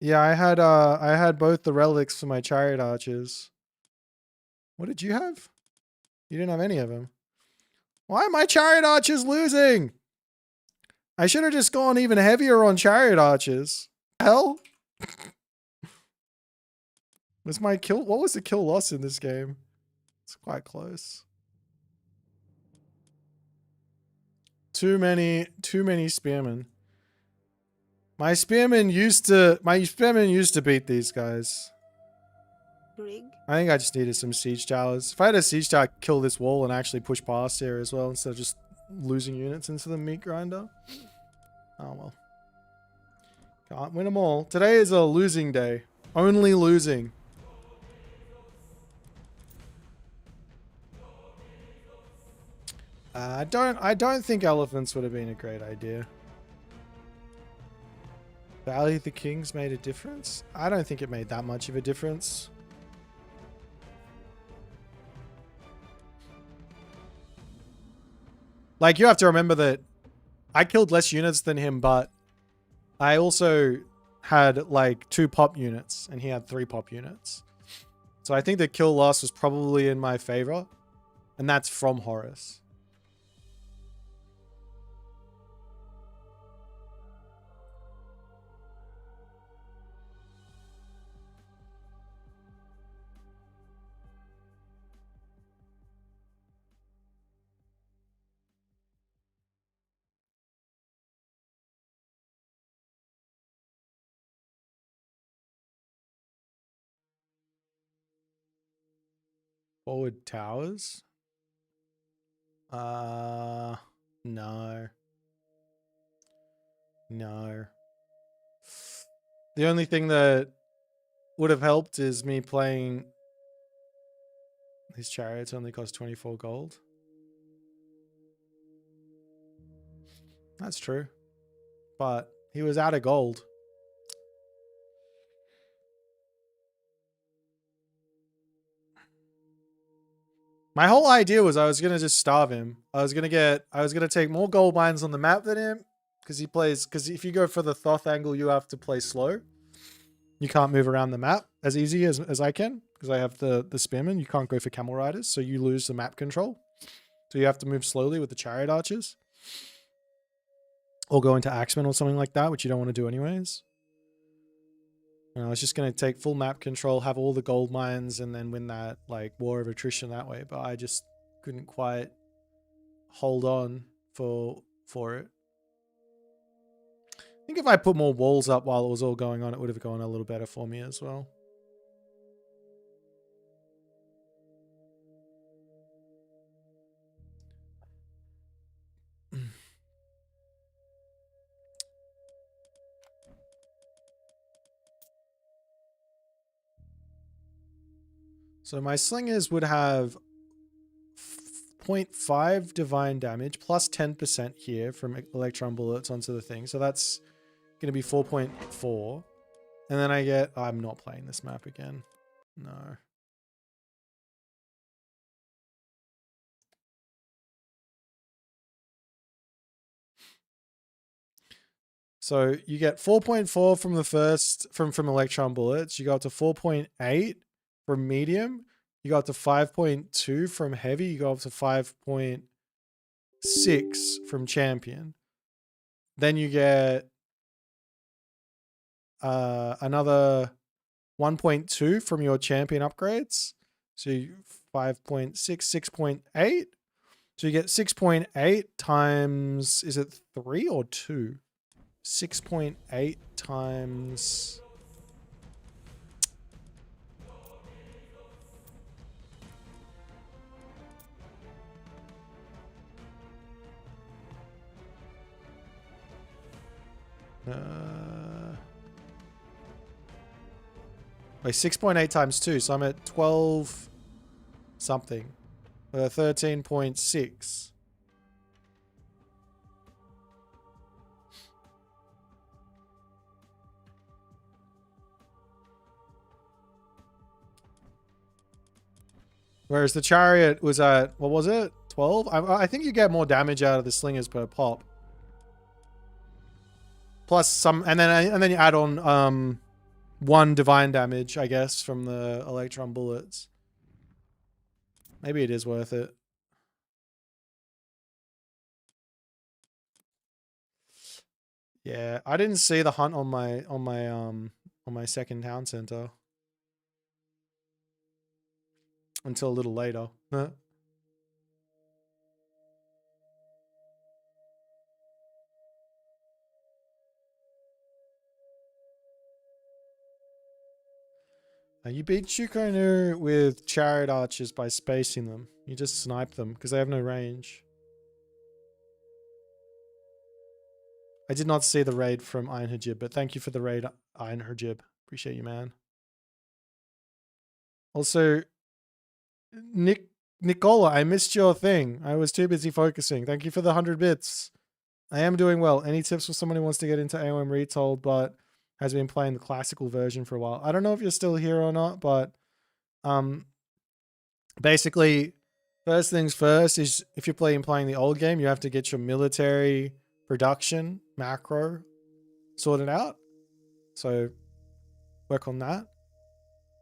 Yeah, I had both the relics for my chariot archers. What did you have? You didn't have any of them. Why are my chariot archers losing? I should have just gone even heavier on chariot archers. Hell? Was my kill? What was the kill loss in this game? It's quite close. Too many spearmen. My spearmen used to beat these guys. Rig. I think I just needed some siege towers. If I had a siege tower, I'd kill this wall and actually push past here as well instead of just losing units into the meat grinder. Oh well. Can't win them all. Today is a losing day. Only losing. I don't think elephants would have been a great idea. Valley of the Kings made a difference? I don't think it made that much of a difference. Like, you have to remember that I killed less units than him, but I also had like 2 pop units and he had 3 pop units. So I think the kill loss was probably in my favor, and that's from Horus. Forward towers? No. No. The only thing that would have helped is me playing... These chariots only cost 24 gold. That's true. But he was out of gold. My whole idea was I was going to just starve him. I was going to take more gold mines on the map than him. Because if you go for the Thoth angle, you have to play slow. You can't move around the map as easy as I can. Because I have the spearmen. You can't go for camel riders. So you lose the map control. So you have to move slowly with the chariot archers. Or go into axemen or something like that, which you don't want to do anyways. And I was just going to take full map control, have all the gold mines, and then win that like war of attrition that way. But I just couldn't quite hold on for it. I think if I put more walls up while it was all going on, it would have gone a little better for me as well. So my slingers would have 0.5 divine damage plus 10% here from electron bullets onto the thing. So that's going to be 4.4. And then I get... I'm not playing this map again. No. So you get 4.4 from the first from electron bullets. You go up to 4.8 from medium. You go up to 5.2 from heavy. You go up to 5.6 from champion. Then you get another 1.2 from your champion upgrades. So 5.6, 6.8. So you get 6.8 times, is it 3 or 2? 6.8 times... By 6.8 times 2, so I'm at 12 something. 13.6. Whereas the chariot was at, what was it? 12? I think you get more damage out of the slingers per pop. Plus some, and then you add on 1 divine damage, I guess, from the electron bullets. Maybe it is worth it. Yeah, I didn't see the hunt on my second town center until a little later. You beat Shukonu with chariot archers by spacing them. You just snipe them because they have no range. I did not see the raid from Iron Hajib, but thank you for the raid, Iron Hajib. Appreciate you, man. Also, Nicola, I missed your thing. I was too busy focusing. Thank you for the 100 bits. I am doing well. Any tips for someone who wants to get into AOM Retold, but has been playing the classical version for a while? I don't know if you're still here or not, but basically, first things first is if you're playing the old game, you have to get your military production macro sorted out. So work on that.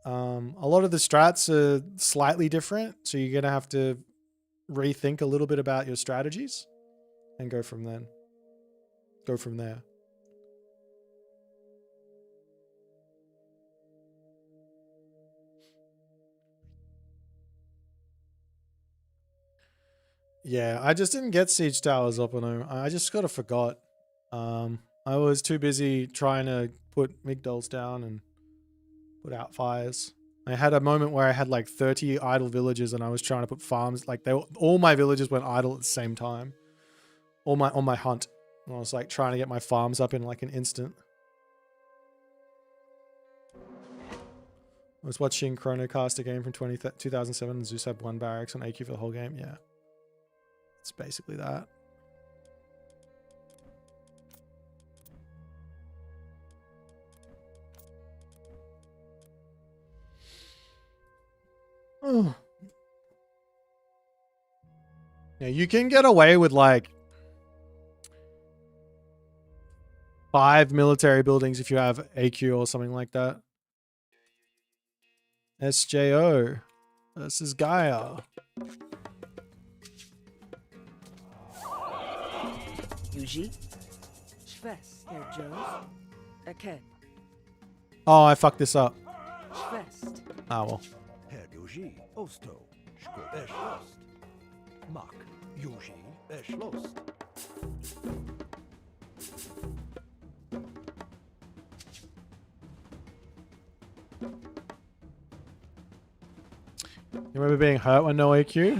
A lot of the strats are slightly different, so you're gonna have to rethink a little bit about your strategies and go from there. Yeah, I just didn't get siege towers up on him. I just sort of forgot. I was too busy trying to put migdols down and put out fires. I had a moment where I had like 30 idle villages and I was trying to put farms. Like all my villages went idle at the same time. On my hunt. And I was like trying to get my farms up in like an instant. I was watching Chronocast, a game from 2007, and Zeus had 1 barracks on AQ for the whole game. Yeah. It's basically that. Oh. Yeah, you can get away with like 5 military buildings if you have AQ or something like that. SJO versus Gaia. Yuji, Schwest, Herr Joes, Erkennt. Oh, I fucked this up. Schwest. Ah, well. Herr Yuji, Osto, Schko, Eschlost. Mak, Yuji, Eschlost. You remember being hurt when no AQ?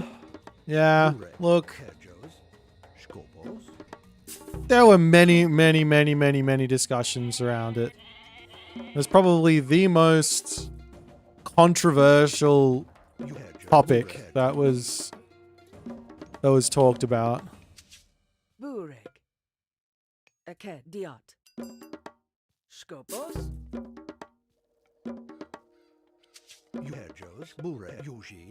Yeah, look. There were many discussions around it. It was probably the most controversial topic that was that was talked about. Bureg. Eke diot. Skopos.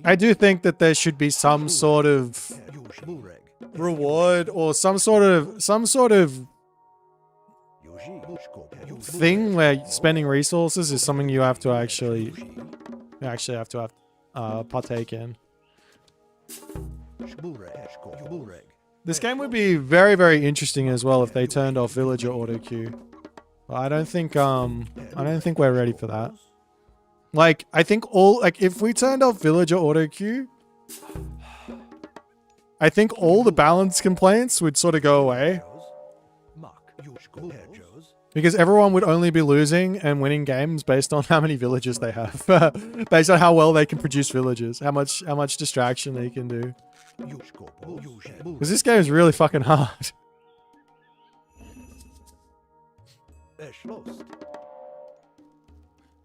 I do think that there should be some sort of reward or some sort of thing where spending resources is something you have to actually partake in. This game would be very, very interesting as well if they turned off villager auto queue. But I don't think we're ready for that. Like, I think if we turned off villager auto queue, I think all the balance complaints would sort of go away. Because everyone would only be losing and winning games based on how many villagers they have. Based on how well they can produce villagers. How much distraction they can do. Because this game is really fucking hard.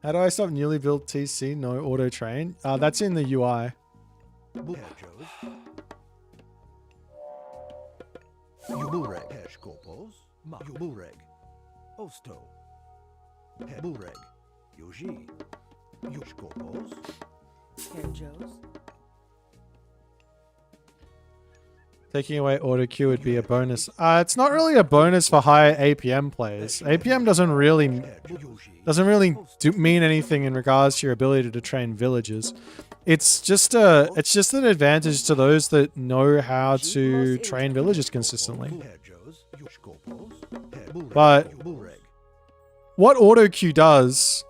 How do I stop newly built TC? No auto train. That's in the UI. Taking away auto queue would be a bonus. It's not really a bonus for high APM players. APM doesn't really mean anything in regards to your ability to train villagers. It's just an advantage to those that know how to train villagers consistently. But what auto queue does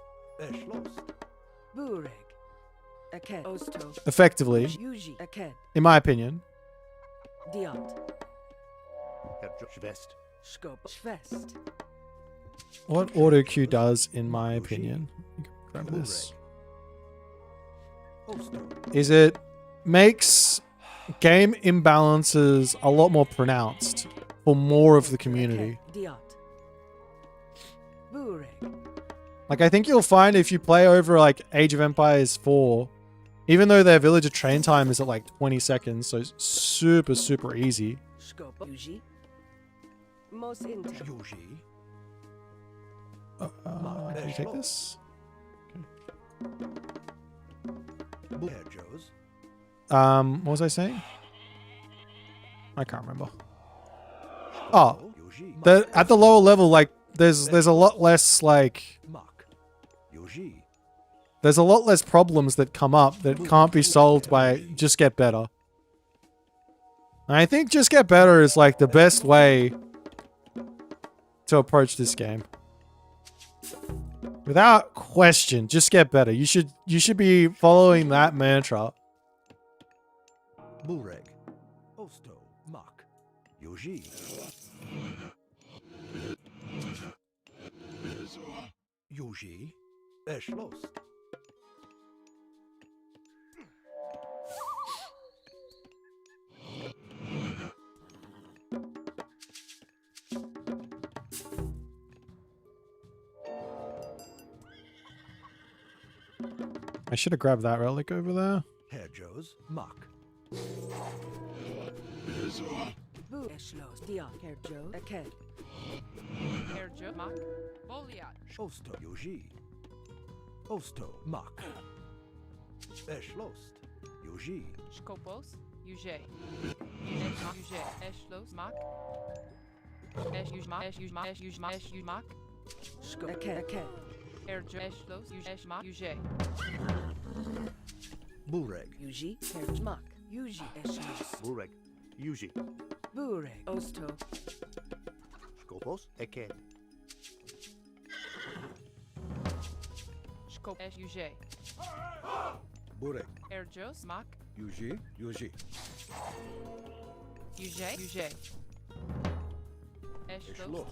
effectively, in my opinion, what auto queue does, in my opinion, grab this, is it makes game imbalances a lot more pronounced for more of the community. Like, I think you'll find if you play over like Age of Empires 4, even though their villager train time is at like 20 seconds, so it's super, super easy. Can you take this? Okay. What was I saying? I can't remember. Oh, at the lower level, like there's a lot less like there's a lot less problems that come up that can't be solved by just get better. And I think just get better is like the best way to approach this game. Without question, just get better. You should be following that mantra. Bureg, Osto, Mak, Yoji. Yoji, Eschlost. I should have grabbed that relic over there. Herr Joe's, Mak. Osto, Yoji. Osto, Mak. Eschlost, Yoji. Skopos, Yuge. Yuge, Eschlos, Mak. Mak. Erjo, Eschlos, Yuge, Mak, Yuge. Bureg. Yuji, Herjmak. Yuji, Eschlos. Bureg. Yuji. Bureg, Osto. Skopos, Eke. Skop, Yuge. Bureg. Erjos, Mak. Yuji. Yuge. Eschlos.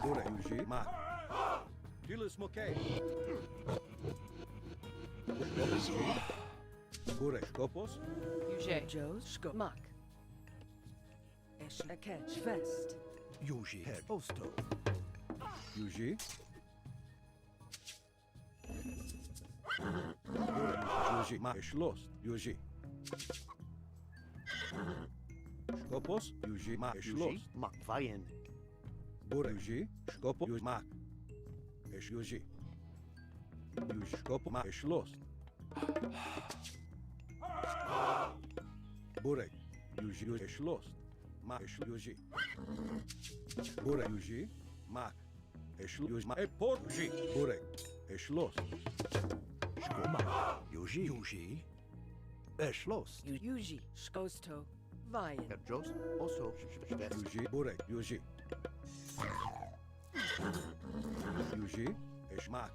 Bureg. Yuji. Mak. Dilis Moke. Bureg. Skopos. Yuge. Joe's, Skopmak. Eschleket, Schwest. Yoji, Herr Osto. Yuji. Yuji, ma, schloss, Yuji. Skopos, Yuji, ma, schloss. Yuji, mak, vajen. Burek, Yuji, Skopo, Yuji, ma. Yuji. Yuji, Skopo, ma, schloss. Burek, Yuji, schloss. Ma, Yuji. Burek, Yuji, ma. Yuji, ma, por, Yuji. Burek, schloss. Skoma. Yuji. Schloss. Yuji. Osto. Vajen. Herr Jost, oso, schwest. Yuji, Burek, Yuji. Yuji, Schmak.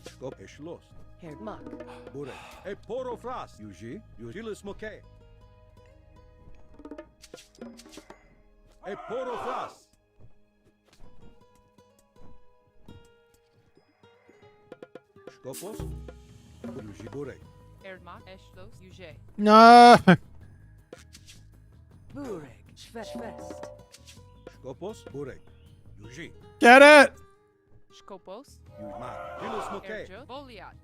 Skop, schloss. Herr Mak. Burek, poro fras. Yuji, Yuji, smoke. Poro fras. Skopos, Yuji, Burek. Erdmak. Eschlos. Yuge. No. Burek. Schwest. Skopos, Burek. Yuji, Get it. Skopos. Yujma. Jilis smoke. Erjo. Boliat.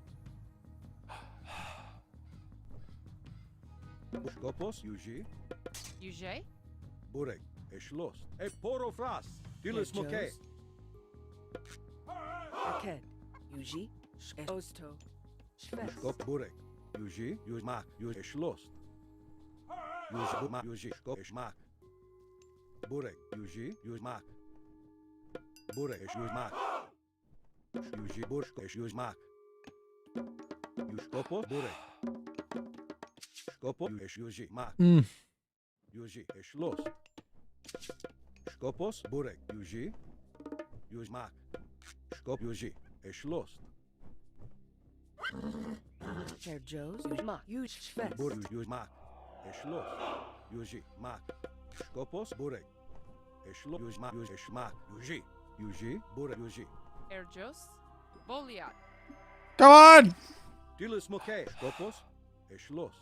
Skopos, Yuji, Yuge. Burek. Schloss. Poro fras. Jilis smoke. Aked. Yuji. Osto. Schwest. Skop, Burek. Yuji, Yujma. Yuji, Schloss. Yuji, ma, Yuji, Skop, Schmak. Burek, Yuji, Yujma. Burek, Yujma. Yuji, Burek, Yujma. Yuskopo, Burek. Skopo, Yuji, ma. Mm. Yuji, Schloss. Skopos, Burek, Yuji, Yujma. Skop, Yuji, Schloss. Herr Joes. Yujma. Yuj. Schwest. Burek, Yujma. Schloss. Yuji, ma. Skopos, Burek. Schloss, Yujma, Yuji, Schma. Yuji, Yuji, Burek, Yuji. Erjos. Boliat. Come on. Dilis moke. Skopos, Schloss.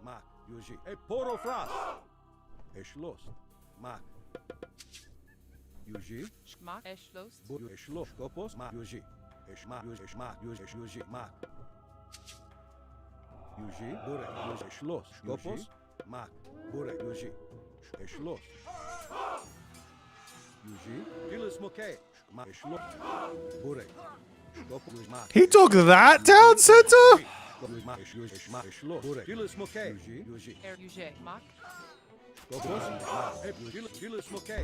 Ma, Yuji. Poro fras. Schloss. Ma. Yuji, Schmak. Eschlos. Burek, Schloss. Skopos, ma, Yuji. Schma, Yuji, Schma, Yuji, ma. Yuji, Burek, Yuji, Schloss. Skopos, ma. Burek, Yuji. Schloss. Yuji, Dilis moke. Ma, Schloss. Burek. Skopos, Yujma. He took that town center. Yujma, Schma, Schloss. Burek. Dilis moke. Yuji. Yuge. Mak. Skopos, Yujma. Dilis moke.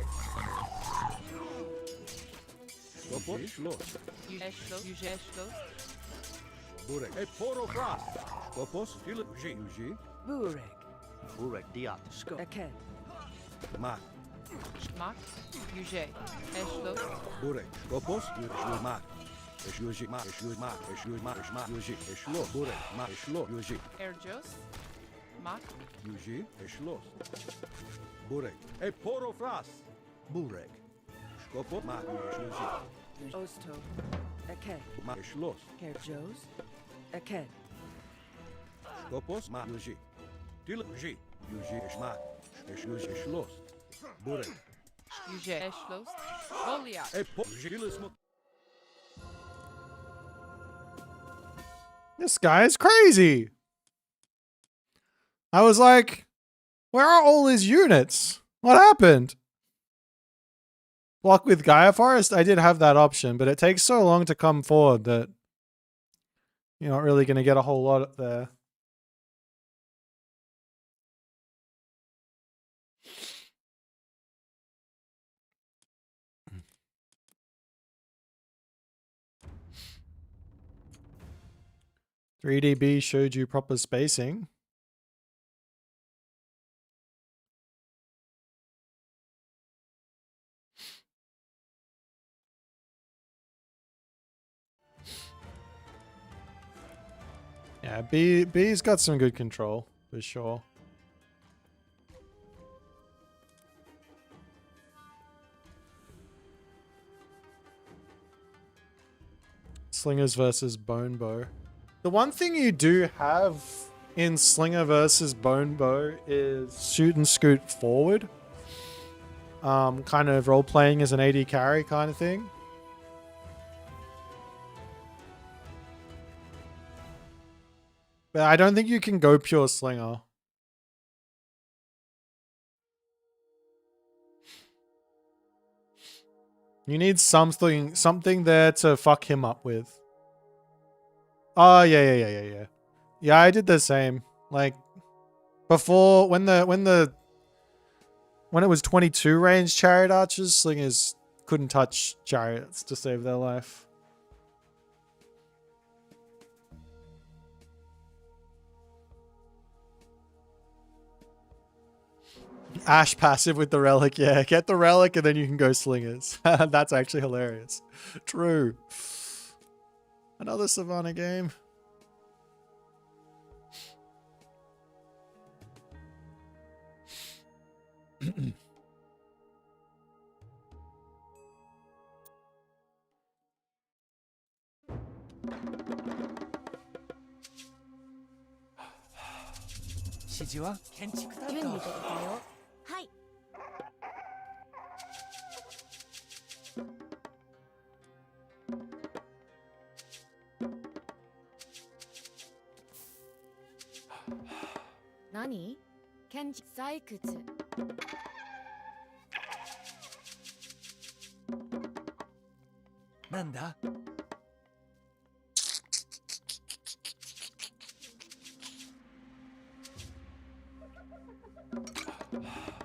Skopos, Schloss. Eschlos. Yuge. Eschlos. Burek. Poro fras. Skopos, Dilis, Yuji. Burek. Burek, diat. Sko. Aked. Ma. Schmak. Yuge. Eschlos. Burek. Skopos, Yujma. Yuji, ma, Yujma, Yujma, Yujma, Yuji, Schloss. Burek, ma, Schloss. Yuji. Erjos. Mak. Yuji, Schloss. Burek. Poro fras. Burek. Skopos, ma, Yuji. Osto. Aked. Ma, Schloss. Herr Joes. Aked. Skopos, ma, Yuji. Yuji. Yuji, Schma. Yuji, Schloss. Burek. Yuge. Eschlos. Boliat. Dilis moke. This guy is crazy. I was like, where are all his units? What happened? Block with Gaia Forest? I did have that option, but it takes so long to come forward that you're not really going to get a whole lot there. "3DB showed you proper spacing." Yeah, B's got some good control, for sure. Slingers versus Bone Bow. The one thing you do have in Slinger versus Bone Bow is shoot and scoot forward. Kind of role-playing as an AD carry kind of thing. But I don't think you can go pure slinger. You need something there to fuck him up with. Oh yeah. Yeah, I did the same. Like before when it was 22 range chariot archers, slingers couldn't touch chariots to save their life. Ash passive with the relic, yeah. Get the relic and then you can go slingers. That's actually hilarious. True. Another Savannah game. Nani? Kenji Saikutsu. Nanda?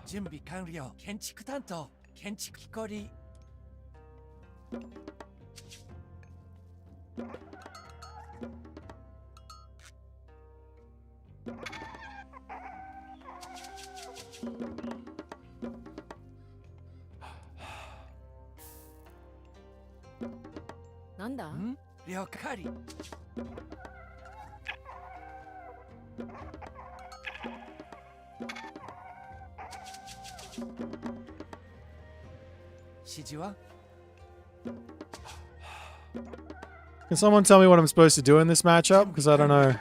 Junbi kanryo. Kenchiku tanto. Kenchiku hikori. Nanda? Ryokari. Shijiwa? Can someone tell me what I'm supposed to do in this matchup? Because I don't know.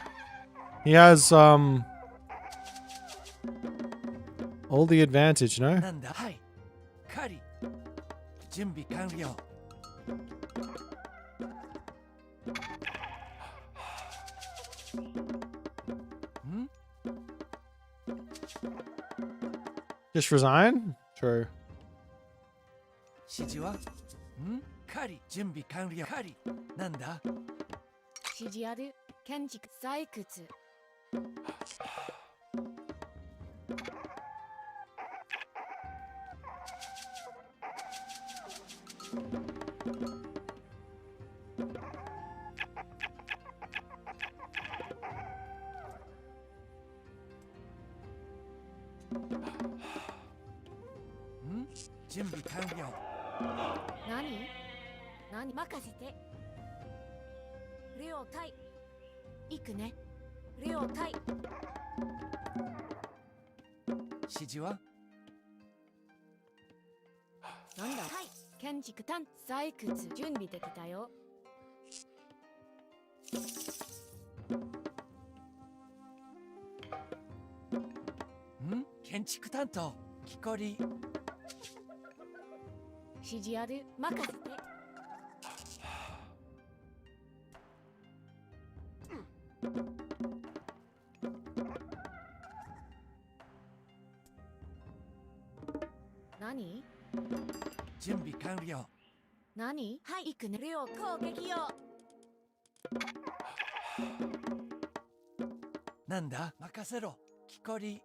He has all the advantage, no? Nanda? Hai. Kari. Junbi kanryo. Just resign? True. Shijiwa? Kari. Junbi kanryo. Kari. Nanda? Shiji aru. Kenji Saikutsu. Junbi kanryo. Nani? Nani? Makasete. Ryo tai. Iku ne. Ryo tai. Shijiwa? Nanda? Hai. Kenji Kutan. Saikutsu. Junbi dekita yo. Kenchiku tanto. Kikori. Shiji aru. Makasete. Nani? Junbi kanryo. Nani? Hai. Iku ne. Ryo kougeki yo. Nanda? Makasero. Kikori.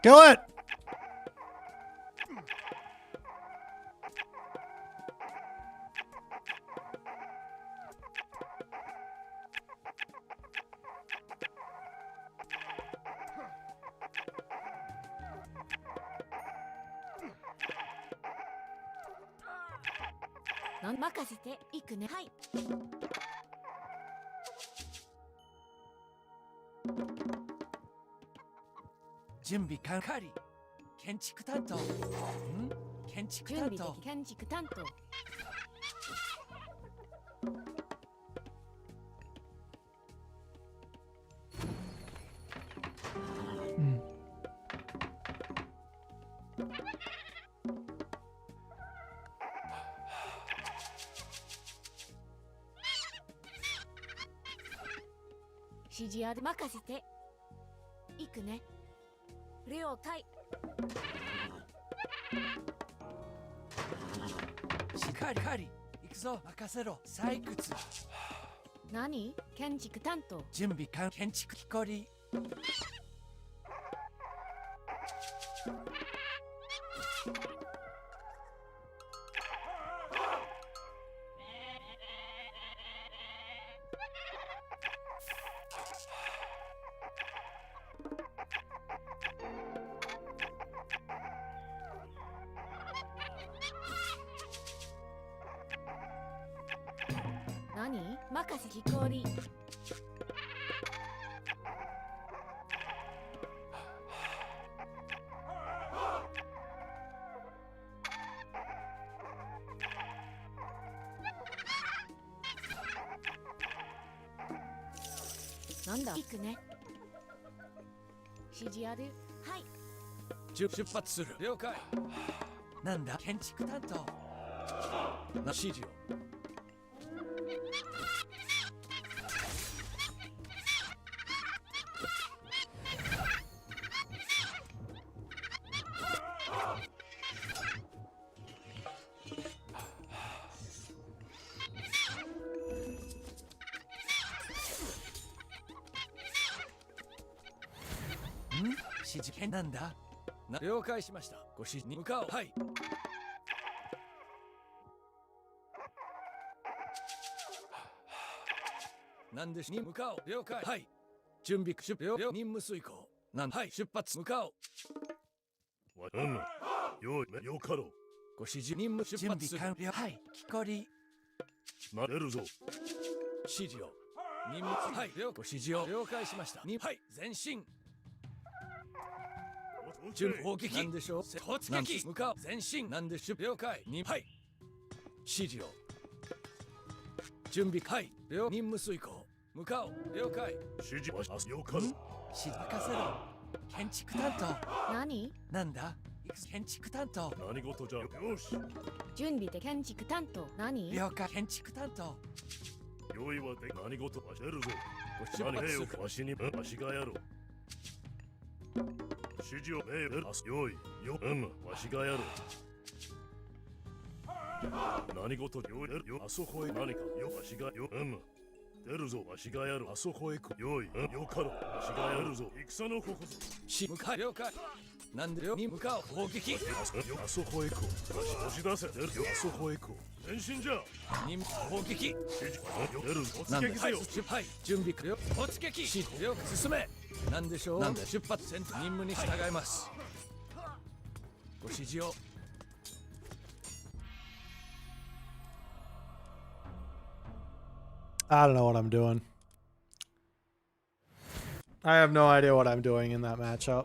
Kill it! Nan makasete. Iku ne. Hai. Junbi kankari. Kenchiku tanto. 準備的建築担当 指示ある任せて行くね了解しっかり行くぞ任せろ採掘何建築担当準備完建築木こり何任せ木こりなんだ行くね指示あるはい出発する了解なんだ建築担当な指示を指示なんだ了解しましたご指示に向かおうはいなんでしに向かおう了解はい準備出了任務遂行なんはい出発向かおうよかろうご指示任務出発する完了はい木こりなれるぞ指示を任務はいご指示を了解しましたはい前進準砲撃なんでしょう突撃向かう前進なんでしょう了解にはい指示を準備はい任務遂行向かおう了解指示はよかろう指示任せろ建築担当何なんだ建築担当何事じゃよし準備で建築担当何了解建築担当用意はで何事は出るぞご出発するわしにわしがやろう指示を命令用意よわしがやろう何事よあそこへ何かよわしがよ出るぞわしがやろうあそこへ行く用意よかろうわしがやるぞ戦のここぞ向か了解なんでよに向かおう砲撃あそこへ行こう押し出せ出るよあそこへ行こう前進じゃに砲撃出るぞなんで突撃せよはい準備完了突撃指示よ進めなんでしょうなんで出発せんと任務に従いますご指示をI don't know what I'm doing. I have no idea what I'm doing in that matchup.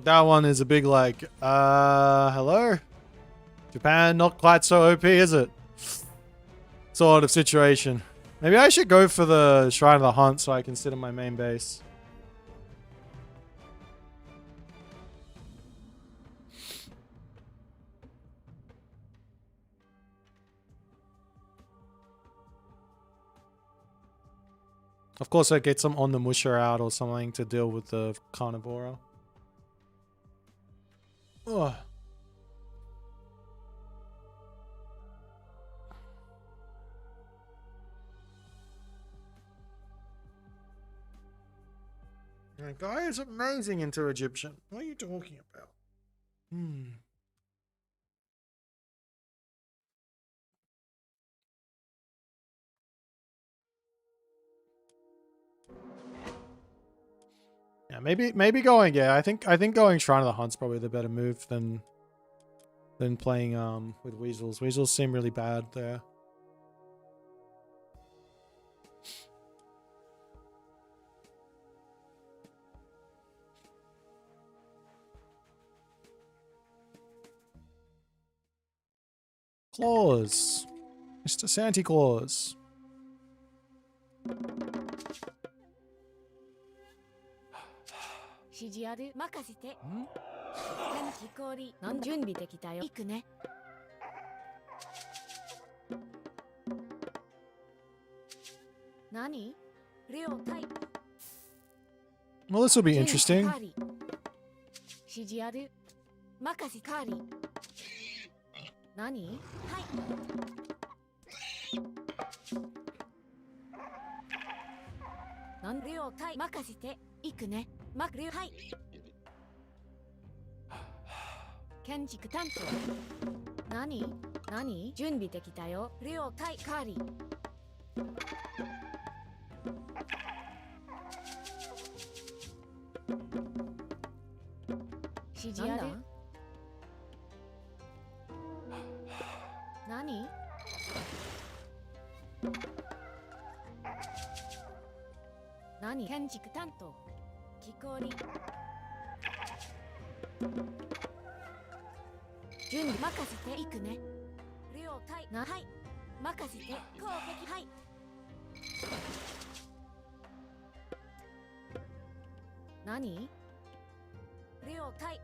That one is a big like, hello? Japan, not quite so OP, is it? Sort of situation. Maybe I should go for the Shrine of the Hunt so I can sit in my main base. Of course, I get some on the musher out or something to deal with the carnivora. Ugh. That guy is amazing into Egyptian. What are you talking about? Yeah, maybe going. Yeah, I think going Shrine of the Hunt's probably the better move than playing with Weasels. Weasels seem really bad there. Claus. Mr. Santa Claus. 指示ある任せて。天気氷なん準備できたよ。行くね。何？レオタイ。 Well, this will be interesting. 指示ある任せカーリー。何？はい。なんレオタイ任せて。行くね。レオはい。建築担当。何？準備できたよ。レオタイカーリー。指示ある。何？建築担当。木こり。準備任せていくね。レオタイなはい。任せて攻撃はい。何？レオタイ。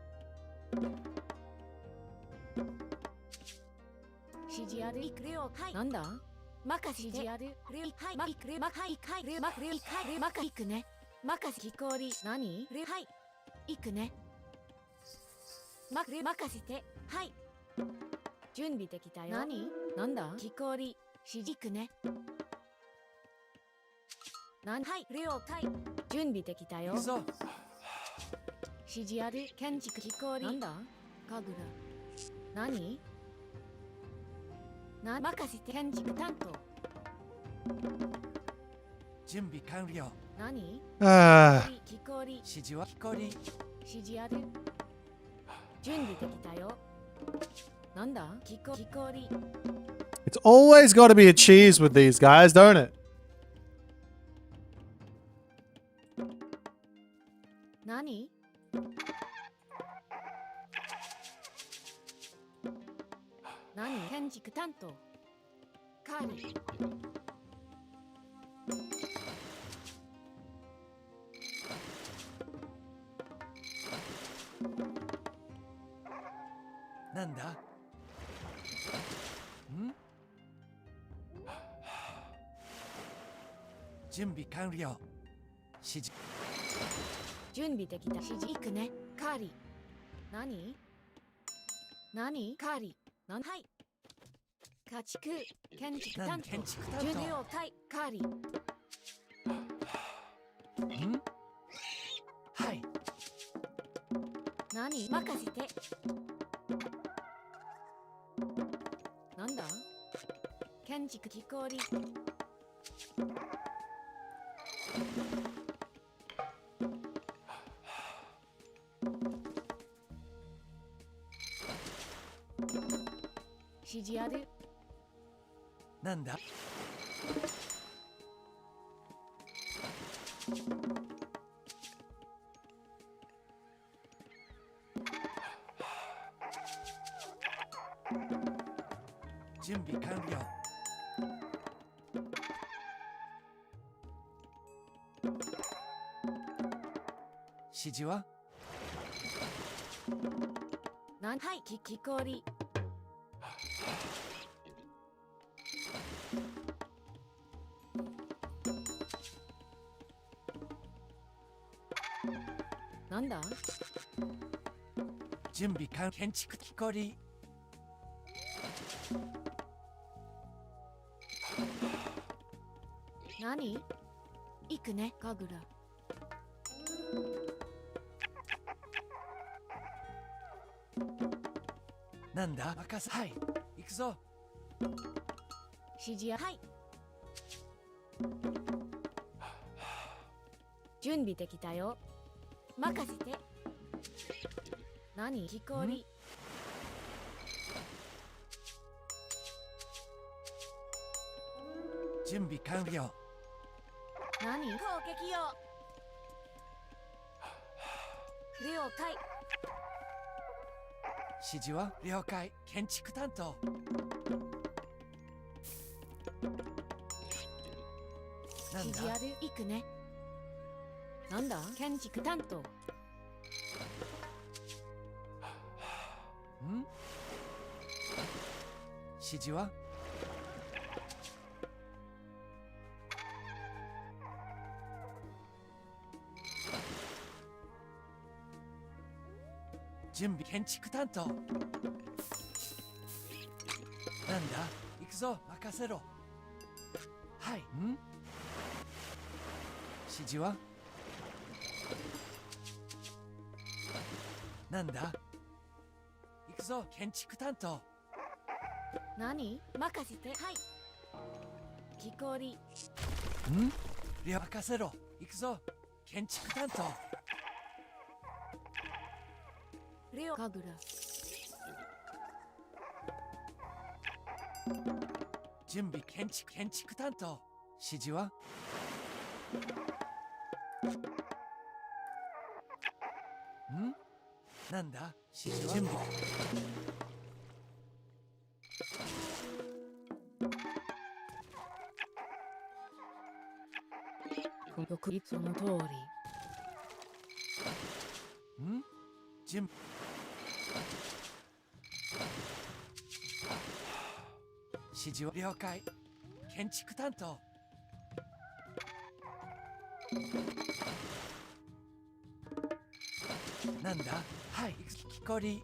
指示あるいくレオはい。なんだ？任せて指示あるレオはい。まいくれまはいかいレマクレイかいレマカいくね。任せ木こり。何？レはい。いくね。任せてはい。準備できたよ。何？なんだ？木こり。指示いくね。はい。レオタイ。準備できたよ。指示ある建築木こり。なんだ？かぐら。何？任せて建築担当。準備完了。何？木こり。指示は木こり。指示ある。準備できたよ。なんだ？木こり。 It's always got to be a cheese with these guys, don't it? 何？建築担当。カーリー。なんだ？準備完了。指示。準備できた。指示いくね。カーリー。何？カーリー。はい。家畜。建築担当。準備を対カーリー。はい。何？任せて。なんだ？建築木こり。指示ある。なんだ？準備完了。指示は？はい、木こり。なんだ？準備完。建築木こり。何？行くね、かぐら。なんだ？任せ。はい、行くぞ。指示や。はい。準備できたよ。任せて。何？木こり。準備完了。何？攻撃よ。レオ対。指示は了解。建築担当。なんだ。指示ある。行くね。なんだ。建築担当。指示は準備。建築担当。なんだ。行くぞ。任せろ。はい。指示はなんだ。行くぞ。建築担当。何？任せて。はい。木こり。任せろ。行くぞ。建築担当。レオ神楽。準備。建築担当。指示はなんだ。指示は準備。その通り。準備。指示は了解。建築担当。なんだ。はい。木こり。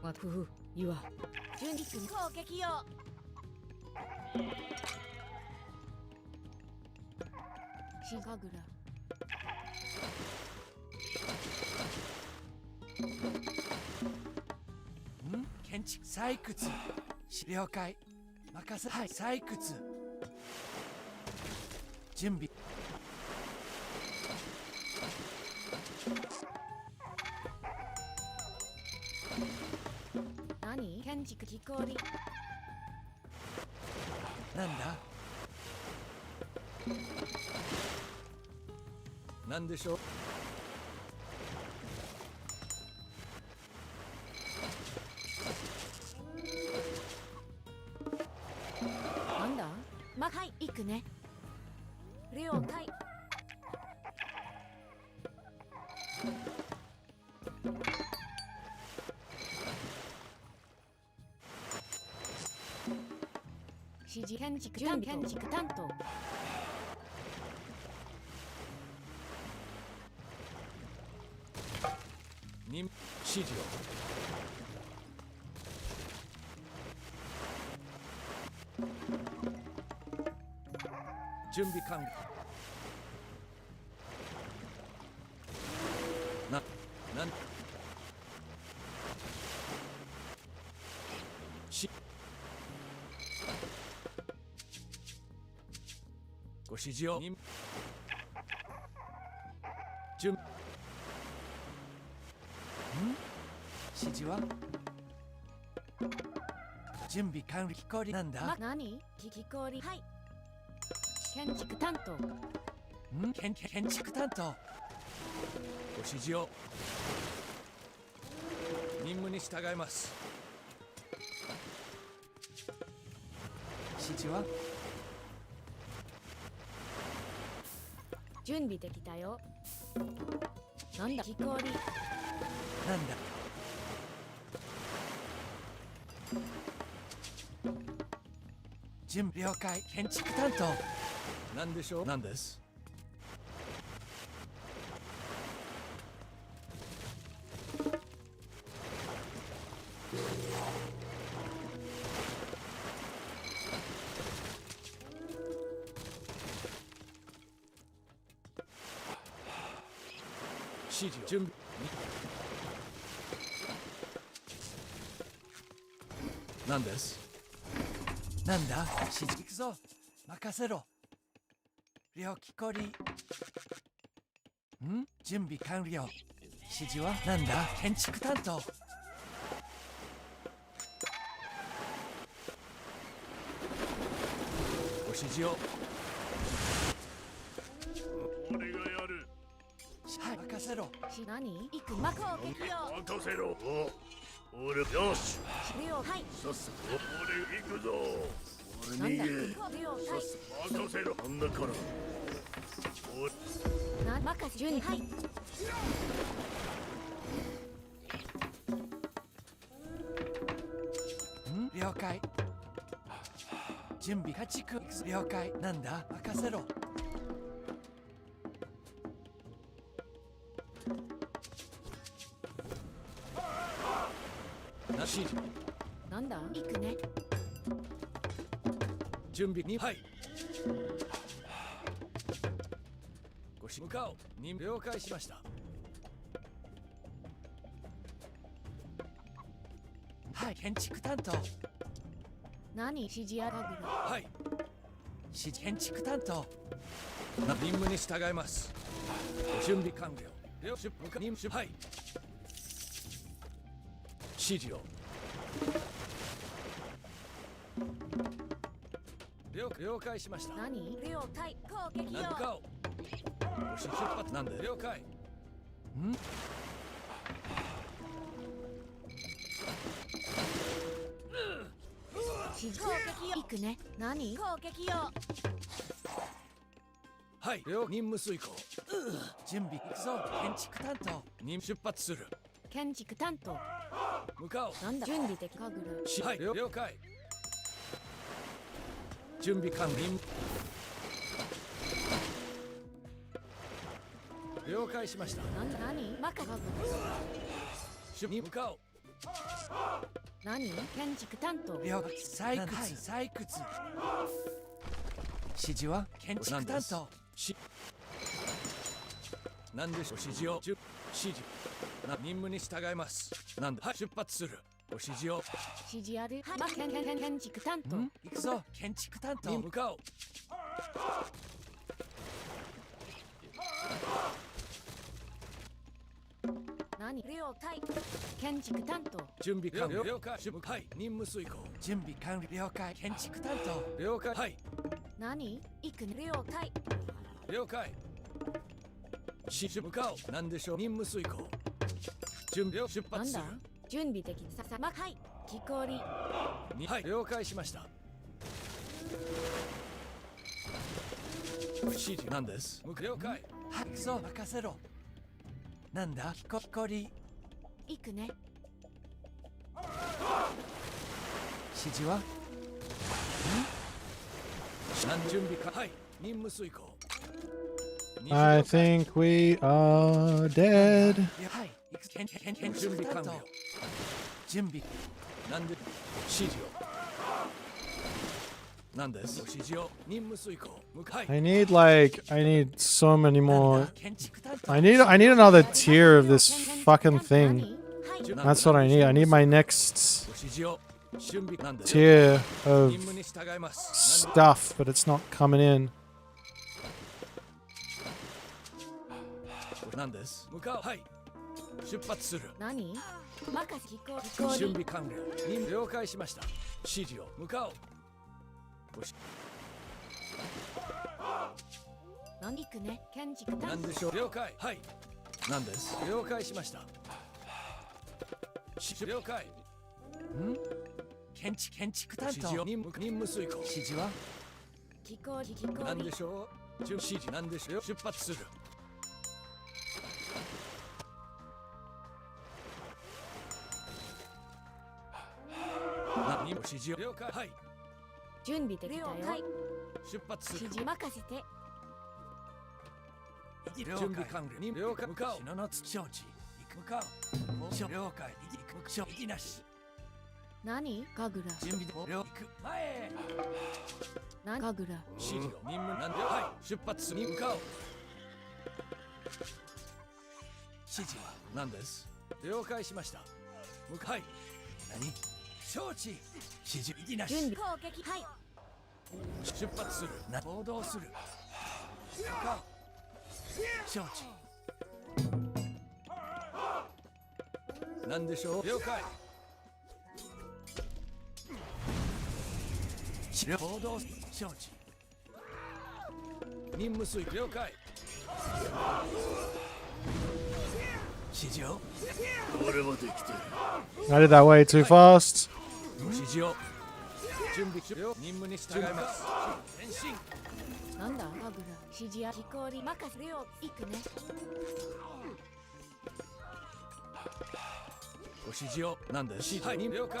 わふふ。岩。準備君攻撃よ。シガグラ。建築。採掘。了解。任せ。はい。採掘。準備。何？建築。木こり。なんだ。なんでしょう。なんだ。はい。行くね。了解。指示。建築担当。指示を。準備完了。なんご指示を。指示は準備完了。木こり。なんだ。何？木こり。はい。建築担当。建築担当。ご指示を。任務に従います。指示は準備できたよ。なんだ。木こり。なんだ。準備了解。建築担当。なんでしょう。なんです。指示準備。なんです。なんだ。指示。行くぞ。任せろ。了木こり。準備完了。指示はなんだ。建築担当。ご指示を。任せろ。何行くま攻撃よ。任せろ。俺よし。了解。さっさと俺行くぞ。俺なんだ。に言え。了解。任せろ。なんだから。任せ順はい。了解。準備家畜了解。なんだ任せろ。なし。なんだ行くね。準備にはいごし向かおうに了解しました。はい建築担当。何指示やかぐら。はい指示建築担当。任務に従います。ご準備完了。了出向か任務はい指示を了解しました。何了解攻撃よ。何かをご出発なんで了解。ん攻撃よ。行くね。何攻撃よ。はい任務遂行。準備行くぞ。建築担当任出発する。建築担当向かおう。なんだ準備的かぐら。はい了解。準備完了。了解しました。何マカかぐら。守備に向かおう。何建築担当了解。採掘指示は建築担当。何でしょう指示を指示任務に従います。なんだはい出発する。ご指示を指示ある。建築担当行くぞ。建築担当に向かおう。何了解建築担当準備完了。了解はい任務遂行。準備完了。了解建築担当了解。はい何行くね。了解了解。指示向かおう。何でしょう任務遂行。準備を出発する。なんだ準備的さはい木こりはい了解しました。指示なんです。了解。はい行くぞ任せろ。なんだ木こり行くね。指示は何準備かはい任務遂行。I think we are dead. はい準備完了。準備なんで指示をなんです指示を任務遂行。I need so many more. I need another tier of this fucking thing. That's what I need. I need my next tier of stuff, but it's not coming in. なんです向かおう。はい出発する。何任せ木こり準備完了。任務了解しました。指示を向かおう。何行くね。建築担当なんでしょう了解。はいなんです了解しました。了解。建築担当任務遂行。指示は木こりなんでしょう指示なんでしょう出発する。何指示を了解。はい準備できたよ。出発する。指示任せて準備完了。了解向かおう。篠の土承知向かおう。了解行きなし。何かぐら準備で行く前。何かぐら指示を任務なんではい出発するに向かおう。指示は何です了解しました。向かい何承知指示行きなし。準備攻撃はい出発する。行動する。向かおう。承知何でしょう了解。行動承知任務遂行了解。指示を 俺はできてる I did that way too fast. ご指示を準備しよう任務に従います前進なんだハグラ指示や飛行に任せよ行くねご指示をなんだ指示はい了解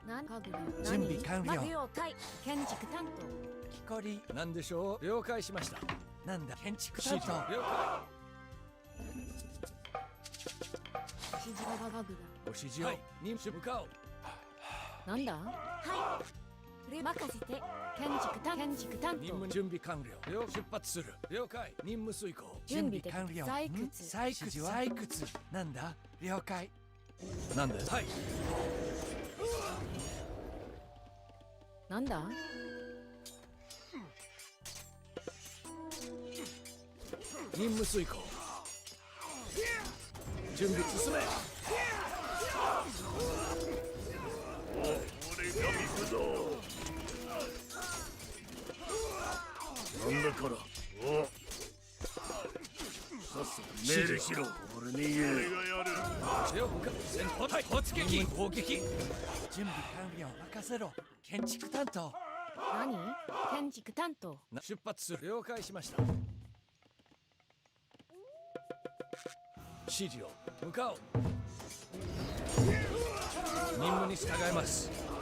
なんハグラ準備完了了解建築担当木こりなんでしょう了解しましたなんだ建築担当了解指示はハグラご指示を任務向かおうなんだはい任せて建築担任務準備完了了出発する了解任務遂行準備完了採掘採掘なんだ了解なんではいなんだ任務遂行準備進め俺が行くぞなんだからおさっさと命令しろ俺に言え俺がやるよく戦闘隊突撃攻撃準備完了任せろ建築担当何建築担当出発する了解しました指示を向かおう任務に従います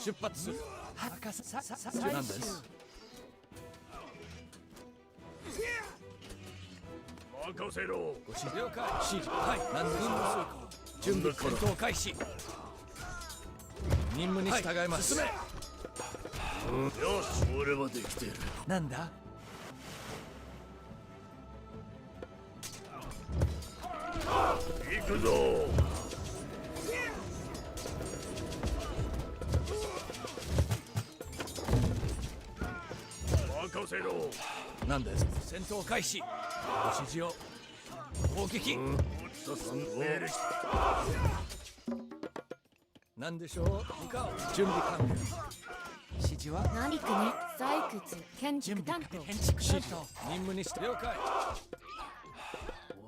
出発するなんです任せろご指示了解指示はい何の任務遂行準備戦闘開始任務に従います、進めよし俺はできてるなんだ行くぞ任せろなんです戦闘開始ご指示を攻撃、なんでしょう向かおう準備完了指示は何くね採掘建築担当建築担当任務にして了解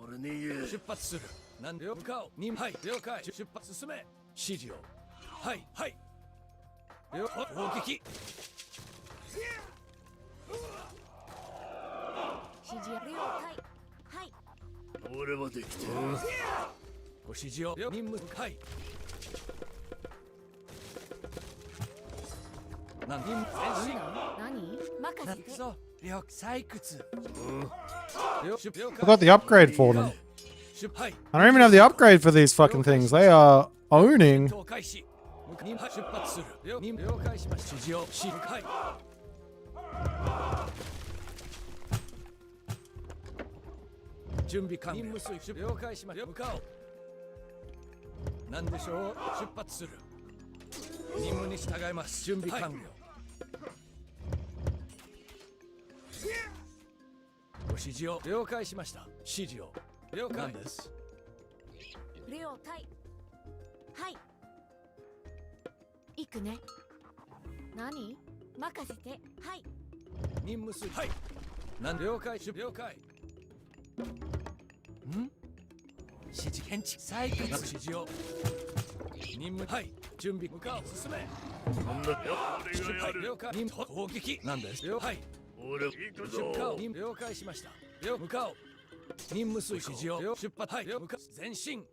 俺に言え出発するなんでよ向かおう任務はい了解出発進め指示をはいはい了攻撃指示了解はい俺はできてるご指示を任務はい何任務前進何任せてそう了採掘了 I got the upgrade for them. はい I don't even have the upgrade for these fucking things. They are owning. 出発する了解しました指示をはい準備完了任務遂行了解しました向かおう何でしょう出発する任務に従います準備完了、ご指示を了解しました指示を了解です了解はい行くね何任せてはい任務遂行はい何了解了解指示検知採掘指示を任務はい準備向かおう進めなんだよ俺がやる了解任務攻撃なんです了解俺行くぞ了解しました向かおう任務推指示を出発はい向か前進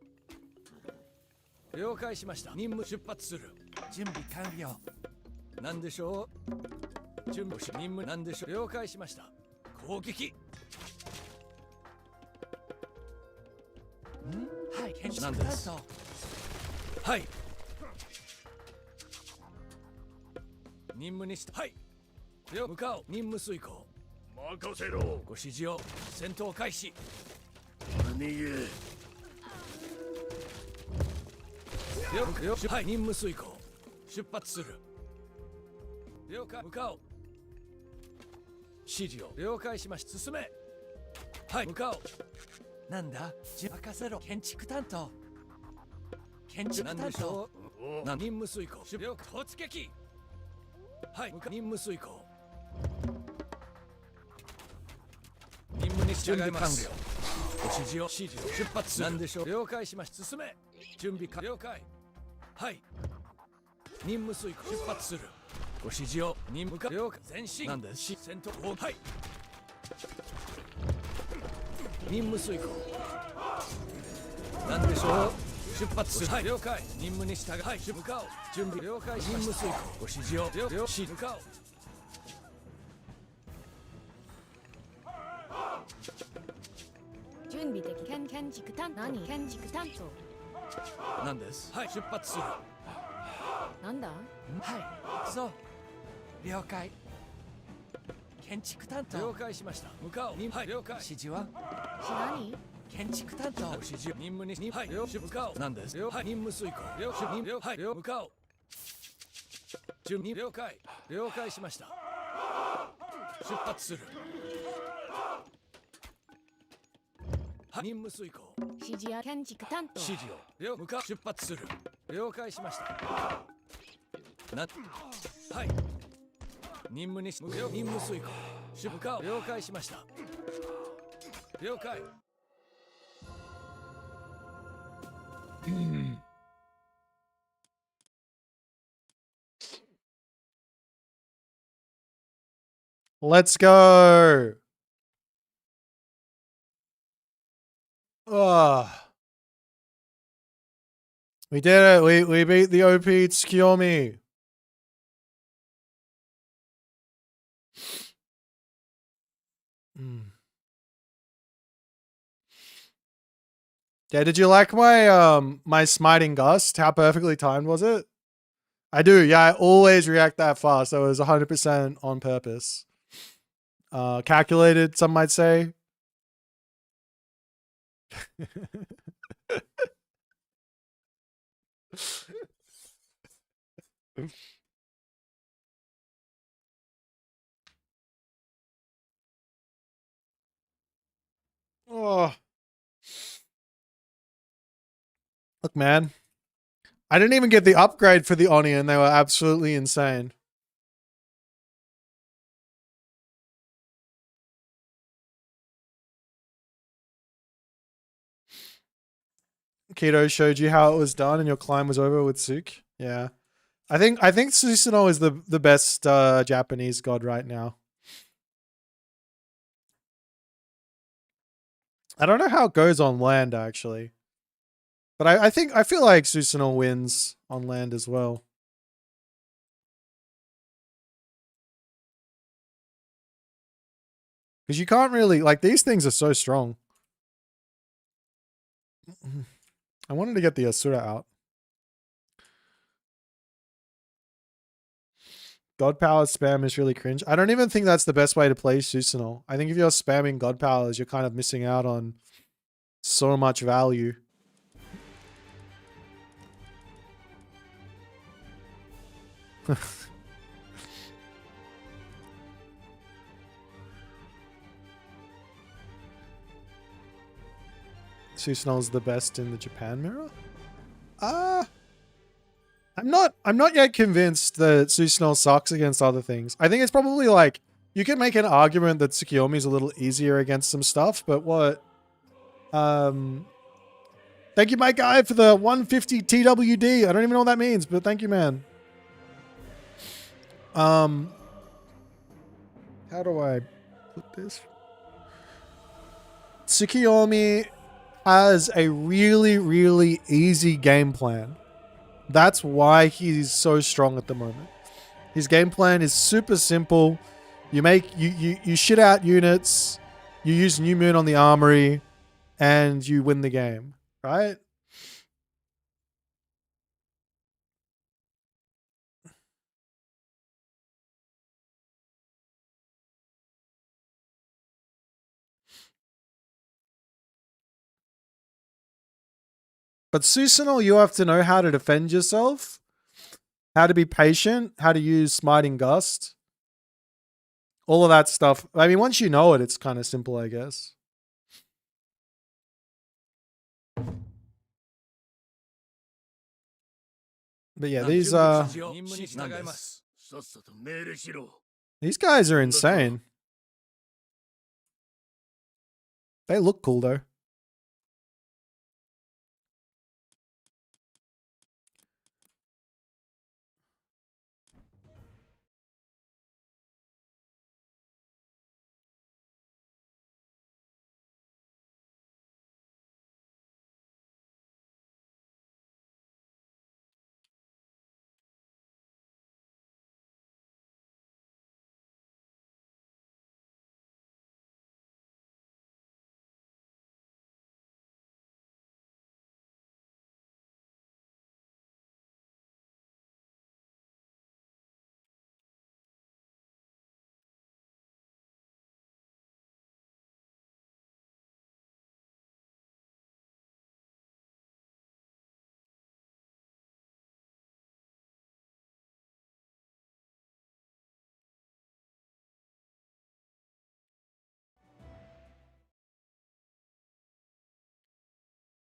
了解しました任務出発する準備完了なんでしょう準備し任務なんでしょう了解しました攻撃はい検知なんですはい任務にしてはい向かおう任務遂行任せろご指示を戦闘開始俺に言えはい任務遂行出発する了解向かおう指示を了解しました進めはい向かおうなんだ任せろ建築担当建築担当任務遂行了解突撃はい任務遂行任務にに従います。ご指示を出発する。何でしょう。了解しました。進め。準備了解。はい。任務遂行。出発する。ご指示を任務了解。前進。なんです。戦闘。はい。任務遂行。何でしょう。出発する。はい、了解。任務に従い。はい、向かおう。準備了解しました。任務遂行。ご指示を向かおう。準備的建築担当。何建築担当。何です。はい、出発する。なんだ。はい、そう。了解。建築担当。了解しました。向かおう。はい、了解。指示は何建築担当。指示任務にはい、向かおう。何です。はい、任務遂行。はい、向かおう。準備了解。了解しました。出発する。任務遂行。指示や建築担当。指示を向か出発する。了解しました。はい。任務に任務遂行。出荷了解しました。了解。Let's go. We did it. We beat the OP Tsukiyomi. Yeah, did you like my my smiting gust? How perfectly timed was it? I do. Yeah, I always react that fast. That was 100% on purpose. Calculated, some might say. Oh. Look, man. I didn't even get the upgrade for the Oni, and they were absolutely insane. Keto showed you how it was done, and your climb was over with Suk. Yeah, I think Susanoo is the best Japanese god right now. I don't know how it goes on land actually, but I feel like Susanoo wins on land as well. Because you can't really, like, these things are so strong. I wanted to get the Asura out. God power spam is really cringe. I don't even think that's the best way to play Susanoo. I think if you're spamming God powers, you're kind of missing out on so much value. Susanoo's the best in the Japan mirror? I'm not yet convinced that Susanoo sucks against other things. I think it's probably like, you can make an argument that Tsukiyomi's a little easier against some stuff, but what... Thank you, my guy, for the 150 TWD. I don't even know what that means, but thank you, man. How do I put this? Tsukiyomi has a really, really easy game plan. That's why he's so strong at the moment. His game plan is super simple. You shit out units, you use New Moon on the armory, and you win the game, right? But Susanoo, you have to know how to defend yourself, how to be patient, how to use Smiting Gust. All of that stuff. I mean, once you know it, it's kind of simple, I guess. But yeah, these guys are insane. They look cool though.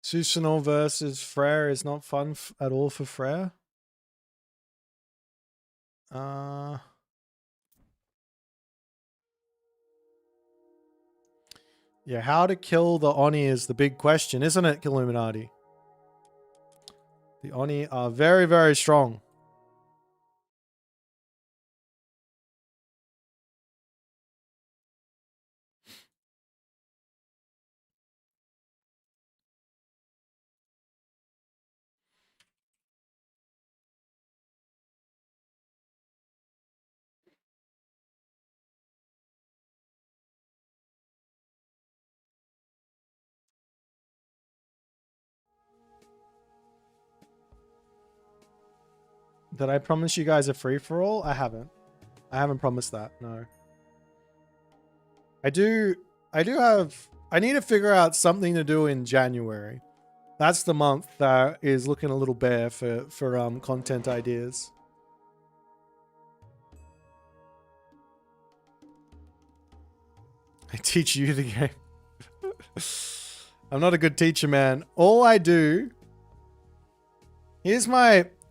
Susanoo versus Frere is not fun at all for Frere. Yeah, how to kill the Oni is the big question, isn't it, Illuminati? The Oni are very, very strong. Did I promise you guys a free-for-all? I haven't. I haven't promised that, no. I need to figure out something to do in January. That's the month that is looking a little bare for content ideas. I teach you the game. I'm not a good teacher, man. All I do...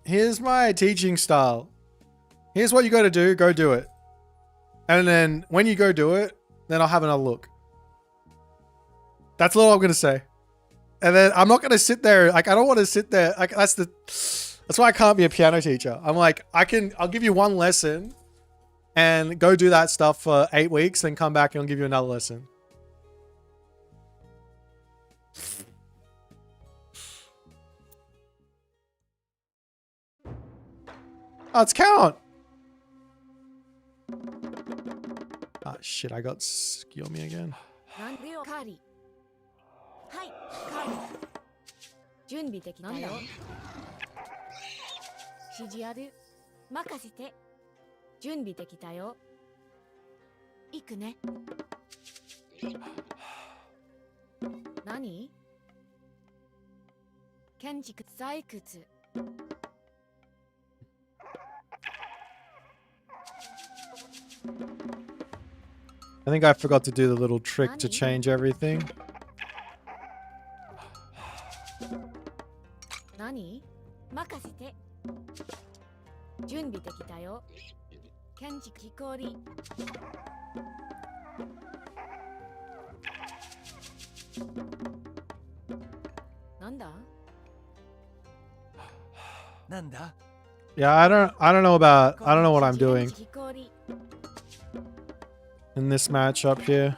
Here's my teaching style. Here's what you got to do. Go do it. And then when you go do it, then I'll have another look. That's all I'm going to say. And then I'm not going to sit there. Like, I don't want to sit there. Like, that's why I can't be a piano teacher. I'm like, I'll give you one lesson and go do that stuff for 8 weeks, then come back and I'll give you another lesson. Oh, it's count. Ah, shit, I got Skiomi again. I think I forgot to do the little trick to change everything. Yeah, I don't know what I'm doing in this matchup here.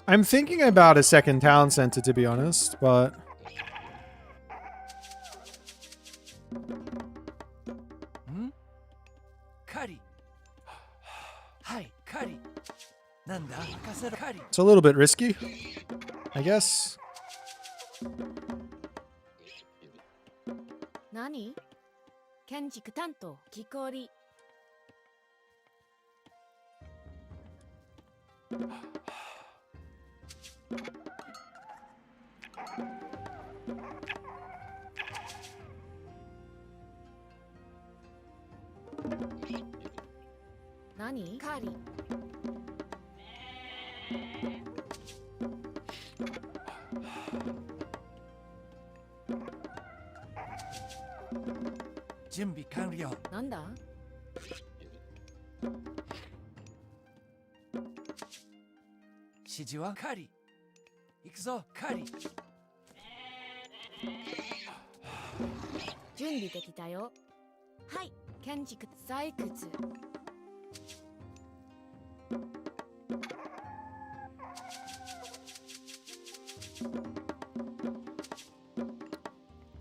I'm thinking about a second town center, to be honest, but... It's a little bit risky, I guess. 準備完了。なんだ指示はカリ。行くぞカリ。準備できたよ。はい。建築採掘。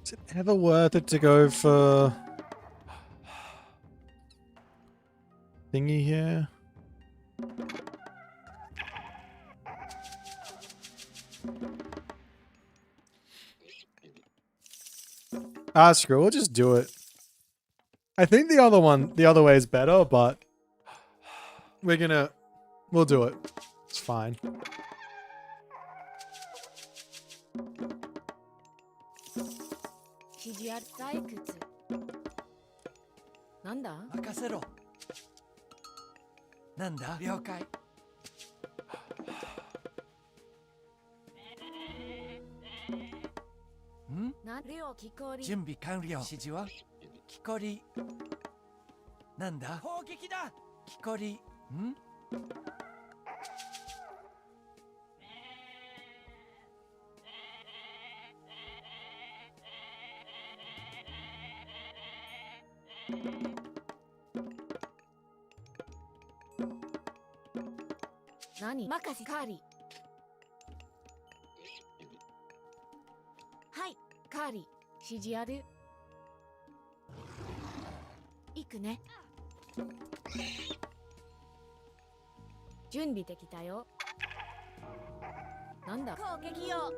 Is it ever worth it to go for thingy here? Ah, screw it, we'll just do it. I think the other way is better, but we'll do it. It's fine. 指示ある採掘。なんだ任せろ。なんだ了解。んな量木こり。準備完了。指示は木こり。なんだ砲撃だ。木こり。ん何任せカーリー。はいカーリー指示ある。行くね。準備できたよ。なんだ攻撃よ。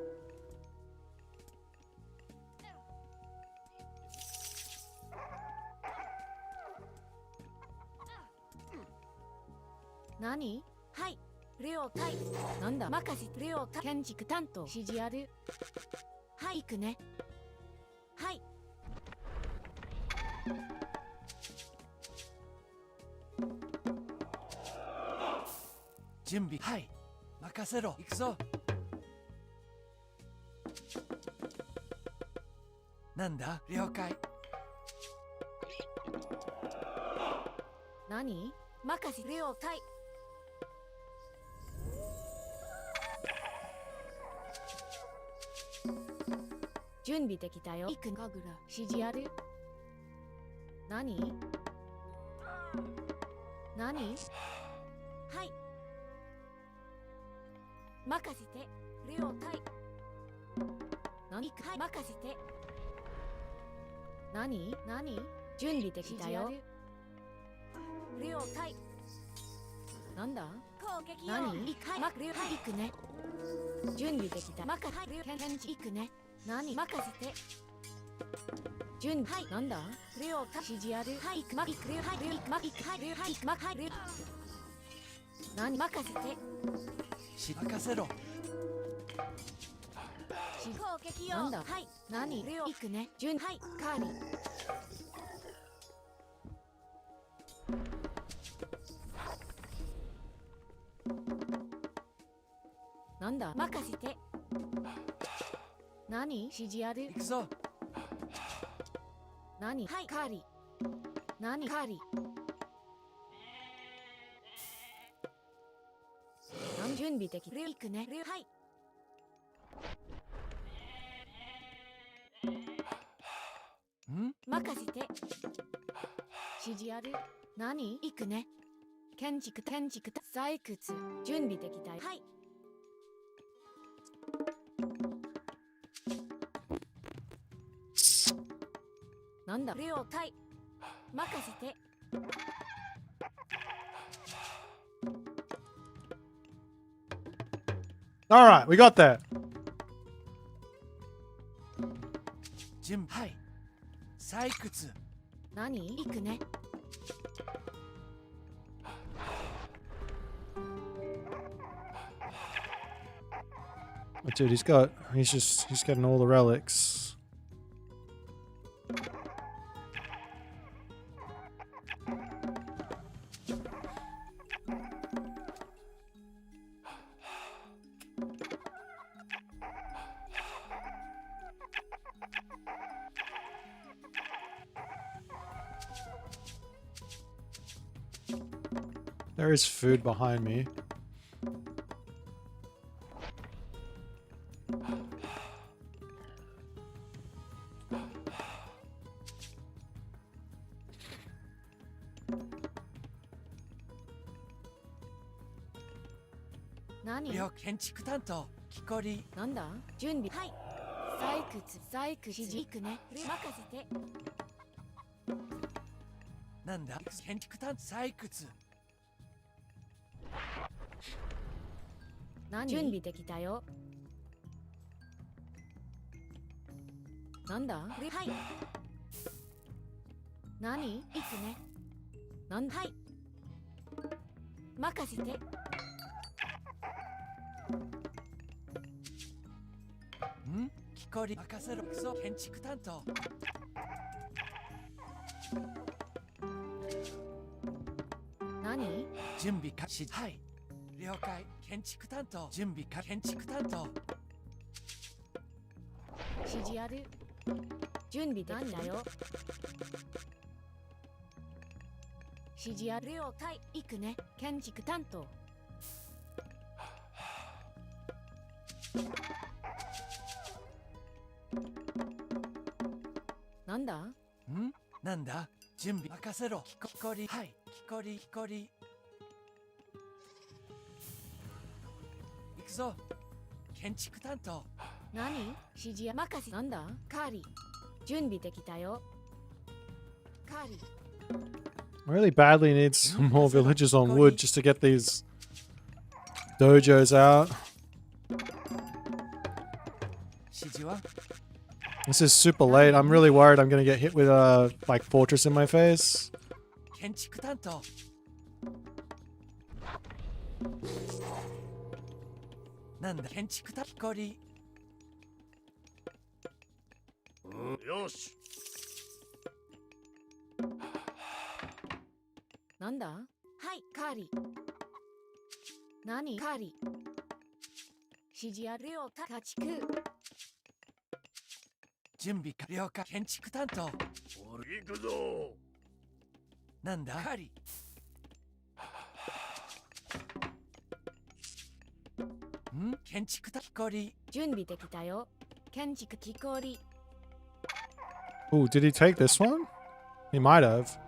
何はい了解。なんだ任せ了解。建築担当指示ある。はい行くね。はい準備はい任せろ。行くぞ。なんだ了解。何任せ了解。準備できたよ。行くかぐら指示ある。何何はい任せて了解。何かはい任せて。何何準備できたよ。了解。なんだ攻撃よ。何行くね。準備できた。任せて建築行くね。何任せて。準備はいなんだ了解。指示ある。はい行くま行く了解。行くま行くはい了解。行くまはい了解。何任せて。任せろ。攻撃よ。なんだはい何了行くね。準はいカーリー。なんだ任せて。何指示ある。行くぞ。何はいカーリー。何カーリー。何準備できる。行くね。はいん任せて。指示ある。何行くね。建築採掘準備できたよ。はいなんだ了解。任せて。All right, we got that. 準備はい採掘。何行くね。Oh, dude, he's getting all the relics. There is food behind me. Nani? 両建築担当木こりなんだ準備はい採掘指示行くね任せてなんだ建築担当採掘何準備できたよなんだはい何行くねなんはい任せてん木こり任せろクソ建築担当何準備開始はい了解建築担当準備か建築担当指示ある準備できたよ指示ある了解行くね建築担当なんだんなんだ準備任せろ木こりはい木こり木こり行くぞ建築担当何指示や任せなんだカーリー準備できたよカーリー Really badly need some more villagers on wood just to get these dojos out. 指示は This is super late. I'm really worried I'm gonna get hit with a like fortress in my face. 建築担当なんだ建築担当りよしなんだはいカーリー何カーリー指示あるよ家畜準備完了か建築担当俺行くぞなんだカリん建築担当り準備できたよ建築木こり Oh, did he take this one? He might have.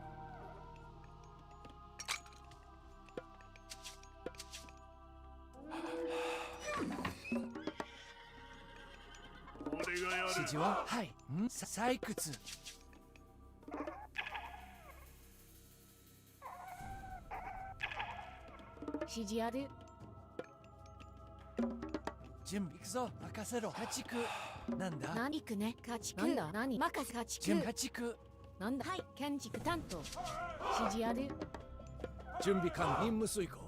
指示ははい採掘指示ある準備行くぞ任せろ家畜なんだ何行くね家畜なんだ何任せ家畜準備家畜なんだはい建築担当指示ある準備完任務遂行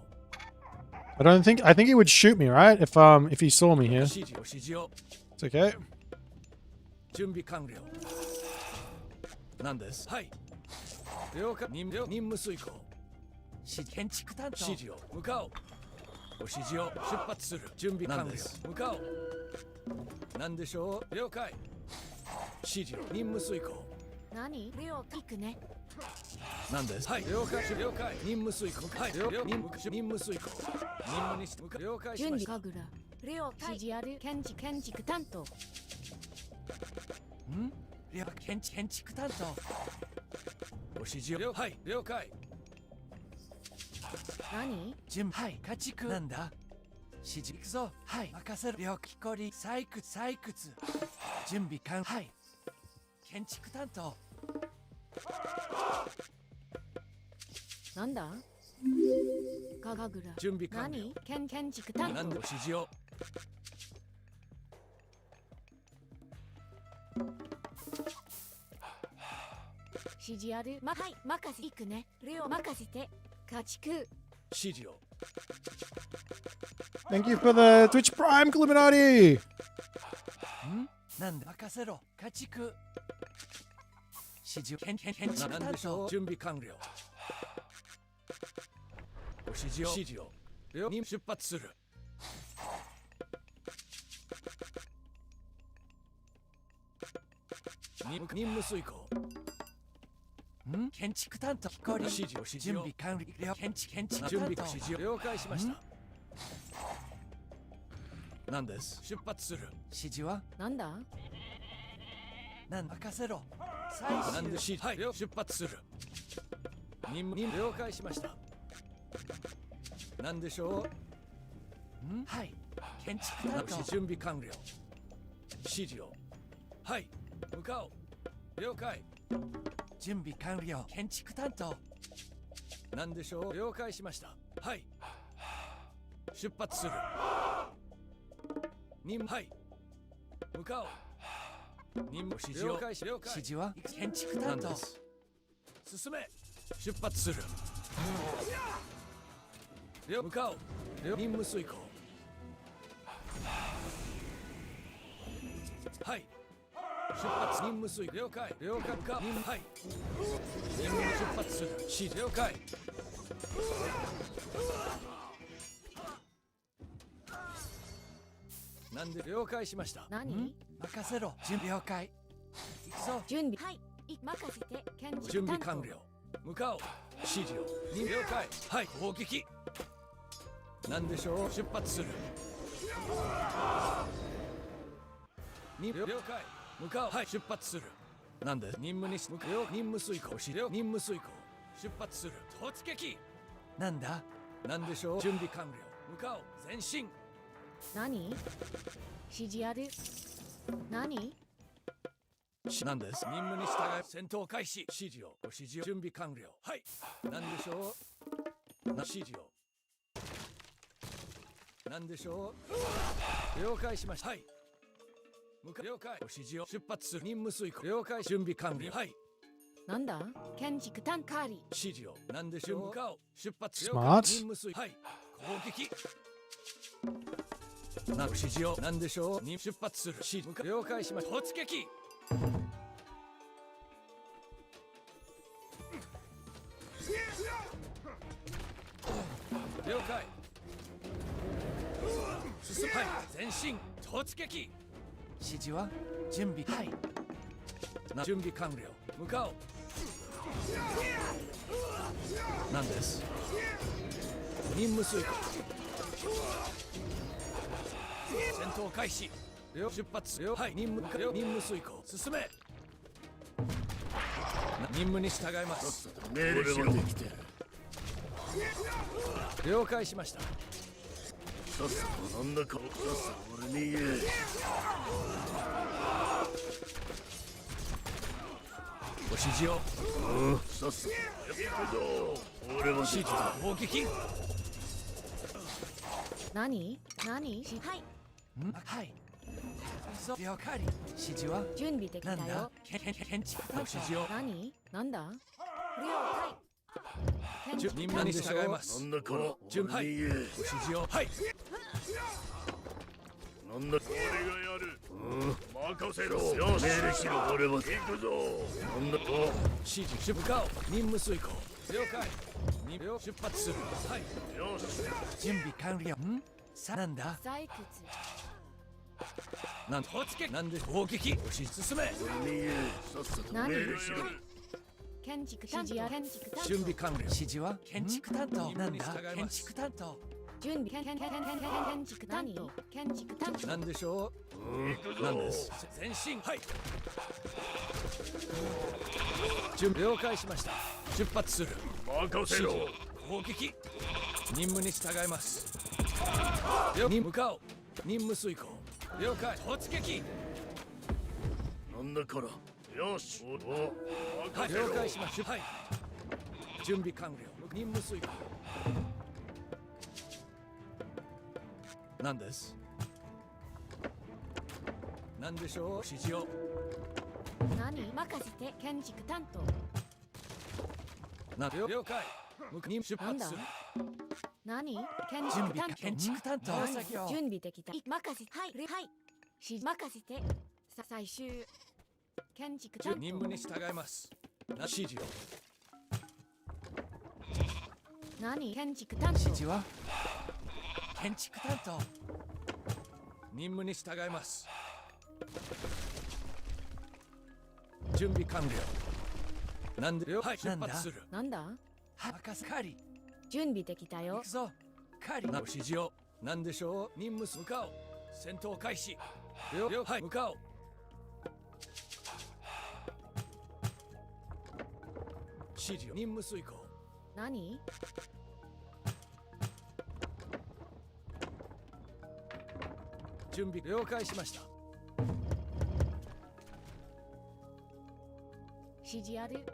I think he would shoot me, right? If he saw me here. 指示を指示を It's okay. 準備完了なんですはい了解任務遂行建築担当指示を向かおうご指示を出発する準備完了向かおうなんでしょう了解指示を任務遂行何了解行くねなんですはい了解了解任務遂行はい任務遂行任務にして了解し準ました備神楽了解指示ある建築担当了解建築担当ご指示をはい了解何準備はい家畜なんだ指示行くぞはい任せる了解木こり採掘準備完はい建築担当なんだ神楽準備完了何建築担当何の指示を指示あるはい任せ行くね了任せて家畜指示を Thank you for the Twitch Prime, Illuminati! なんだ任せろ家畜指示を建築担当準備完了ご指示を両に出発する任務遂行建築担当光指示を準備完了建築準備指示を了解しました。何です。出発する。指示はなんだ。任せろ。なんで指示。はい、出発する。任務了解しました。何でしょう。はい、建築担当準備完了。指示を。はい、向かおう。了解。準備完了。建築担当。何でしょう。了解しました。はい。出発する。任務。はい。向かおう。任務指示を。了解し了解。指示は建築担当。進め。出発する。向かおう。任務遂行。はい。出発任務遂了解了解か任務はい任務出発する指示了解なんで了解しました。何？任せろ。準備了解。行くぞ。準備。はい。任せて。準備完了。向かおう。指示を。任了解。はい。攻撃。なんでしょう。出発する。任了解。向かおう。はい。出発する。なんで任務に向かう。任務遂行。資料。任務遂行。出発する。突撃。なんだ。なんでしょう。準備完了。向かおう。前進。何？指示ある。何？なんです。任務に従い戦闘開始。指示を。指示を。準備完了。はい。なんでしょう。指示を。なんでしょう。了解しました。はい。了解。指示を。出発する。任務遂行。了解。準備完了。はい。なんだ。建築担当。指示を。なんでしょう。向かおう。出発。了解。任務遂行。はい。攻撃。指示を。なんでしょう。出発する。指示。了解しました。突撃。了解。進む。はい。前進。突撃。指示は準備。はい。準備完了。向かおう。なんです。任務遂行。戦闘開始。出発。はい。任務遂行。進め。任務に従います。命令しろ。了解しました。さっさとなんだか。さっさと俺に言え。ご指示を。さっさと行くぞ。俺は指示と攻撃。何？はい。はい。了解。指示は準備できたよ。建築の指示を。なんだ？了解。任務に従います。なんだから準備。指示を。はい。なんだ俺がやる。任せろ。よし。命令しろ。俺は行くぞ。なんだと。指示。向かおう。任務遂行。了解。出発する。はい。よし。準備完了。さあなんだ。採掘。なん突撃。なんで攻撃。押し進め。俺に言え。さっさと命令しろ。建築担当。準備完了。指示は建築担当。なんだ。建築担当。準備。建築担当。建築担当。なんでしょう。なんです。前進。はい。準備了解しました。出発する。任せろ。攻撃。任務に従います。に向かおう。任務遂行。了解。突撃。なんだから。よし。はい。了解しました。はい。準備完了。任務遂行。何です。何でしょう。指示を。任せて。建築担当。了解。任出発する。建築担当。建築担当。準備できた。任せて。はい。任せて。最終。建築担当。任務に従います。指示を。建築担当。指示は建築担当。任務に従います。準備完了。なんではい出発するなんだ任せカリ準備できたよ行くぞカリの指示をなんでしょう任務向かおう戦闘開始了はい向かおう指示を任務遂行何準備了解しました指示ある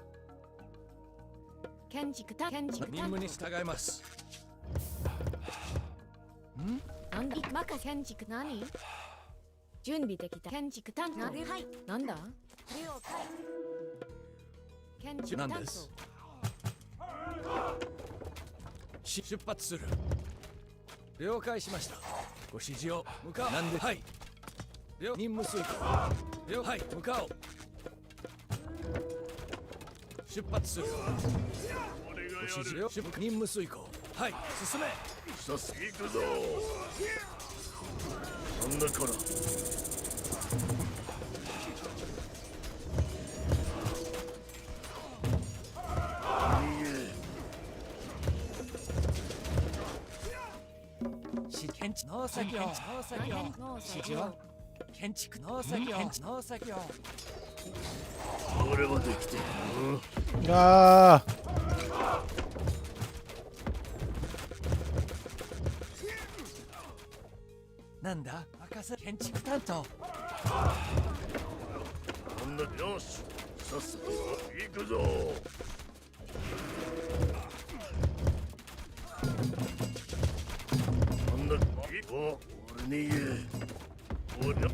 建築担任務に従いますなんだ任せ建築何準備できた建築担当はいなんだ了解建築担当なんです出発する了解しましたご指示を向かうなんではい任務遂行了はい向かおう出発するご指示を任務遂行はい進めさす行くぞなんだから建築農作業指示は建築農作業農作業俺はできてるあなんだ任せ建築担当なんだよしさっさと行くぞなんだお俺に言え俺がや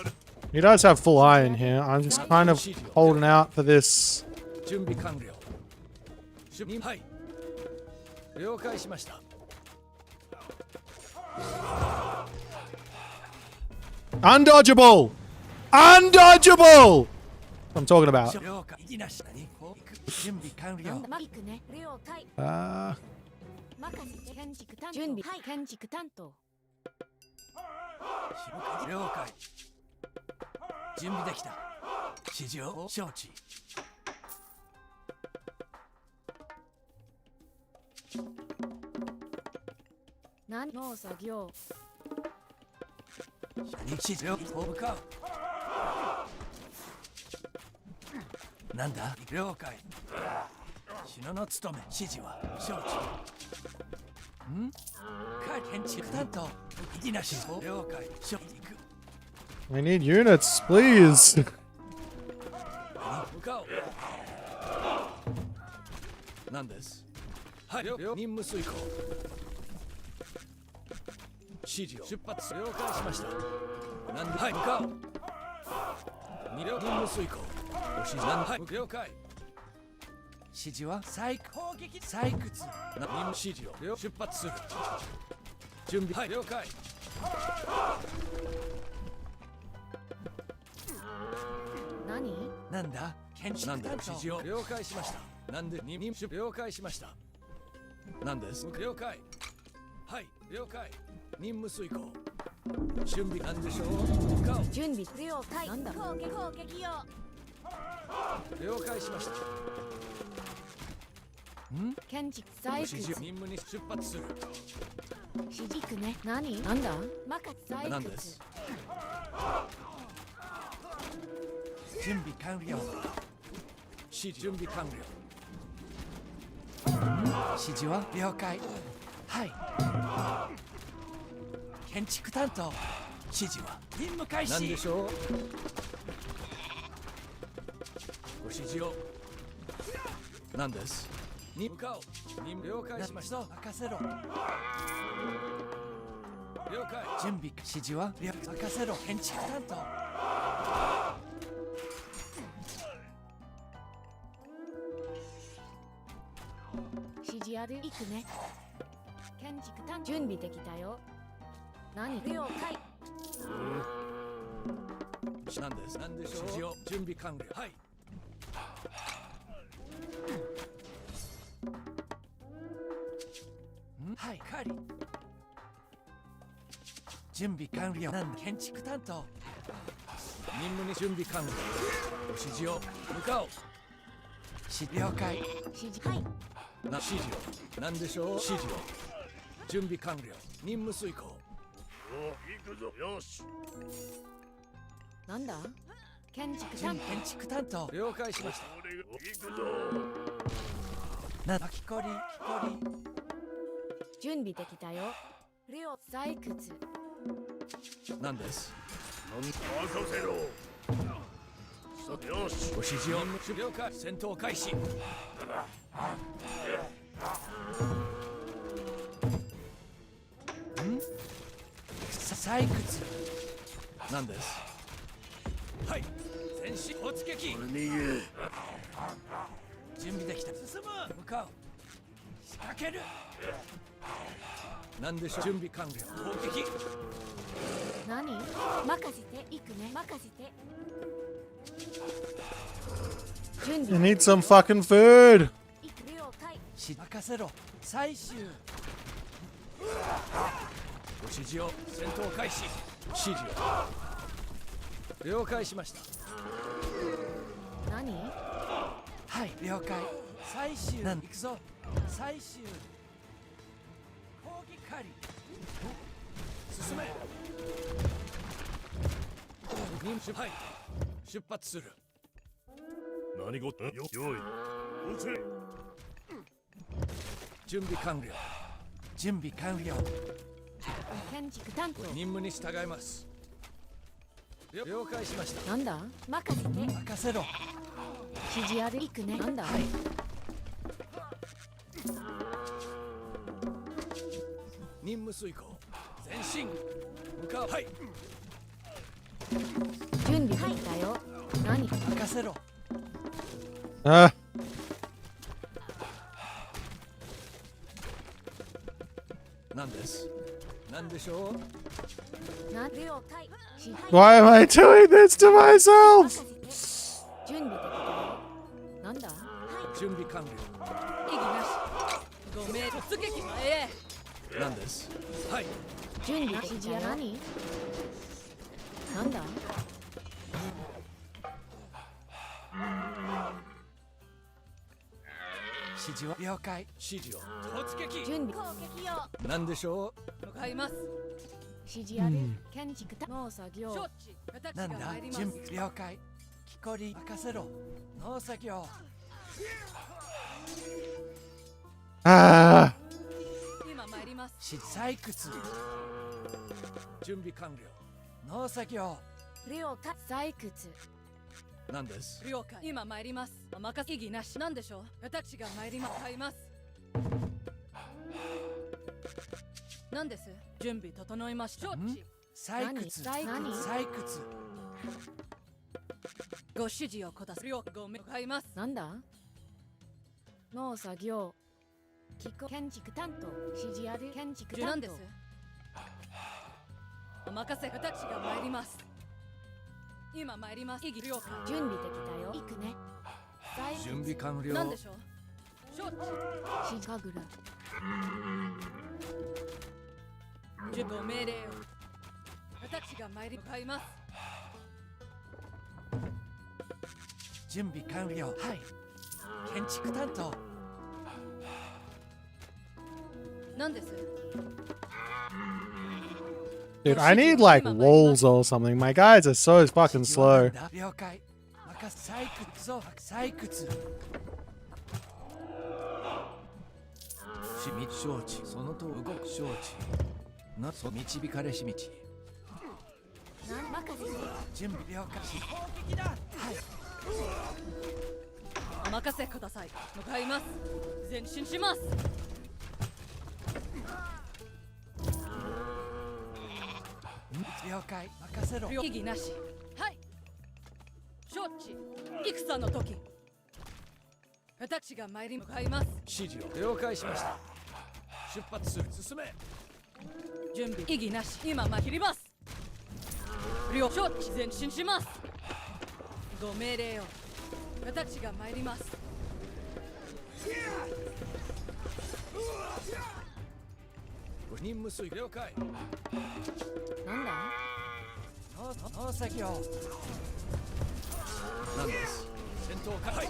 る He does have full iron here. I'm just kind of holding out for this. 準備完了はい了解しました Undodgeable! Undodgeable! What I'm talking about. 了解いきなし何準備完了マイクね了解 Uh, 任せて建築担当準備はい建築担当了解準備できた指示を承知何の作業指示を向かうなんだ了解篠の務め指示は承知ん建築担当いきなし了解承知行く I need units, please. 向かおうなんですはい任務遂行指示を出発了解しましたなんではい向かおう任務遂行ご指示なんではい了解指示は採掘任務指示を出発する準備はい了解何なんだ建築担当指示を了解しましたなんで任務了解しましたなんです了解はい了解任務遂行準備なんでしょう向かおう準備了解なんだ攻撃よ了解しました建築採指示掘任務に出発する指示くね何なんだ任せ採掘なんです準備完了指示準備完了指示は了解はい建築担当指示は任務開始なんでしょうご指示をなんですに向かおう任務了解しました任せろ了解準備指示は任せろ建築担当指示ある行くね建築担当準備できたよ何了解なんですなんでしょう指示を準備完了はいはいカリ準備完了なんだ建築担当任務に準備完了ご指示を向かおう了解。指示。はい。指示を。なんでしょう。指示を。準備完了。任務遂行。行くぞ。よし。なんだ。建築建築担当。了解しました。行くぞ。木こり。準備できたよ。量採掘。なんです。任せろ。よし。ご指示を。了解。戦闘開始。採掘。なんです。はい。前進突撃。逃げ。準備できた。進む。向かう。仕掛ける。なんでしょう。準備完了。攻撃。何？任せて。行くね。任せて。準 You 備。 need some fucking food. 了解。任せろ。採集。ご指示を。戦闘開始。指示を。了解しました。何？はい、了解。採集。行くぞ。採集。攻撃狩り。進め。任務はい。出発する。何事？よい。撃て。準備完了。準備完了。建築担当。任務に従います。了解しました。なんだ？任せて。任せろ。指示ある。行くね。なんだ？はい。任務遂行。前進。向かう。はい。準備できたよ。何？任せろ。Ah. なんです。なんでしょう。な了解。Why am I doing this to myself? 準備できたよ。なんだ？準備完了。意義なし。ご命突撃前へ。なんです。はい。準備できたよ。何？なんだ？指示は了解。指示を。突撃。準備。攻撃よ。なんでしょ向かいます。指示ある。建築担農作業。承知。私う。なんだが参り。ます。準備了解。木こり任せろ。農作業。Ah. 今参ります。採掘。準備完了。農作業。了解。採掘。なんです。了解。今参ります。お任せ。意義なし。なんでしょう。私が参ります。買います。なんです。準備整いました。承知。採掘。何？採掘。ご指示をください。ごめん。買います。なんだ？農作業。建築担当。指示ある。建築担当。なんです。お任せ。私が参ります。今参ります。意義了解。準備できたよ。行くね。準備完了。なんでしょう。承知。シカグラ。ご命令を。私が参り向かいます。準備完了。はい。建築担当。なんです。Dude, I need like walls or something. My guys are so fucking slow. 了解。任せ。採掘ぞ。採掘。承知。そのと動く承知。なそ導かれし道。任せて。準備了解。攻撃だ。はい。お任せください。向かいます。前進します。了解。任せろ。異議なし。はい。承知。戦の時。私が参り向かいます。指示を。了解しました。出発する。進め。準備。異議なし。今切ります。了承知。前進します。ご命令を。私が参ります。任務遂了解。なんだ？農作業。なんです。戦闘か。はい。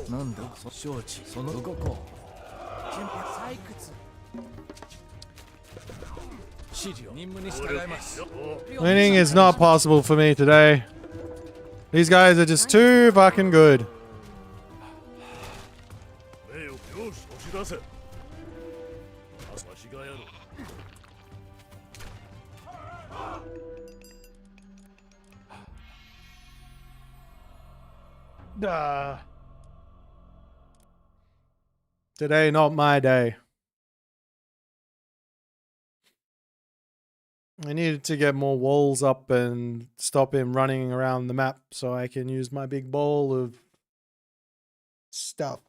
なんだ承知その動こう準備採掘指示を任務に従います Winning is not possible for me today. These guys are just too fucking good. 名誉よし押し出せわしがやる Today, not my day. I needed to get more walls up and stop him running around the map so I can use my big ball of stuff.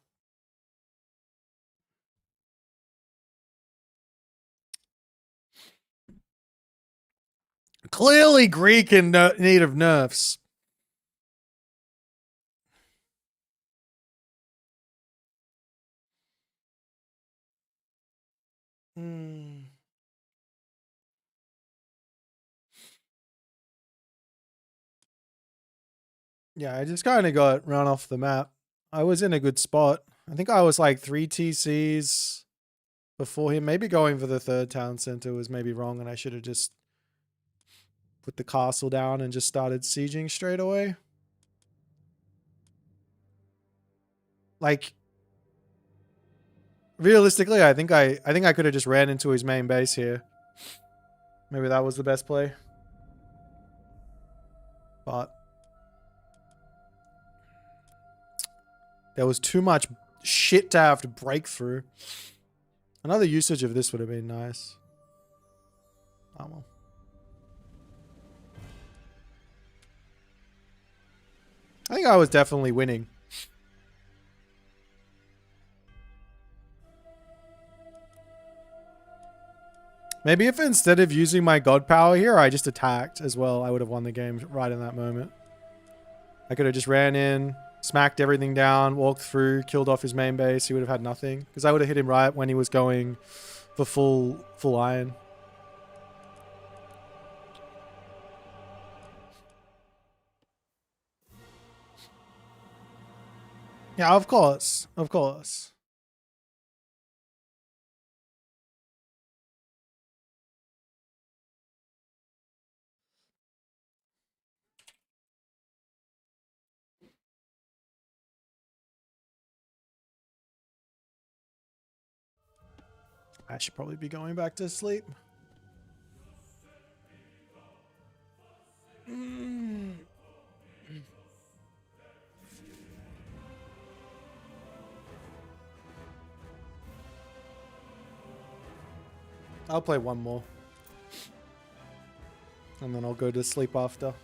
Clearly Greek in need of nerfs. Yeah, I just kind of got run off the map. I was in a good spot. I think I was like 3 TCs before him. Maybe going for the third town center was maybe wrong and I should have just put the castle down and just started sieging straight away. Like, realistically, I think I could have just ran into his main base here. Maybe that was the best play. But there was too much shit to have to break through. Another usage of this would have been nice. Oh well. I think I was definitely winning. Maybe if instead of using my god power here, I just attacked as well, I would have won the game right in that moment. I could have just ran in, smacked everything down, walked through, killed off his main base. He would have had nothing. Because I would have hit him right when he was going for full iron. Yeah, of course. Of course. I should probably be going back to sleep. I'll play one more. And then I'll go to sleep after.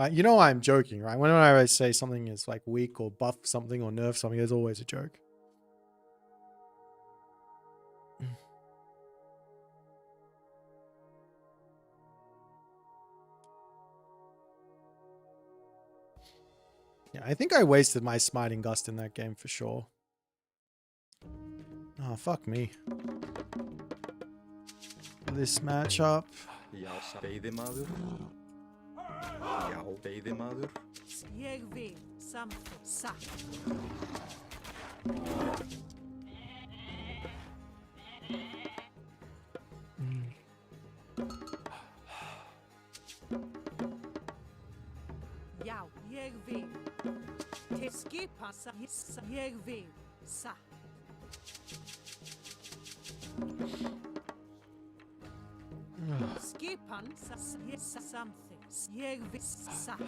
You know I'm joking, right? Whenever I say something is like weak or buff something or nerf something, there's always a joke. Yeah, I think I wasted my smiting gust in that game for sure. Oh, fuck me. This matchup. Ég vil samþykkt satt. Já, ég vil. Til skipan ég vil satt. Skipan samþykkt. Ég vil satt.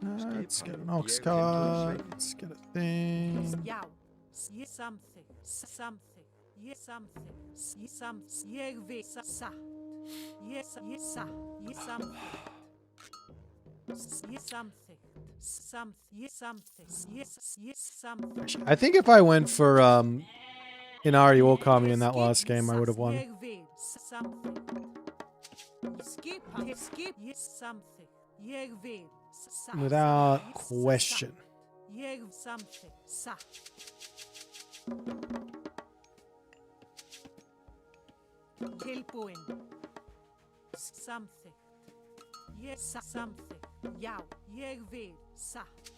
Let's get an ox cart. Let's get a thing. I think if I went for Inari or Kami in that last game, I would have won. Without question. Tilbúin. Samþykkt. Ég samþykkt. Já, ég vil. Satt.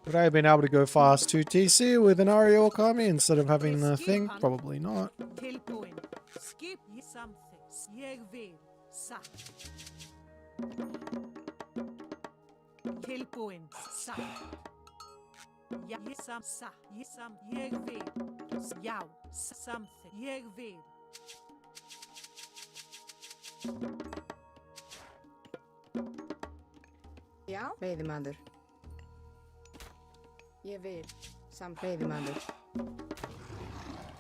Would I have been able to go fast to TC with an Ario Okami instead of having the thing? Probably not. Tilbúin. Skip. Ég samþykkt. Ég vil. Satt. Tilbúin. Satt. Já, ég ég vil. Já, samþykkt. Ég vil. Já, veiðimaður. Ég vil. Veiðimaður.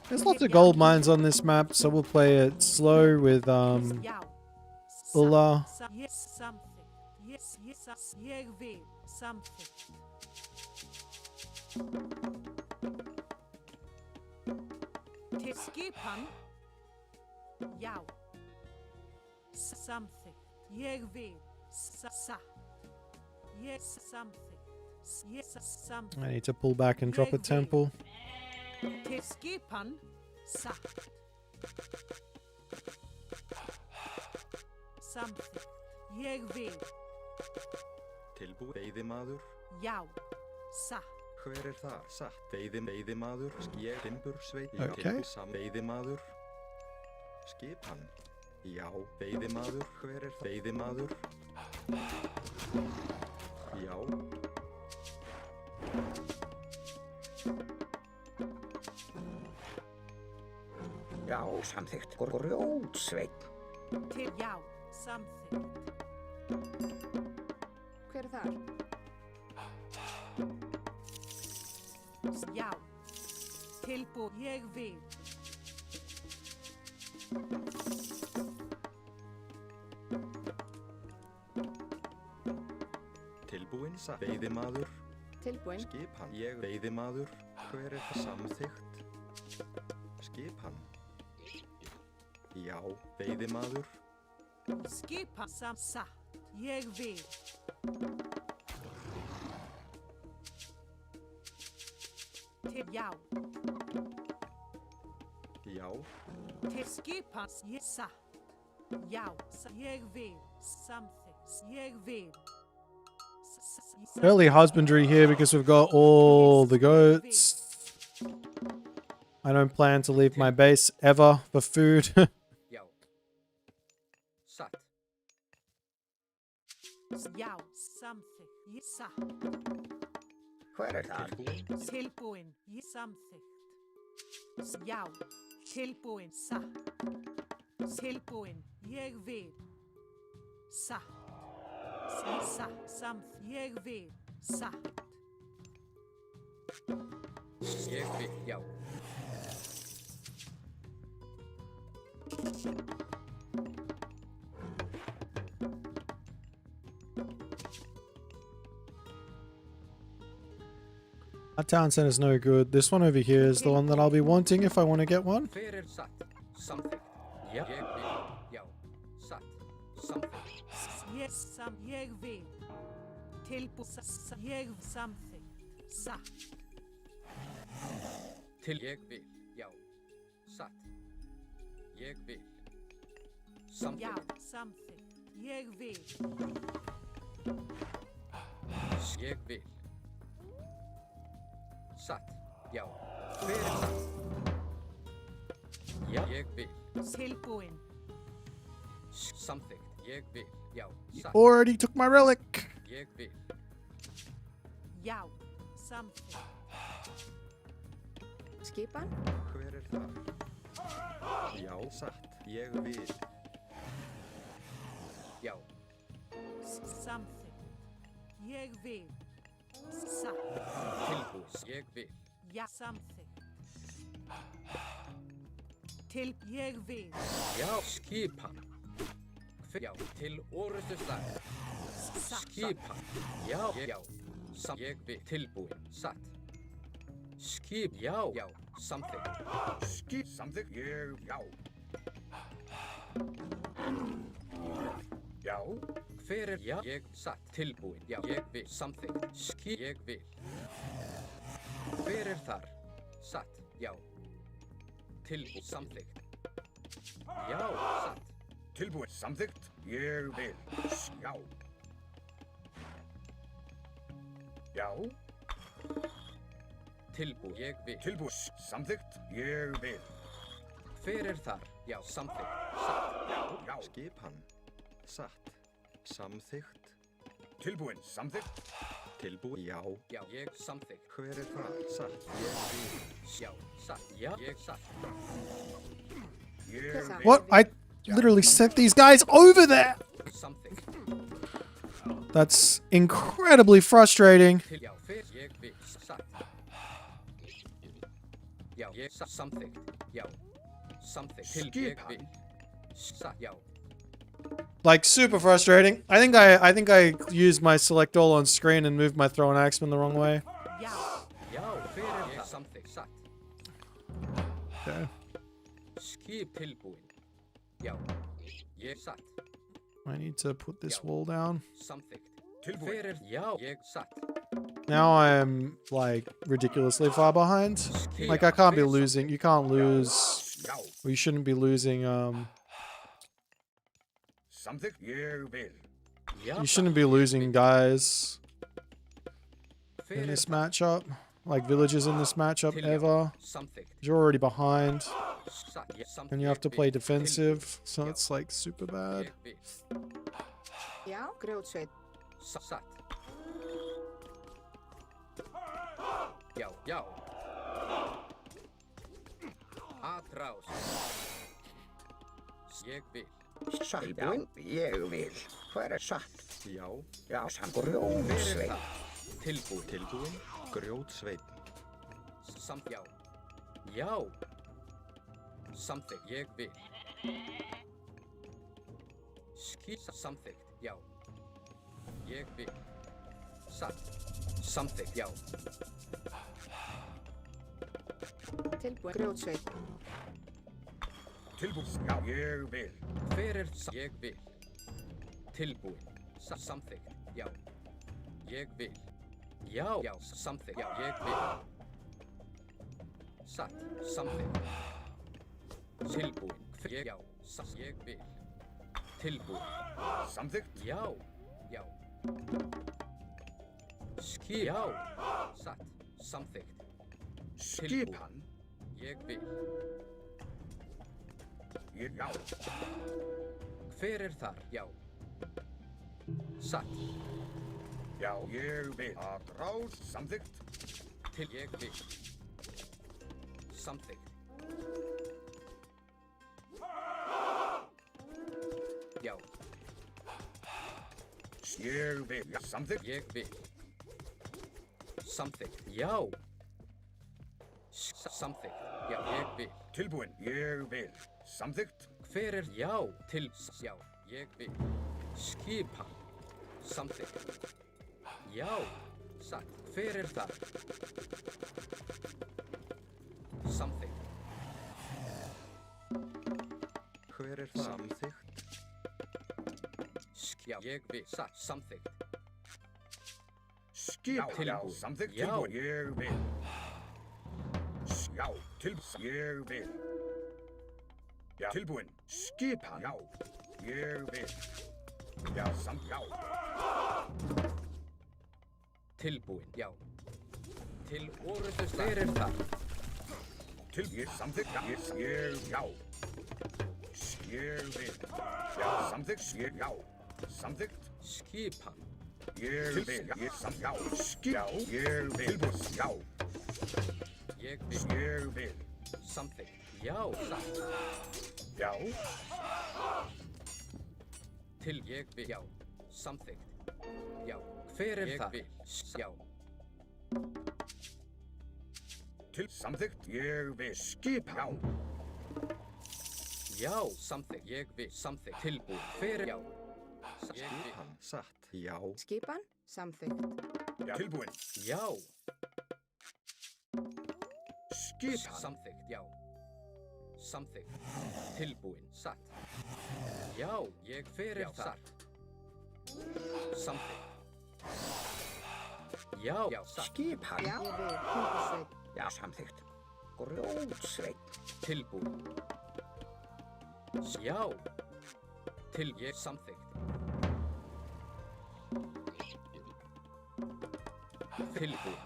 There's lots of gold mines on this map, so we'll play it slow with Ulla. Ég samþykkt. Ég vil. Samþykkt. Til skipan. Já. Samþykkt. Ég vil. Satt. Ég samþykkt. Ég samþykkt. I need to pull back and drop a temple. Til skipan. Satt. Samþykkt. Ég vil. Veiðimaður. Já. Satt. Hver það? Satt. Veiðimaður. Ég timbursveit. Okay. Veiðimaður. Skipan. Já. Veiðimaður. Hver það? Veiðimaður. Já. Já, samþykkt. Grjótsveit. Til já. Samþykkt. Hver þar? Já. Tilbúin. Ég vil. Tilbúin. Satt. Veiðimaður. Tilbúin. Skipan. Ég veiðimaður. Hver það? Samþykkt. Skipan. Já. Veiðimaður. Skipan. Satt. Ég vil. Til já. Já. Til skipan. Ég satt. Já. Ég vil. Samþykkt. Ég vil. Early husbandry here because we've got all the goats. I don't plan to leave my base ever for food. Já. Satt. Já. Samþykkt. Ég satt. Hver það? Tilbúin. Ég samþykkt. Já. Tilbúin. Satt. Tilbúin. Ég vil. Satt. Satt. Samþykkt. Ég vil. Satt. Ég vil. Já. That town center's no good. This one over here is the one that I'll be wanting if I want to get one. Hver satt? Samþykkt. Já. Ég vil. Já. Satt. Samþykkt. Ég vil. Tilbúin. Ég samþykkt. Satt. Til ég vil. Já. Satt. Ég vil. Samþykkt. Já. Samþykkt. Ég vil. Ég vil. Satt. Já. Hver satt? Já. Ég vil. Tilbúin. Samþykkt. Ég vil. Já. Satt. Already took my relic. Ég vil. Já. Samþykkt. Skipan. Hver það? Já. Satt. Ég vil. Já. Samþykkt. Ég vil. Satt. Tilbúin. Ég vil. Já. Samþykkt. Ég vil. Já. Skipan. Já. Til orustu slag. Skipan. Já. Já. Ég vil. Tilbúin. Satt. Skip. Já. Já. Samþykkt. Skip. Samþykkt. Ég. Já. Já. Hver já? Ég satt. Tilbúin. Já. Ég vil. Samþykkt. Skip. Ég vil. Fyrir þar. Satt. Já. Tilbúið. Samþykkt. Já. Satt. Tilbúið. Samþykkt. Ég vil. Já. Já. Tilbúið. Ég vil. Tilbúið. Samþykkt. Ég vil. Fyrir þar. Já. Samþykkt. Satt. Já. Skipan. Satt. Samþykkt. Tilbúin. Samþykkt. Tilbúið. Já. Já. Ég samþykkt. Hver er það? Satt. Ég vil. Já. Satt. Já. Ég satt. Ég vil. What? I literally sent these guys over there! Samþykkt. That's incredibly frustrating. Já. Fyrir. Ég vil. Satt. Já. Ég satt. Samþykkt. Já. Samþykkt. Til. Ég vil. Satt. Já. Like super frustrating. I think I used my select all on screen and moved my throw and axeman the wrong way. Já. Fyrir. Ég samþykkt. Satt. Okay. Skip tilbúin. Já. Ég satt. I need to put this wall down. Samþykkt. Fyrir. Já. Ég satt. Now I am like ridiculously far behind. Like I can't be losing. You can't lose. Or you shouldn't be losing. Samþykkt. Ég vil. You shouldn't be losing guys in this matchup. Like villagers in this matchup ever. You're already behind. And you have to play defensive. So it's like super bad. Já, grjótsveit. Satt. Já, já. Atrás. Ég vil. Tilbúin. Ég vil. Hver er satt? Já. Já, samt grjótsveit. Tilbúin. Tilbúin. Grjótsveit. Samt já. Já. Samþykkt. Ég vil. Samþykkt. Já. Ég vil. Satt. Samþykkt. Já. Tilbúin. Grjótsveit. Tilbúin. Já. Ég vil. Fyrir. Ég vil. Tilbúin. Samþykkt. Já. Ég vil. Já. Já. Samþykkt. Já. Ég vil. Satt. Samþykkt. Tilbúin. Já. Ég vil. Tilbúin. Samþykkt. Já. Já. Skip. Já. Satt. Samþykkt. Skipan. Ég vil. Já. Hver er þar? Já. Satt. Já. Ég vil. Atrás. Samþykkt. Til ég vil. Samþykkt. Já. Ég vil. Já. Samþykkt. Ég vil. Samþykkt. Já. Samþykkt. Já, ég vil. Tilbúin. Ég vil. Samþykkt. Hver er já til já, ég vil. Skipan. Samþykkt. Já. Satt. Hver er það? Samþykkt. Hver er það? Samþykkt. Já, ég vil. Satt. Samþykkt. Skipan. Já. Samþykkt. Tilbúin. Ég vil. Já. Ég vil. Já. Tilbúin. Skipan. Já. Ég vil. Já. Já. Tilbúin. Já. Til orðu fyrir það. Til ég samþykkt. Ég já. Ég vil. Já. Samþykkt. Já. Samþykkt. Skipan. Ég vil. Já. Já. Ég vil. Tilbúin. Já. Ég vil. Ég vil. Samþykkt. Já. Satt. Já. Til ég vil. Já. Samþykkt. Já. Hver er það? Ég vil. Já. Til samþykkt. Ég vil. Skipan. Já. Já. Samþykkt. Ég vil. Samþykkt. Tilbúin. Hver er já. Skipan. Satt. Já. Skipan. Samþykkt. Já. Tilbúin. Já. Skipan. Samþykkt. Já. Samþykkt. Tilbúin. Satt. Já. Ég hver er það? Samþykkt. Já, já, satt. Skipan. Já, ég vil. Timbursveit. Já, samþykkt. Grjótsveit. Tilbúin. Já. Til ég samþykkt. Tilbúin.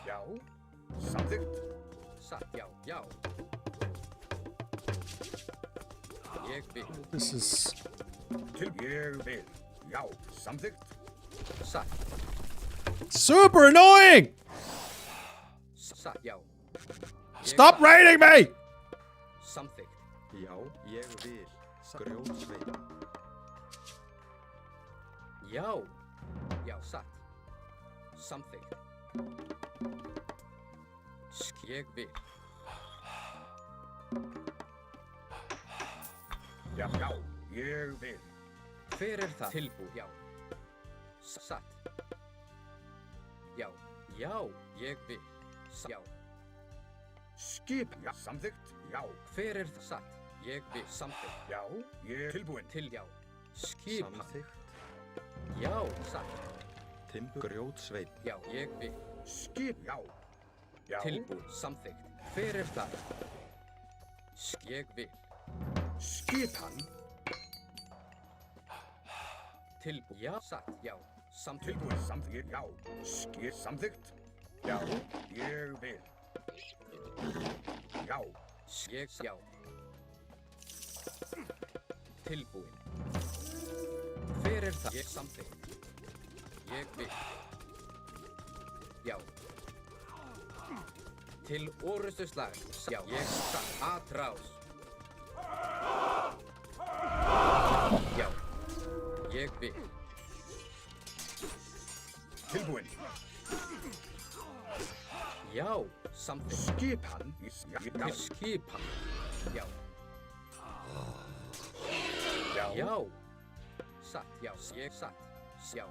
Já, samþykkt. Satt, já, já. Ég vil. This is... Ég vil. Já, samþykkt. Satt. super annoying! Satt, já. Stop raiding me! Samþykkt. Já, ég vil. Grjótsveit. Já. Já, satt. Samþykkt. Ég vil. Já, já, ég vil. Hver er það? Tilbúin. Já. Satt. Já. Já, ég vil. Já. Skip. Já, samþykkt. Já. Hver er það? Satt. Ég vil. Samþykkt. Já, ég tilbúin. Til, já. Skipan. Samþykkt. Já, satt. Timbur. Grjótsveit. Já, ég vil. Skip. Já. Já. Tilbúin. Samþykkt. Hver er það? Ég vil. Skipan. Tilbúin. Já, satt. Já. Samþykkt. Tilbúin. Samþykkt. Já. Skip. Samþykkt. Já, ég vil. Já. Ég, já. Tilbúin. Hver er það? Ég samþykkt. Ég vil. Já. Til orustuslag. Já, ég satt. Atrás. Já. Ég vil. Tilbúin. Já, samþykkt. Skipan. Já. Til skipan. Já. Já. Já. Satt, já, ég satt. Já.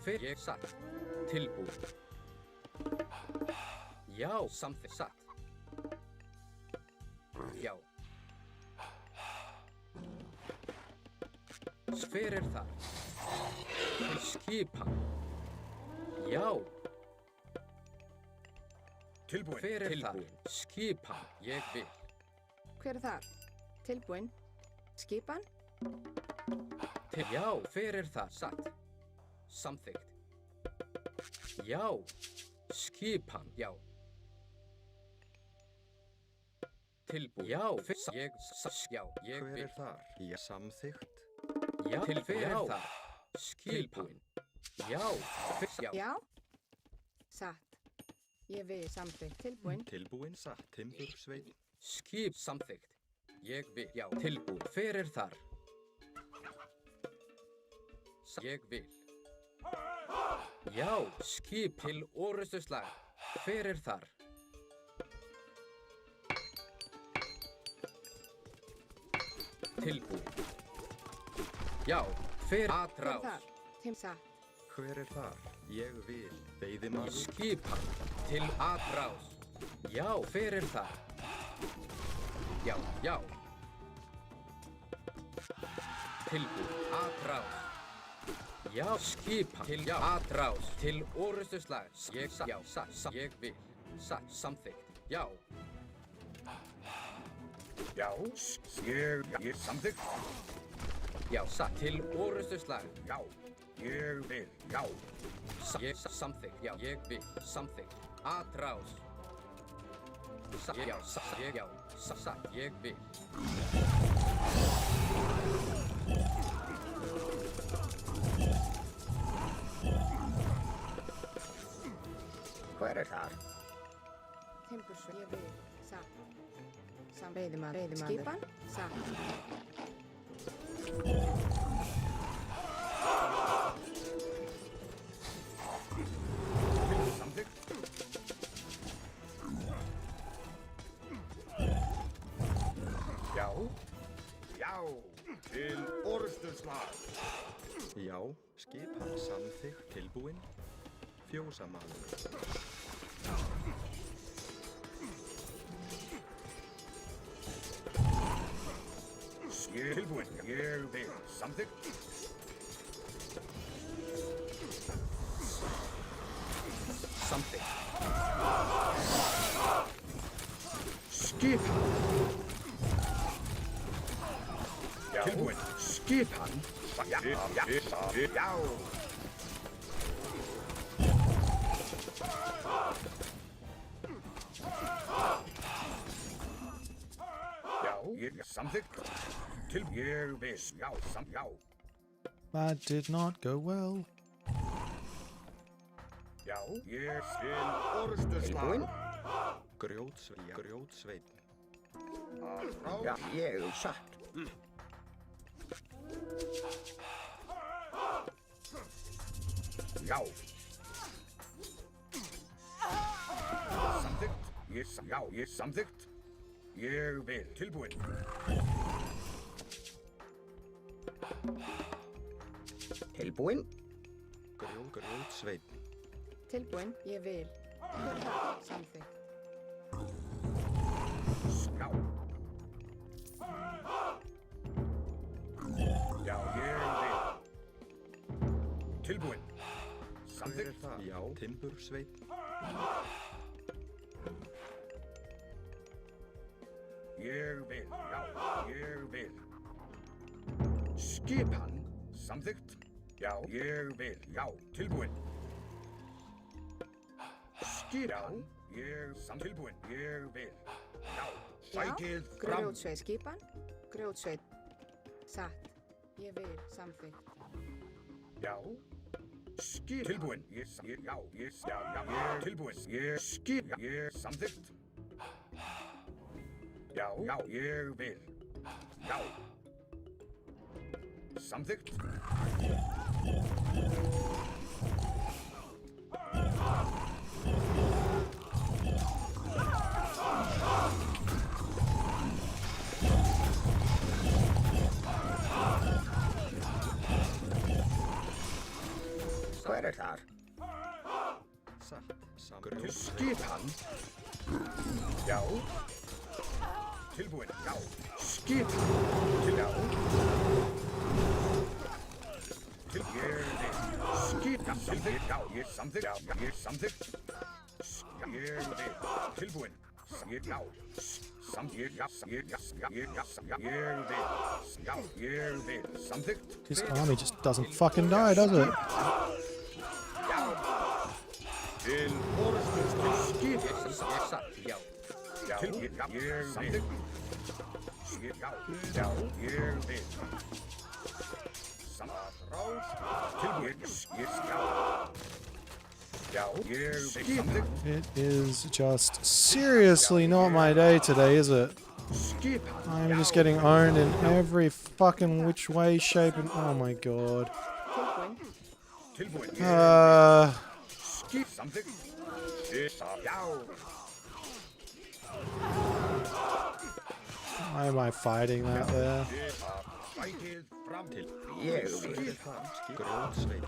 Hver ég satt. Tilbúin. Já, samþykkt. Satt. Já. Hver er það? Til skipan. Já. Tilbúin. Hver er það? Skipan. Ég vil. Hver er það? Tilbúin. Skipan. Til, já, hver er það? Satt. Samþykkt. Já. Skipan. Já. Tilbúin. Já, ég, já, ég Hver vil. er þar? Ég samþykkt. Já, til hver er það? Skipan. Já, já. Já. Satt. Ég vil. Samþykkt. Tilbúin. Tilbúin. Satt. Timbursveit. Skip samþykkt. Ég vil. Já, tilbúin. Hver er þar? Ég vil. Já, skip til orustuslag. Hver er þar? Tilbúin. Já, hver atrás? Hver er þar? Tim satt. Hver er þar? Ég vil. Veiðimann. Skipan til atrás. Já, hver er þar? Já, já. Tilbúin. Atrás. Já, skipan til, já, atrás. Til orustuslag. Ég satt. Já, satt. Ég vil. Satt. Samþykkt. Já. Já. Ég samþykkt. Já, satt. Til orustuslag. Já. Ég vil. Já. Ég samþykkt. Já, ég vil. Samþykkt. Atrás. Satt. Já, satt. Ég, já. Satt. Ég vil. Hver er þar? Timbursveit. Ég vil. Satt. Veiðimann. Skipan. Satt. Samþykkt. Já. Já. Til orustuslag. Já. Skipan. Samþykkt. Tilbúin. Fjósamaður. Ég tilbúin. Ég vil. something. Something. Skip. Tilbuin. Skipan. Yow. Something. Till year base. Yow. Some yow. That did not go well. Yow. Yes. In Orsteslag. Grjótsveinn. Ja, ég satt. Já. Samþykkt. Ég samþykkt. Ég vil. Tilbúin. Tilbúin. Grjótsveinn. Tilbúin, ég vil. Hver er það? Samþykkt. Já. Já, ég vil. Tilbúin. Samþykkt. Já, timbursveinn. Ég vil. Já, ég vil. Skipan. Samþykkt. Já, ég vil. Já, tilbúin. Skipan. Ég tilbúin. Ég vil. Já, sækið fram. Grjótsveit skipan. Grjótsveit. Satt. Ég vil. Samþykkt. Já. Tilbúin. Ég tilbúin. Ég skip. Ég samþykkt. Já, ég vil. Já. Samþykkt. Hver er þar? Skipan. Já. Tilbúin. Já. Skipan. Já. Til ég vil. Skipan. Samþykkt. Já, ég samþykkt. Já, ég samþykkt. Ég vil. Tilbúin. Já. Samþykkt. Já, ég vil. Já, ég vil. Samþykkt. This army just doesn't fucking die, does it? Til orðstöðstöð skip. Ég satt, já. Já, ég samþykkt. Já, ég vil. Samþrás. Tilbúin. Já, ég vil. Samþykkt. It is just seriously not my day today, is it? I'm just getting owned in every fucking which way, shape, and oh my god. Samþykkt. Já. Why am I fighting that there? Sækið fram til. Ég vil. Grjótsveinn.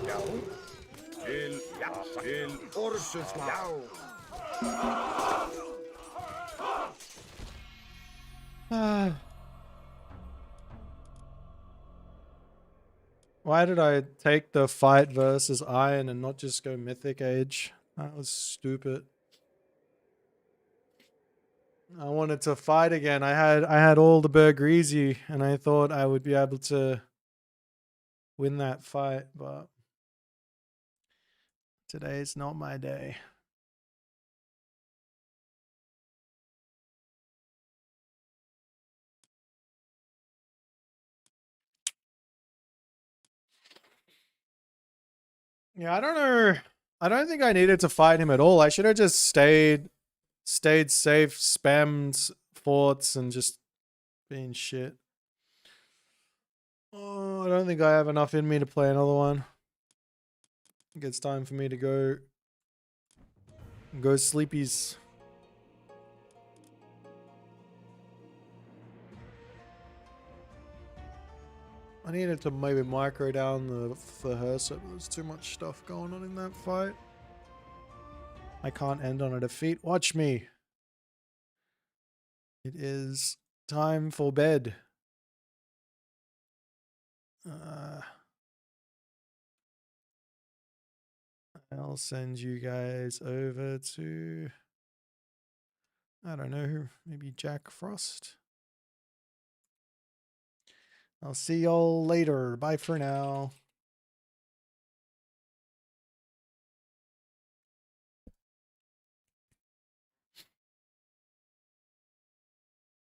Já. Til orðstöðsslag. Já. Why did I take the fight versus Iron and not just go Mythic Age? That was stupid. I wanted to fight again. I had all the Bergrizi and I thought I would be able to win that fight, but today's not my day. Yeah, I don't know. I don't think I needed to fight him at all. I should have just stayed safe, spammed forts, and just been shit. Oh, I don't think I have enough in me to play another one. I think it's time for me to go sleepies. I needed to maybe micro down the Hearse, but there's too much stuff going on in that fight. I can't end on a defeat. Watch me. It is time for bed. I'll send you guys over to, I don't know, maybe Jack Frost. I'll see y'all later. Bye for now.